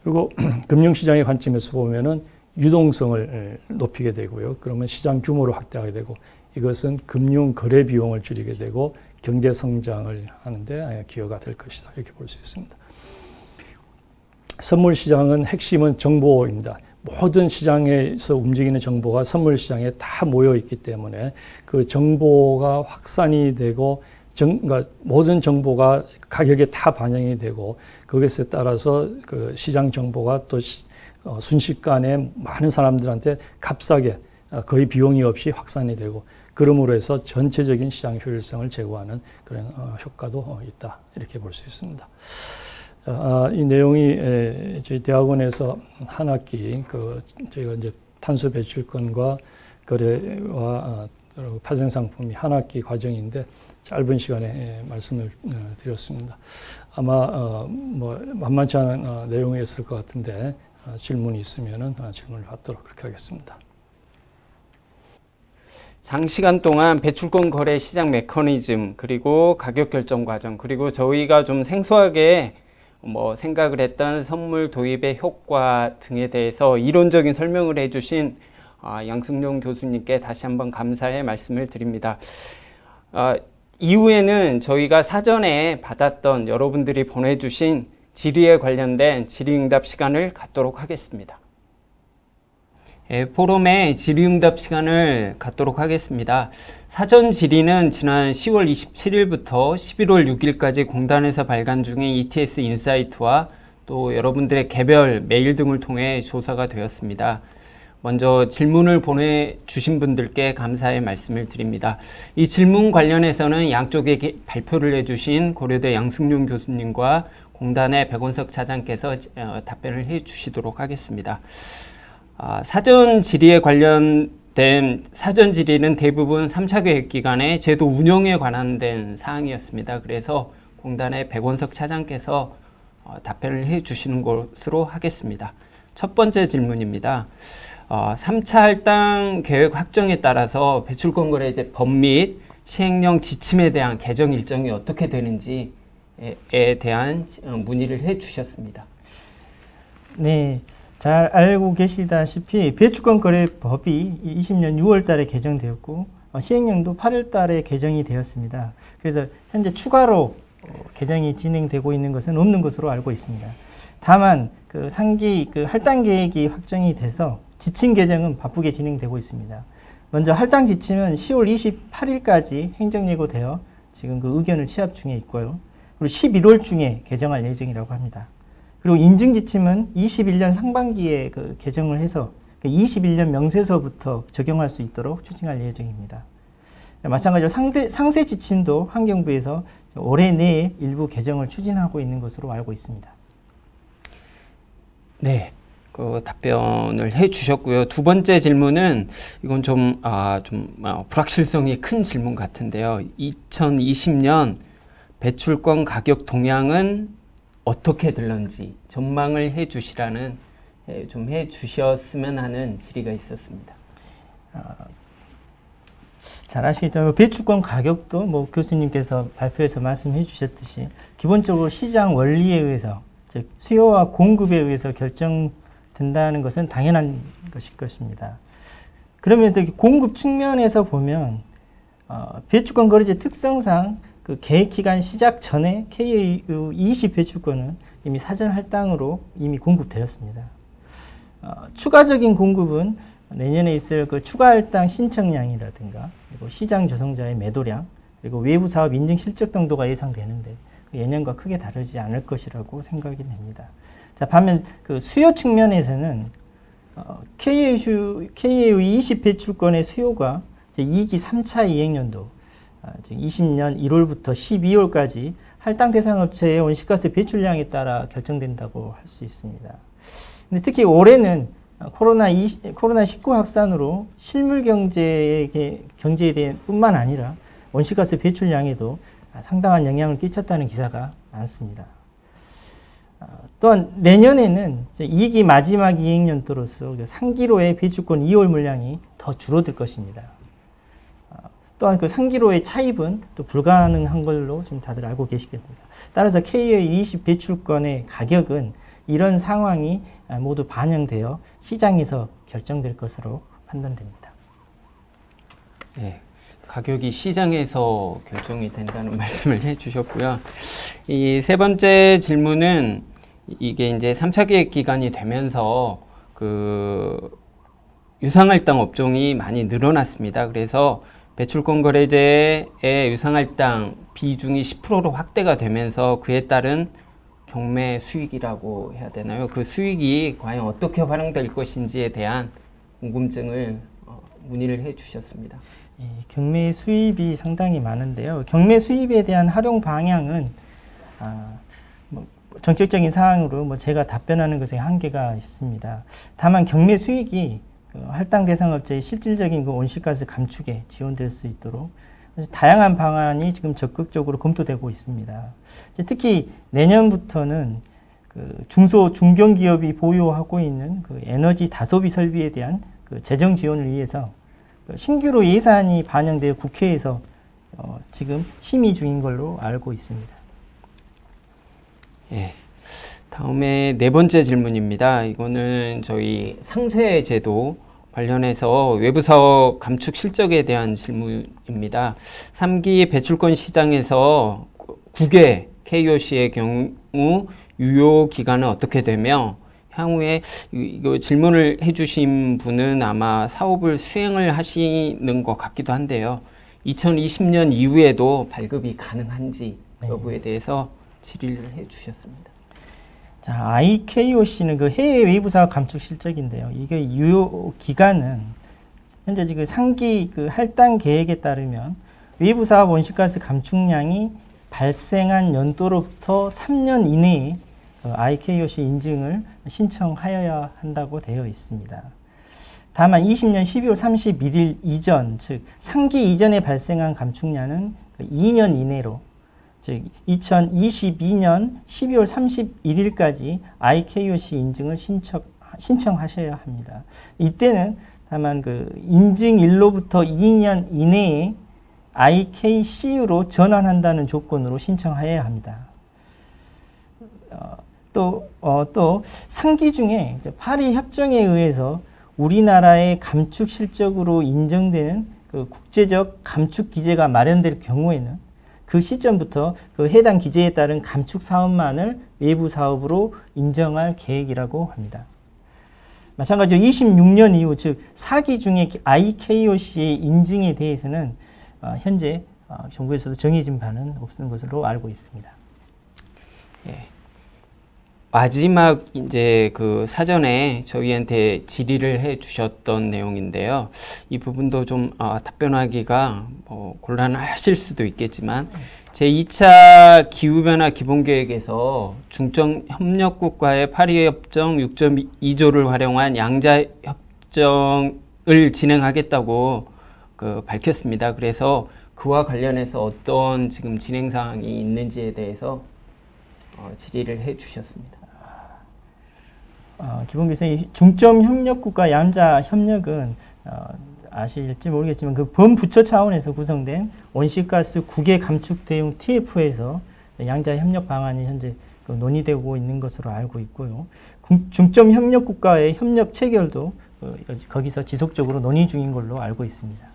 그리고 금융시장의 관점에서 보면은 유동성을 높이게 되고요. 그러면 시장 규모를 확대하게 되고, 이것은 금융 거래 비용을 줄이게 되고 경제 성장을 하는데 기여가 될 것이다. 이렇게 볼 수 있습니다. 선물 시장은 핵심은 정보입니다. 모든 시장에서 움직이는 정보가 선물 시장에 다 모여 있기 때문에 그 정보가 확산이 되고 그러니까 모든 정보가 가격에 다 반영이 되고, 그것에 따라서 그 시장 정보가 또 순식간에 많은 사람들한테 값싸게 거의 비용이 없이 확산이 되고, 그러므로 해서 전체적인 시장 효율성을 제고하는 그런 효과도 있다. 이렇게 볼 수 있습니다. 이 내용이 저희 대학원에서 한 학기 저희가 이제 탄소 배출권과 거래와 파생상품이 한 학기 과정인데 짧은 시간에 말씀을 드렸습니다. 아마 뭐 만만치 않은 내용이었을 것 같은데 질문이 있으면은 질문을 받도록 그렇게 하겠습니다. 장시간 동안 배출권 거래 시장 메커니즘, 그리고 가격 결정 과정, 그리고 저희가 좀 생소하게 생각을 했던 선물 도입의 효과 등에 대해서 이론적인 설명을 해주신 양승용 교수님께 다시 한번 감사의 말씀을 드립니다. 이후에는 저희가 사전에 받았던 여러분들이 보내주신 질의에 관련된 질의응답 시간을 갖도록 하겠습니다. 포럼에 질의응답 시간을 갖도록 하겠습니다. 사전 질의는 지난 10월 27일부터 11월 6일까지 공단에서 발간 중인 ETS 인사이트와 또 여러분들의 개별 메일 등을 통해 조사가 되었습니다. 먼저 질문을 보내주신 분들께 감사의 말씀을 드립니다. 이 질문 관련해서는 양쪽에 발표를 해주신 고려대 양승용 교수님과 공단의 백원석 차장께서 답변을 해주시도록 하겠습니다. 사전 질의에 관련된 사전 질의는 대부분 3차 계획 기간의 제도 운영에 관한 사항이었습니다. 그래서 공단의 백원석 차장께서 답변을 해 주시는 것으로 하겠습니다. 첫 번째 질문입니다. 3차 할당 계획 확정에 따라서 배출권거래제법 및 시행령 지침에 대한 개정 일정이 어떻게 되는지에 대한 문의를 해 주셨습니다. 네, 잘 알고 계시다시피 배출권거래법이 20년 6월 달에 개정되었고 시행령도 8월 달에 개정이 되었습니다. 그래서 현재 추가로 개정이 진행되고 있는 것은 없는 것으로 알고 있습니다. 다만 그 상기 할당 계획이 확정이 돼서 지침 개정은 바쁘게 진행되고 있습니다. 먼저 할당 지침은 10월 28일까지 행정 예고되어 지금 그 의견을 취합 중에 있고요. 그리고 11월 중에 개정할 예정이라고 합니다. 그리고 인증 지침은 21년 상반기에 그 개정을 해서 21년 명세서부터 적용할 수 있도록 추진할 예정입니다. 마찬가지로 상세 지침도 환경부에서 올해 내에 일부 개정을 추진하고 있는 것으로 알고 있습니다. 네, 그 답변을 해 주셨고요. 두 번째 질문은 이건 좀 불확실성이 큰 질문 같은데요. 2020년 배출권 가격 동향은 어떻게 될런지 전망을 해 주시라는 좀 해 주셨으면 하는 질의가 있었습니다. 잘 아시죠? 배출권 가격도 뭐 교수님께서 발표에서 말씀해 주셨듯이 기본적으로 시장 원리에 의해서 즉 수요와 공급에 의해서 결정된다는 것은 당연한 것일 것입니다. 그러면 저기 공급 측면에서 보면 배출권 거래제 특성상 그 계획 기간 시작 전에 KAU 20 배출권은 이미 사전 할당으로 이미 공급되었습니다. 추가적인 공급은 내년에 있을 그 추가 할당 신청량이라든가 그리고 시장 조성자의 매도량 그리고 외부 사업 인증 실적 등도가 예상되는데 예년과 크게 다르지 않을 것이라고 생각이 됩니다. 자, 반면 그 수요 측면에서는 KAU 20 배출권의 수요가 2기 3차 이행년도 20년 1월부터 12월까지 할당 대상 업체의 온실가스 배출량에 따라 결정된다고 할 수 있습니다. 근데 특히 올해는 코로나19 확산으로 실물 경제에 대한 뿐만 아니라 온실가스 배출량에도 상당한 영향을 끼쳤다는 기사가 많습니다. 또한 내년에는 2기 마지막 이행년도로서 상기로의 배출권 이월 물량이 더 줄어들 것입니다. 또한 그 상기로의 차입은 또 불가능한 걸로 지금 다들 알고 계시겠습니다. 따라서 KA20 배출권의 가격은 이런 상황이 모두 반영되어 시장에서 결정될 것으로 판단됩니다. 네, 가격이 시장에서 결정이 된다는 말씀을 해주셨고요. 이 세 번째 질문은 이게 이제 3차 계획 기간이 되면서 그 유상할당 업종이 많이 늘어났습니다. 그래서 배출권 거래제의 유상할당 비중이 10%로 확대가 되면서 그에 따른 경매 수익이라고 해야 되나요? 그 수익이 과연 어떻게 활용될 것인지에 대한 궁금증을 문의를 해 주셨습니다. 경매 수입이 상당히 많은데요. 경매 수입에 대한 활용 방향은 정책적인 사항으로 제가 답변하는 것에 한계가 있습니다. 다만 경매 수익이 할당 대상 업체의 실질적인 그 온실가스 감축에 지원될 수 있도록 다양한 방안이 지금 적극적으로 검토되고 있습니다. 특히 내년부터는 그 중견기업이 보유하고 있는 그 에너지 다소비 설비에 대한 그 재정 지원을 위해서 신규로 예산이 반영되어 국회에서 지금 심의 중인 걸로 알고 있습니다. 예. 다음에 네 번째 질문입니다. 이거는 저희 상세 제도 관련해서 외부 사업 감축 실적에 대한 질문입니다. 3기 배출권 시장에서 9개 KOC의 경우 유효 기간은 어떻게 되며 향후에 이거 질문을 해주신 분은 아마 사업을 수행을 하시는 것 같기도 한데요. 2020년 이후에도 발급이 가능한지 여부에 대해서 질의를 해주셨습니다. 자, IKOC는 그 해외 외부 사업 감축 실적인데요. 이게 유효 기간은 현재 지금 상기 그 할당 계획에 따르면 외부 사업 온실가스 감축량이 발생한 연도로부터 3년 이내에 IKOC 인증을 신청하여야 한다고 되어 있습니다. 다만 20년 12월 31일 이전, 즉 상기 이전에 발생한 감축량은 2년 이내로 즉 2022년 12월 31일까지 IKOC 인증을 신청하셔야 합니다. 이때는 다만 그 인증일로부터 2년 이내에 IKCU로 전환한다는 조건으로 신청해야 합니다. 또 상기 중에 파리 협정에 의해서 우리나라의 감축 실적으로 인정되는 그 국제적 감축 기제가 마련될 경우에는 그 시점부터 그 해당 기제에 따른 감축 사업만을 외부 사업으로 인정할 계획이라고 합니다. 마찬가지로 26년 이후 즉 4기 중에 IKOC의 인증에 대해서는 현재 정부에서도 정해진 바는 없는 것으로 알고 있습니다. 예. 마지막 이제 그 사전에 저희한테 질의를 해 주셨던 내용인데요. 이 부분도 좀 답변하기가 곤란하실 수도 있겠지만 제2차 기후변화 기본계획에서 중점 협력국가의 파리협정 6.2조를 활용한 양자협정을 진행하겠다고 밝혔습니다. 그래서 그와 관련해서 어떤 지금 진행 사항이 있는지에 대해서 질의를 해 주셨습니다. 기본계획의 중점 협력국가 양자 협력은 아실지 모르겠지만 그 범부처 차원에서 구성된 온실가스 국외 감축 대응 TF에서 양자 협력 방안이 현재 논의되고 있는 것으로 알고 있고요. 중점 협력국가의 협력 체결도 거기서 지속적으로 논의 중인 걸로 알고 있습니다.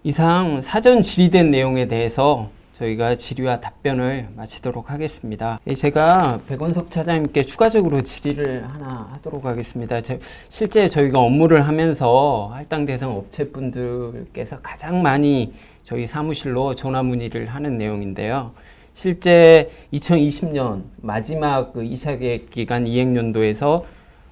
이상 사전 질의된 내용에 대해서 저희가 질의와 답변을 마치도록 하겠습니다. 제가 백원석 차장님께 추가적으로 질의를 하나 하도록 하겠습니다. 실제 저희가 업무를 하면서 할당 대상 업체분들께서 가장 많이 저희 사무실로 전화 문의를 하는 내용인데요. 실제 2020년 마지막 2차 계획기간 이행연도에서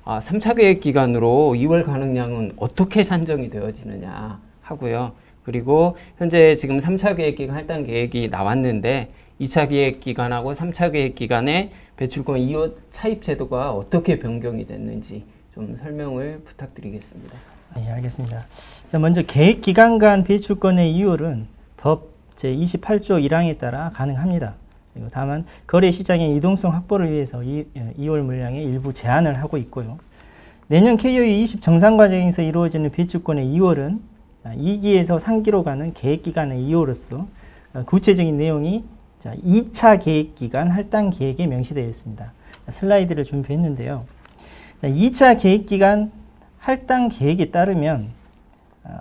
3차 계획기간으로 2월 가능량은 어떻게 산정이 되어지느냐 하고요. 그리고 현재 지금 3차 계획기간 할당 계획이 나왔는데 2차 계획기간하고 3차 계획기간의 배출권 이웃 차입 제도가 어떻게 변경이 됐는지 좀 설명을 부탁드리겠습니다. 네, 알겠습니다. 자, 먼저 계획기간 간 배출권의 이율은 법 제28조 1항에 따라 가능합니다. 그리고 다만 거래시장의 유동성 확보를 위해서 2월 물량에 일부 제한을 하고 있고요. 내년 KOE 20 정상 과정에서 이루어지는 배출권의 2월은 2기에서 3기로 가는 계획기간의 이유로서 구체적인 내용이 2차 계획기간 할당 계획에 명시되어 있습니다. 슬라이드를 준비했는데요. 2차 계획기간 할당 계획에 따르면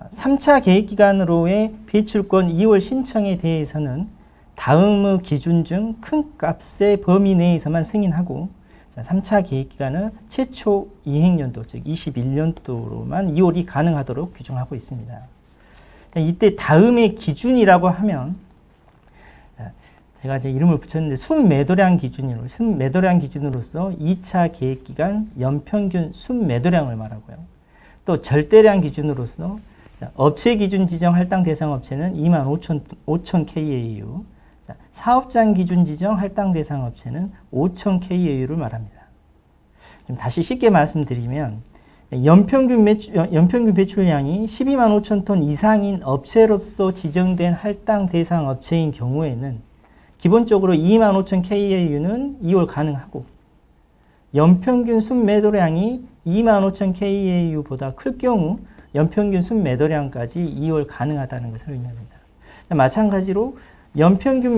3차 계획기간으로의 배출권 2월 신청에 대해서는 다음의 기준 중 큰 값의 범위 내에서만 승인하고 3차 계획기간은 최초 이행연도 즉 21년도로만 2월이 가능하도록 규정하고 있습니다. 이때 다음의 기준이라고 하면 제가 제 이름을 붙였는데 순매도량 기준으로서 2차 계획기간 연평균 순매도량을 말하고요. 또 절대량 기준으로서 업체 기준 지정 할당 대상 업체는 25,000 KAU, 사업장 기준 지정 할당 대상 업체는 5,000 KAU를 말합니다. 좀 다시 쉽게 말씀드리면 연평균 배출량이 125,000톤 이상인 업체로서 지정된 할당 대상 업체인 경우에는 기본적으로 25,000 KAU는 2월 가능하고 연평균 순매도량이 25,000 KAU보다 클 경우 연평균 순매도량까지 2월 가능하다는 것을 의미합니다. 마찬가지로 연평균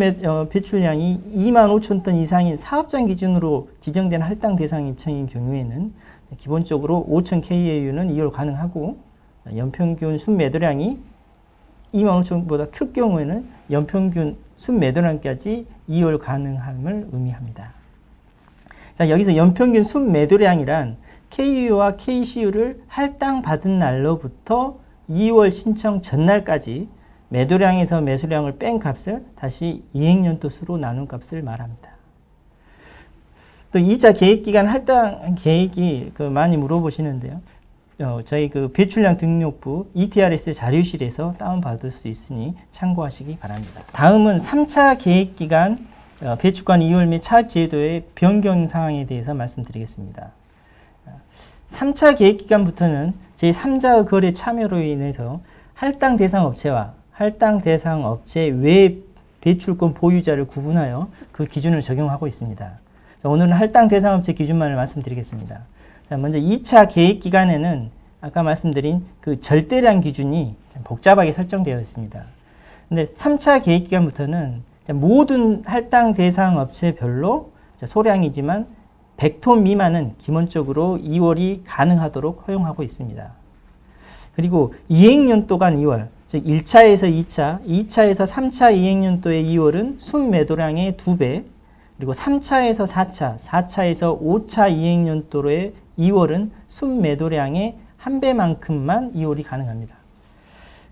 배출량이 25,000톤 이상인 사업장 기준으로 지정된 할당 대상 입청인 경우에는 기본적으로 5,000 KAU는 2월 가능하고 연평균 순매도량이 25,000보다 클 경우에는 연평균 순매도량까지 2월 가능함을 의미합니다. 자, 여기서 연평균 순매도량이란 KU와 KCU를 할당받은 날로부터 2월 신청 전날까지 매도량에서 매수량을 뺀 값을 다시 이행연도 수로 나눈 값을 말합니다. 또 2차 계획기간 할당 계획이 많이 물어보시는데요. 저희 배출량 등록부 ETRS 자료실에서 다운받을 수 있으니 참고하시기 바랍니다. 다음은 3차 계획기간 배출권 이율 및 차입 제도의 변경 사항에 대해서 말씀드리겠습니다. 3차 계획기간부터는 제3자의 거래 참여로 인해서 할당 대상 업체와 할당 대상 업체 외 배출권 보유자를 구분하여 그 기준을 적용하고 있습니다. 자, 오늘은 할당 대상업체 기준만을 말씀드리겠습니다. 자, 먼저 2차 계획 기간에는 아까 말씀드린 그 절대량 기준이 좀 복잡하게 설정되어 있습니다. 근데 3차 계획 기간부터는 모든 할당 대상 업체별로 소량이지만 100톤 미만은 기본적으로 이월이 가능하도록 허용하고 있습니다. 그리고 이행연도 간 이월, 즉 1차에서 2차, 2차에서 3차 이행연도의 이월은 순매도량의 2배, 그리고 3차에서 4차, 4차에서 5차 이행연도의 이월은 순매도량의 1배만큼만 이월이 가능합니다.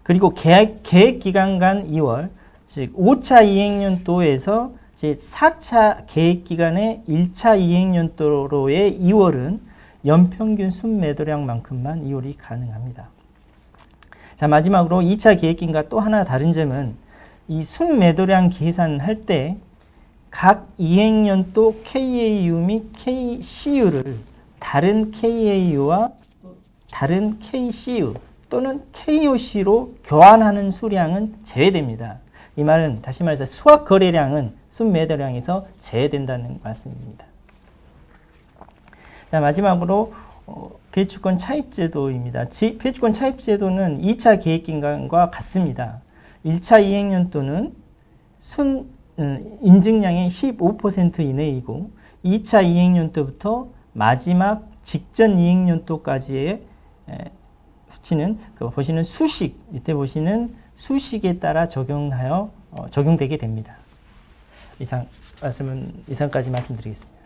그리고 계획 기간 간 이월, 즉 5차 이행연도에서 제 4차 계획 기간의 1차 이행연도로의 이월은 연평균 순매도량만큼만 이월이 가능합니다. 자, 마지막으로 2차 계획기간과 또 하나 다른 점은 이 순매도량 계산할 때 각 이행연도 KAU 및 KCU를 다른 KAU와 다른 KCU 또는 KOC로 교환하는 수량은 제외됩니다. 이 말은 다시 말해서 수확 거래량은 순매도량에서 제외된다는 말씀입니다. 자, 마지막으로 배출권 차입제도입니다. 배출권 차입제도는 2차 계획기간과 같습니다. 1차 이행연도는 인증량의 15% 이내이고 2차 이행연도부터 마지막 직전 이행연도까지의 수치는 보시는 수식, 밑에 보시는 수식에 따라 적용되게 됩니다. 이상까지 말씀드리겠습니다.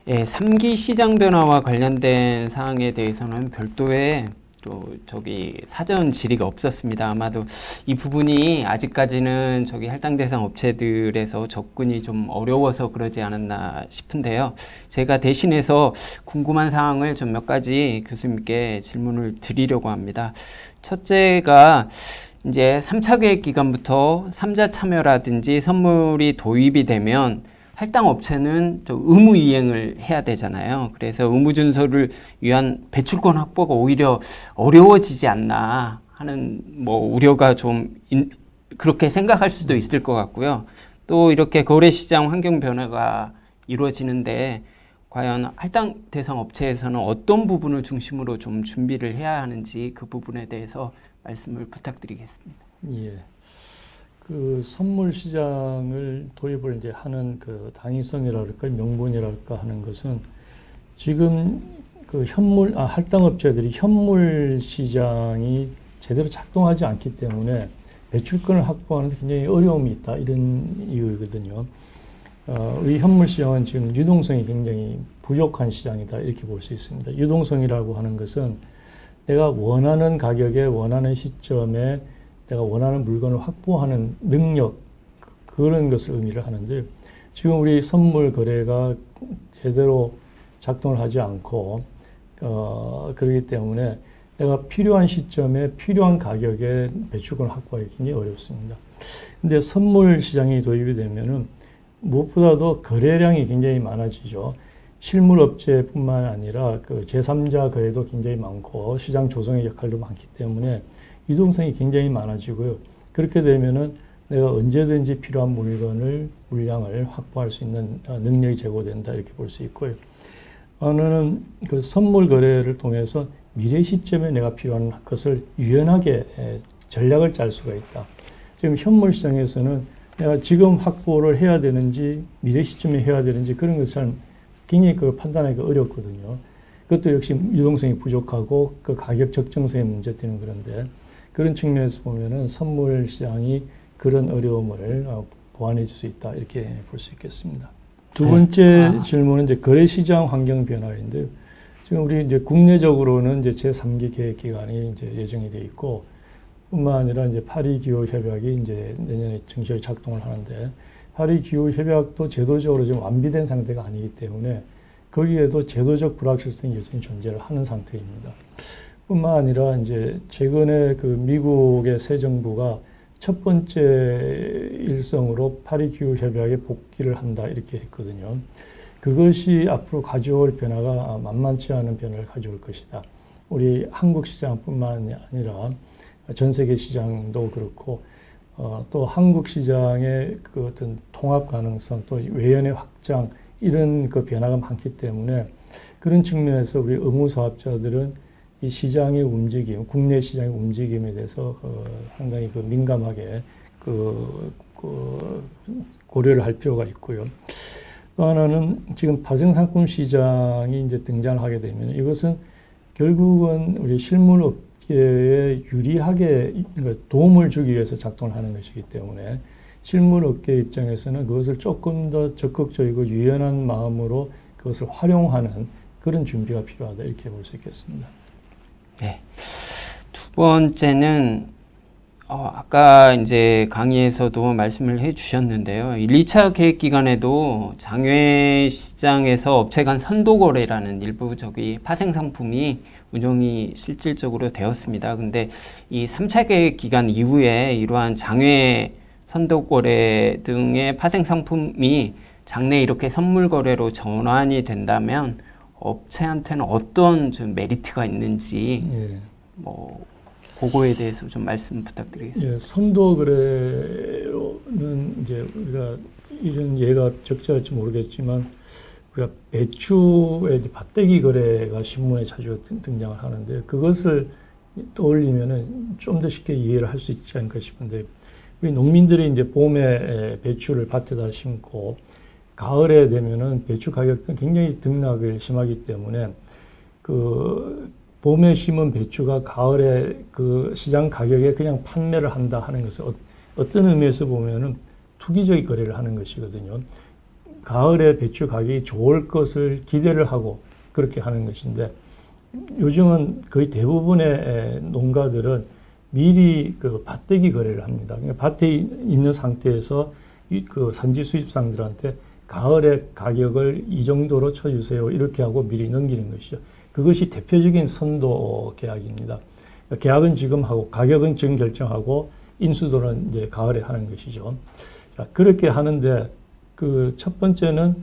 예, 3기 시장 변화와 관련된 사항에 대해서는 별도의 또 사전 질의가 없었습니다. 아마도 이 부분이 아직까지는 할당 대상 업체들에서 접근이 좀 어려워서 그러지 않았나 싶은데요. 제가 대신해서 궁금한 사항을 좀 몇 가지 교수님께 질문을 드리려고 합니다. 첫째가 이제 3차 계획 기간부터 3자 참여라든지 선물이 도입이 되면 할당 업체는 의무 이행을 해야 되잖아요. 그래서 의무 준수를 위한 배출권 확보가 오히려 어려워지지 않나 하는 우려가 그렇게 생각할 수도 있을 것 같고요. 또 이렇게 거래시장 환경 변화가 이루어지는데 과연 할당 대상 업체에서는 어떤 부분을 중심으로 좀 준비를 해야 하는지 그 부분에 대해서 말씀을 부탁드리겠습니다. 예. 그 선물 시장을 도입을 이제 하는 그 당위성이랄까 명분이랄까 하는 것은 지금 그 할당 업체들이 현물 시장이 제대로 작동하지 않기 때문에 배출권을 확보하는 데 굉장히 어려움이 있다 이런 이유거든요. 이 현물 시장은 지금 유동성이 굉장히 부족한 시장이다 이렇게 볼 수 있습니다. 유동성이라고 하는 것은 내가 원하는 가격에 원하는 시점에 내가 원하는 물건을 확보하는 능력, 그런 것을 의미를 하는데 지금 우리 선물 거래가 제대로 작동을 하지 않고 그렇기 때문에 내가 필요한 시점에 필요한 가격에 배출권을 확보하기 굉장히 어렵습니다. 근데 선물 시장이 도입이 되면은 무엇보다도 거래량이 굉장히 많아지죠. 실물업체뿐만 아니라 그 제3자 거래도 굉장히 많고 시장 조성의 역할도 많기 때문에 유동성이 굉장히 많아지고요. 그렇게 되면은 내가 언제든지 필요한 물량을 확보할 수 있는 능력이 제고된다 이렇게 볼 수 있고요. 어느는 그 선물 거래를 통해서 미래 시점에 내가 필요한 것을 유연하게 전략을 짤 수가 있다. 지금 현물 시장에서는 내가 지금 확보를 해야 되는지 미래 시점에 해야 되는지 그런 것을 굉장히 판단하기가 어렵거든요. 그것도 역시 유동성이 부족하고 그 가격 적정성의 문제 때문에 그런데 그런 측면에서 보면은 선물 시장이 그런 어려움을 보완해 줄 수 있다 이렇게 볼 수 있겠습니다. 두 번째 질문은 이제 거래 시장 환경 변화인데요. 지금 우리 이제 국내적으로는 이제 제3기 계획 기간이 이제 예정이 돼 있고 뿐만 아니라 이제 파리 기후 협약이 이제 내년에 정식으로 작동을 하는데 파리 기후 협약도 제도적으로 지금 완비된 상태가 아니기 때문에 거기에도 제도적 불확실성이 여전히 존재를 하는 상태입니다. 뿐만 아니라 이제 최근에 그 미국의 새 정부가 첫 번째 일성으로 파리 기후 협약에 복귀를 한다 이렇게 했거든요. 그것이 앞으로 가져올 변화가 만만치 않은 변화를 가져올 것이다. 우리 한국 시장뿐만 아니라 전 세계 시장도 그렇고 또 한국 시장의 그 어떤 통합 가능성, 또 외연의 확장 이런 그 변화가 많기 때문에 그런 측면에서 우리 의무사업자들은 이 시장의 움직임, 국내 시장의 움직임에 대해서 상당히 그 민감하게 고려를 할 필요가 있고요. 또 하나는 지금 파생상품 시장이 이제 등장을 하게 되면 이것은 결국은 우리 실물업계에 유리하게 도움을 주기 위해서 작동을 하는 것이기 때문에 실물업계 입장에서는 그것을 조금 더 적극적이고 유연한 마음으로 그것을 활용하는 그런 준비가 필요하다 이렇게 볼 수 있겠습니다. 네. 두 번째는 아까 이제 강의에서도 말씀을 해주셨는데요. 1, 2차 계획 기간에도 장외 시장에서 업체 간 선도 거래라는 일부 파생 상품이 운영이 실질적으로 되었습니다. 근데 이 3차 계획 기간 이후에 이러한 장외 선도 거래 등의 파생 상품이 장내 이렇게 선물 거래로 전환이 된다면 업체한테는 어떤 좀 메리트가 있는지 예. 그거에 대해서 좀 말씀 부탁드리겠습니다. 예, 선도 거래는 이제 우리가 이런 예가 적절할지 모르겠지만 우리가 배추의 밭대기 거래가 신문에 자주 등장을 하는데 그것을 떠올리면은 좀 더 쉽게 이해를 할 수 있지 않을까 싶은데 우리 농민들이 이제 봄에 배추를 밭에다 심고 가을에 되면은 배추 가격은 굉장히 등락을 심하기 때문에 그 봄에 심은 배추가 가을에 그 시장 가격에 그냥 판매를 한다 하는 것은 어떤 의미에서 보면은 투기적 거래를 하는 것이거든요. 가을에 배추 가격이 좋을 것을 기대를 하고 그렇게 하는 것인데 요즘은 거의 대부분의 농가들은 미리 그 밭대기 거래를 합니다. 그러니까 밭에 있는 상태에서 그 산지 수입상들한테 가을에 가격을 이 정도로 쳐주세요. 이렇게 하고 미리 넘기는 것이죠. 그것이 대표적인 선도 계약입니다. 계약은 지금 하고 가격은 지금 결정하고 인수도는 이제 가을에 하는 것이죠. 자, 그렇게 하는데 그 첫 번째는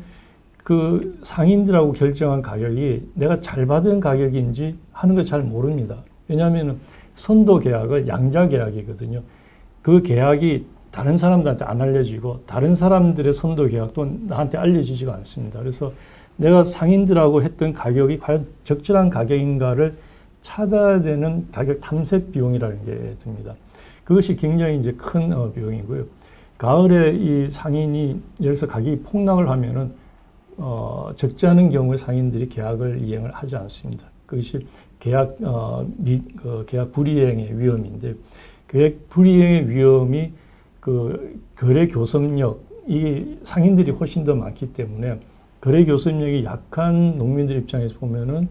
그 상인들하고 결정한 가격이 내가 잘 받은 가격인지 하는 걸 잘 모릅니다. 왜냐하면 선도 계약은 양자 계약이거든요. 그 계약이 다른 사람들한테 안 알려지고 다른 사람들의 선도 계약도 나한테 알려지지가 않습니다. 그래서 내가 상인들하고 했던 가격이 과연 적절한 가격인가를 찾아야 되는 가격 탐색 비용이라는 게 듭니다. 그것이 굉장히 이제 큰 비용이고요. 가을에 이 상인이 예를 들어서 가격이 폭락을 하면은 적지 않은 경우에 상인들이 계약을 이행을 하지 않습니다. 그것이 계약 불이행의 위험인데 계약 불이행의 위험이 그 거래 교섭력 이 상인들이 훨씬 더 많기 때문에 거래 교섭력이 약한 농민들 입장에서 보면은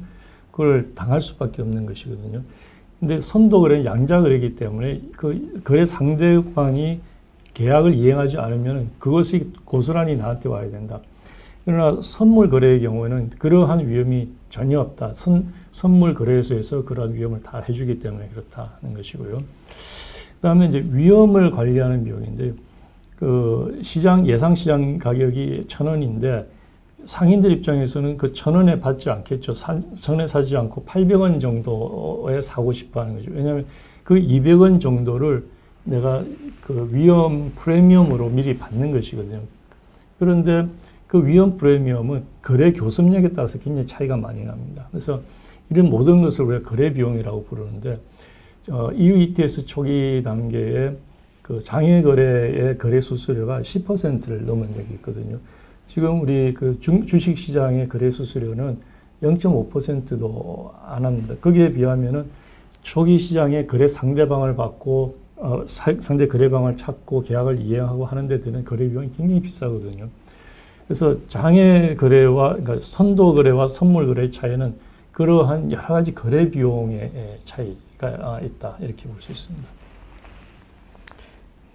그걸 당할 수밖에 없는 것이거든요. 근데 선도 거래는 양자 거래이기 때문에 그 거래 상대방이 계약을 이행하지 않으면 그것이 고스란히 나한테 와야 된다. 그러나 선물 거래의 경우에는 그러한 위험이 전혀 없다. 선물 거래소에서 그러한 위험을 다 해주기 때문에 그렇다는 것이고요. 그다음에 이제 위험을 관리하는 비용인데 그 예상 시장 가격이 1,000원인데 상인들 입장에서는 그 1,000원에 받지 않겠죠. 1,000원에 사지 않고 800원 정도에 사고 싶어 하는 거죠. 왜냐하면 그 200원 정도를 내가 그 위험 프리미엄으로 미리 받는 것이거든요. 그런데 그 위험 프리미엄은 거래 교섭력에 따라서 굉장히 차이가 많이 납니다. 그래서 이런 모든 것을 우리가 거래 비용이라고 부르는데 EU ETS 초기 단계에 그 장외 거래의 거래 수수료가 10%를 넘은 적이 있거든요. 지금 우리 그 주식 시장의 거래 수수료는 0.5%도 안 합니다. 거기에 비하면은 초기 시장에 거래 상대방을 받고 상대 거래방을 찾고 계약을 이행하고 하는 데 드는 거래 비용이 굉장히 비싸거든요. 그래서 장외 거래와 그러니까 선도 거래와 선물 거래의 차이는 그러한 여러 가지 거래 비용의 차이가 있다 이렇게 볼 수 있습니다.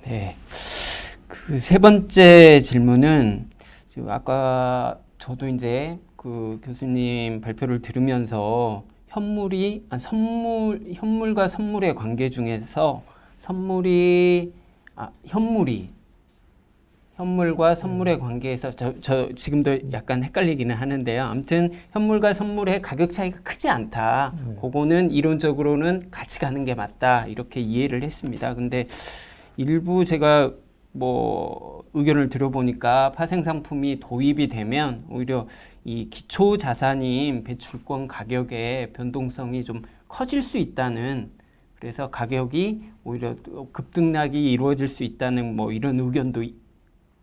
네, 그 세 번째 질문은 지금 아까 저도 이제 그 교수님 발표를 들으면서 현물과 선물의 관계 중에서 현물과 선물의 관계에서 저 지금도 약간 헷갈리기는 하는데요. 아무튼 현물과 선물의 가격 차이가 크지 않다. 그거는 이론적으로는 같이 가는 게 맞다. 이렇게 이해를 했습니다. 근데 일부 제가 뭐 의견을 들어보니까 파생 상품이 도입이 되면 오히려 이 기초 자산인 배출권 가격의 변동성이 좀 커질 수 있다는, 그래서 가격이 오히려 급등락이 이루어질 수 있다는 뭐 이런 의견도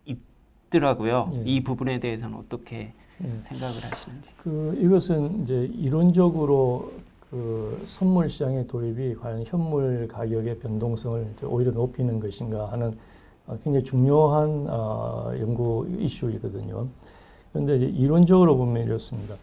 있더라고요. 이 부분에 대해서는 어떻게 생각을 하시는지. 이것은 이제 이론적으로 그 선물 시장의 도입이 과연 현물 가격의 변동성을 오히려 높이는 것인가 하는 굉장히 중요한 연구 이슈이거든요. 그런데 이제 이론적으로 보면 이렇습니다.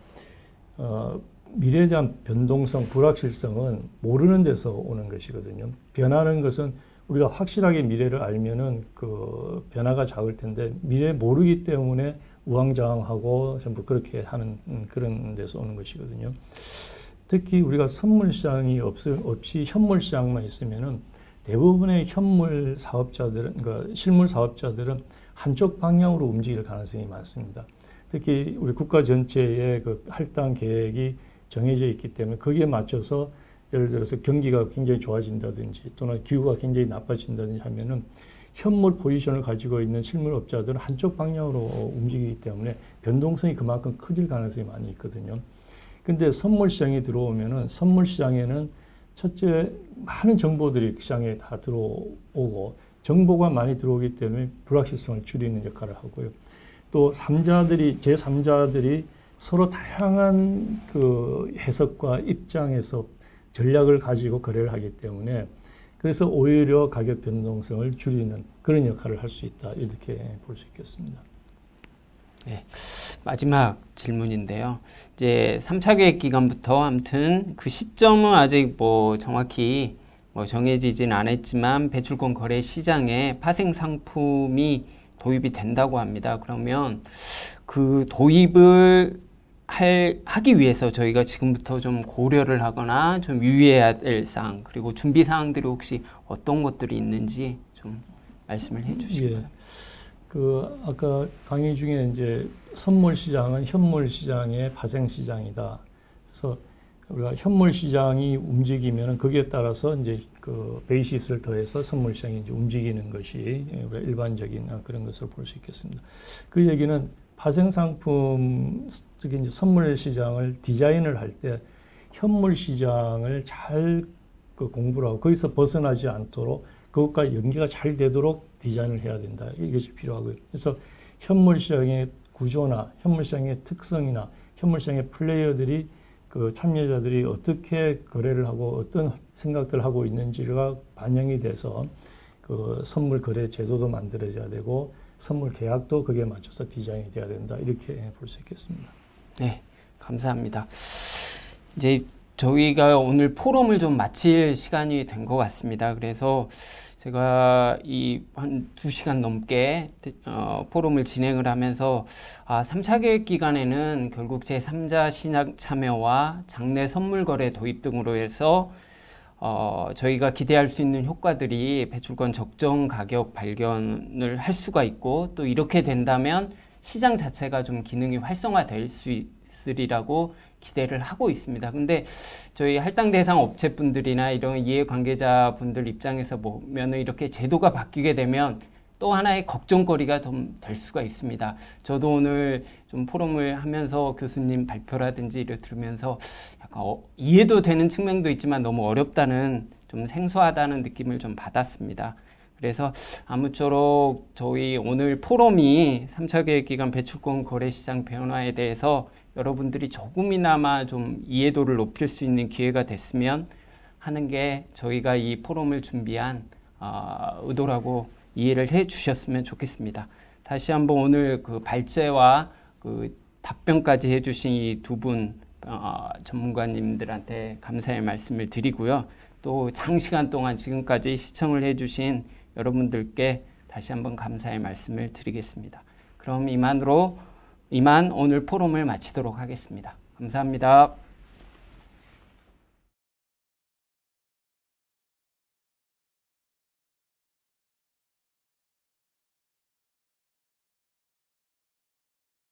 미래에 대한 변동성, 불확실성은 모르는 데서 오는 것이거든요. 변하는 것은 우리가 확실하게 미래를 알면은 그 변화가 작을 텐데 미래 모르기 때문에 우왕좌왕하고 전부 그렇게 하는 그런 데서 오는 것이거든요. 특히 우리가 선물 시장이 없이 현물 시장만 있으면은 대부분의 현물 사업자들은, 그러니까 실물 사업자들은 한쪽 방향으로 움직일 가능성이 많습니다. 특히 우리 국가 전체의 그 할당 계획이 정해져 있기 때문에 거기에 맞춰서 예를 들어서 경기가 굉장히 좋아진다든지 또는 기후가 굉장히 나빠진다든지 하면은 현물 포지션을 가지고 있는 실물업자들은 한쪽 방향으로 움직이기 때문에 변동성이 그만큼 커질 가능성이 많이 있거든요. 근데 선물 시장에 들어오면은 선물 시장에는 첫째 많은 정보들이 시장에 다 들어오고 정보가 많이 들어오기 때문에 불확실성을 줄이는 역할을 하고요. 또 제3자들이 서로 다양한 그 해석과 입장에서 전략을 가지고 거래를 하기 때문에 그래서 오히려 가격 변동성을 줄이는 그런 역할을 할 수 있다, 이렇게 볼 수 있겠습니다. 네, 마지막 질문인데요. 이제 3차 계획 기간부터 아무튼 그 시점은 아직 뭐 정확히 뭐 정해지진 않았지만 배출권 거래 시장에 파생 상품이 도입이 된다고 합니다. 그러면 그 도입을 하기 위해서 저희가 지금부터 좀 고려를 하거나 좀 유의해야 될 사항, 그리고 준비 사항들이 혹시 어떤 것들이 있는지 좀 말씀을 해주시고요. 예. 아까 강의 중에 이제 선물 시장은 현물 시장의 파생 시장이다. 그래서 우리가 현물 시장이 움직이면은 거기에 따라서 이제 그 베이시스를 더해서 선물 시장이 이제 움직이는 것이 우리가 일반적인 그런 것을 볼 수 있겠습니다. 그 얘기는 파생 상품, 특히 이제 선물 시장을 디자인을 할 때 현물 시장을 잘 공부를 하고 거기서 벗어나지 않도록 그것과 연계가 잘 되도록 디자인을 해야 된다. 이것이 필요하고요. 그래서 현물 시장의 구조나 현물 시장의 특성이나 현물 시장의 플레이어들이 그 참여자들이 어떻게 거래를 하고 어떤 생각들을 하고 있는지가 반영이 돼서 그 선물 거래 제도도 만들어져야 되고 선물 계약도 거기에 맞춰서 디자인이 돼야 된다. 이렇게 볼 수 있겠습니다. 네, 감사합니다. 이제 저희가 오늘 포럼을 좀 마칠 시간이 된 것 같습니다. 그래서 제가 한 2시간 넘게 포럼을 진행을 하면서 3차 계획 기간에는 결국 제3자 시장 참여와 장내 선물 거래 도입 등으로 해서 저희가 기대할 수 있는 효과들이 배출권 적정 가격 발견을 할 수가 있고, 또 이렇게 된다면 시장 자체가 좀 기능이 활성화될 수 있으리라고 기대를 하고 있습니다. 근데 저희 할당 대상 업체분들이나 이런 이해관계자분들 입장에서 보면 이렇게 제도가 바뀌게 되면 또 하나의 걱정거리가 좀 될 수가 있습니다. 저도 오늘 좀 포럼을 하면서 교수님 발표라든지 이를 들으면서 약간 이해도 되는 측면도 있지만 너무 어렵다는, 좀 생소하다는 느낌을 좀 받았습니다. 그래서 아무쪼록 저희 오늘 포럼이 3차 계획기간 배출권 거래시장 변화에 대해서 여러분들이 조금이나마 좀 이해도를 높일 수 있는 기회가 됐으면 하는 게 저희가 이 포럼을 준비한 의도라고 이해를 해 주셨으면 좋겠습니다. 다시 한번 오늘 그 발제와 그 답변까지 해주신 이 두 분 전문가님들한테 감사의 말씀을 드리고요. 또 장시간 동안 지금까지 시청을 해주신 여러분들께 다시 한번 감사의 말씀을 드리겠습니다. 그럼 이만 오늘 포럼을 마치도록 하겠습니다. 감사합니다.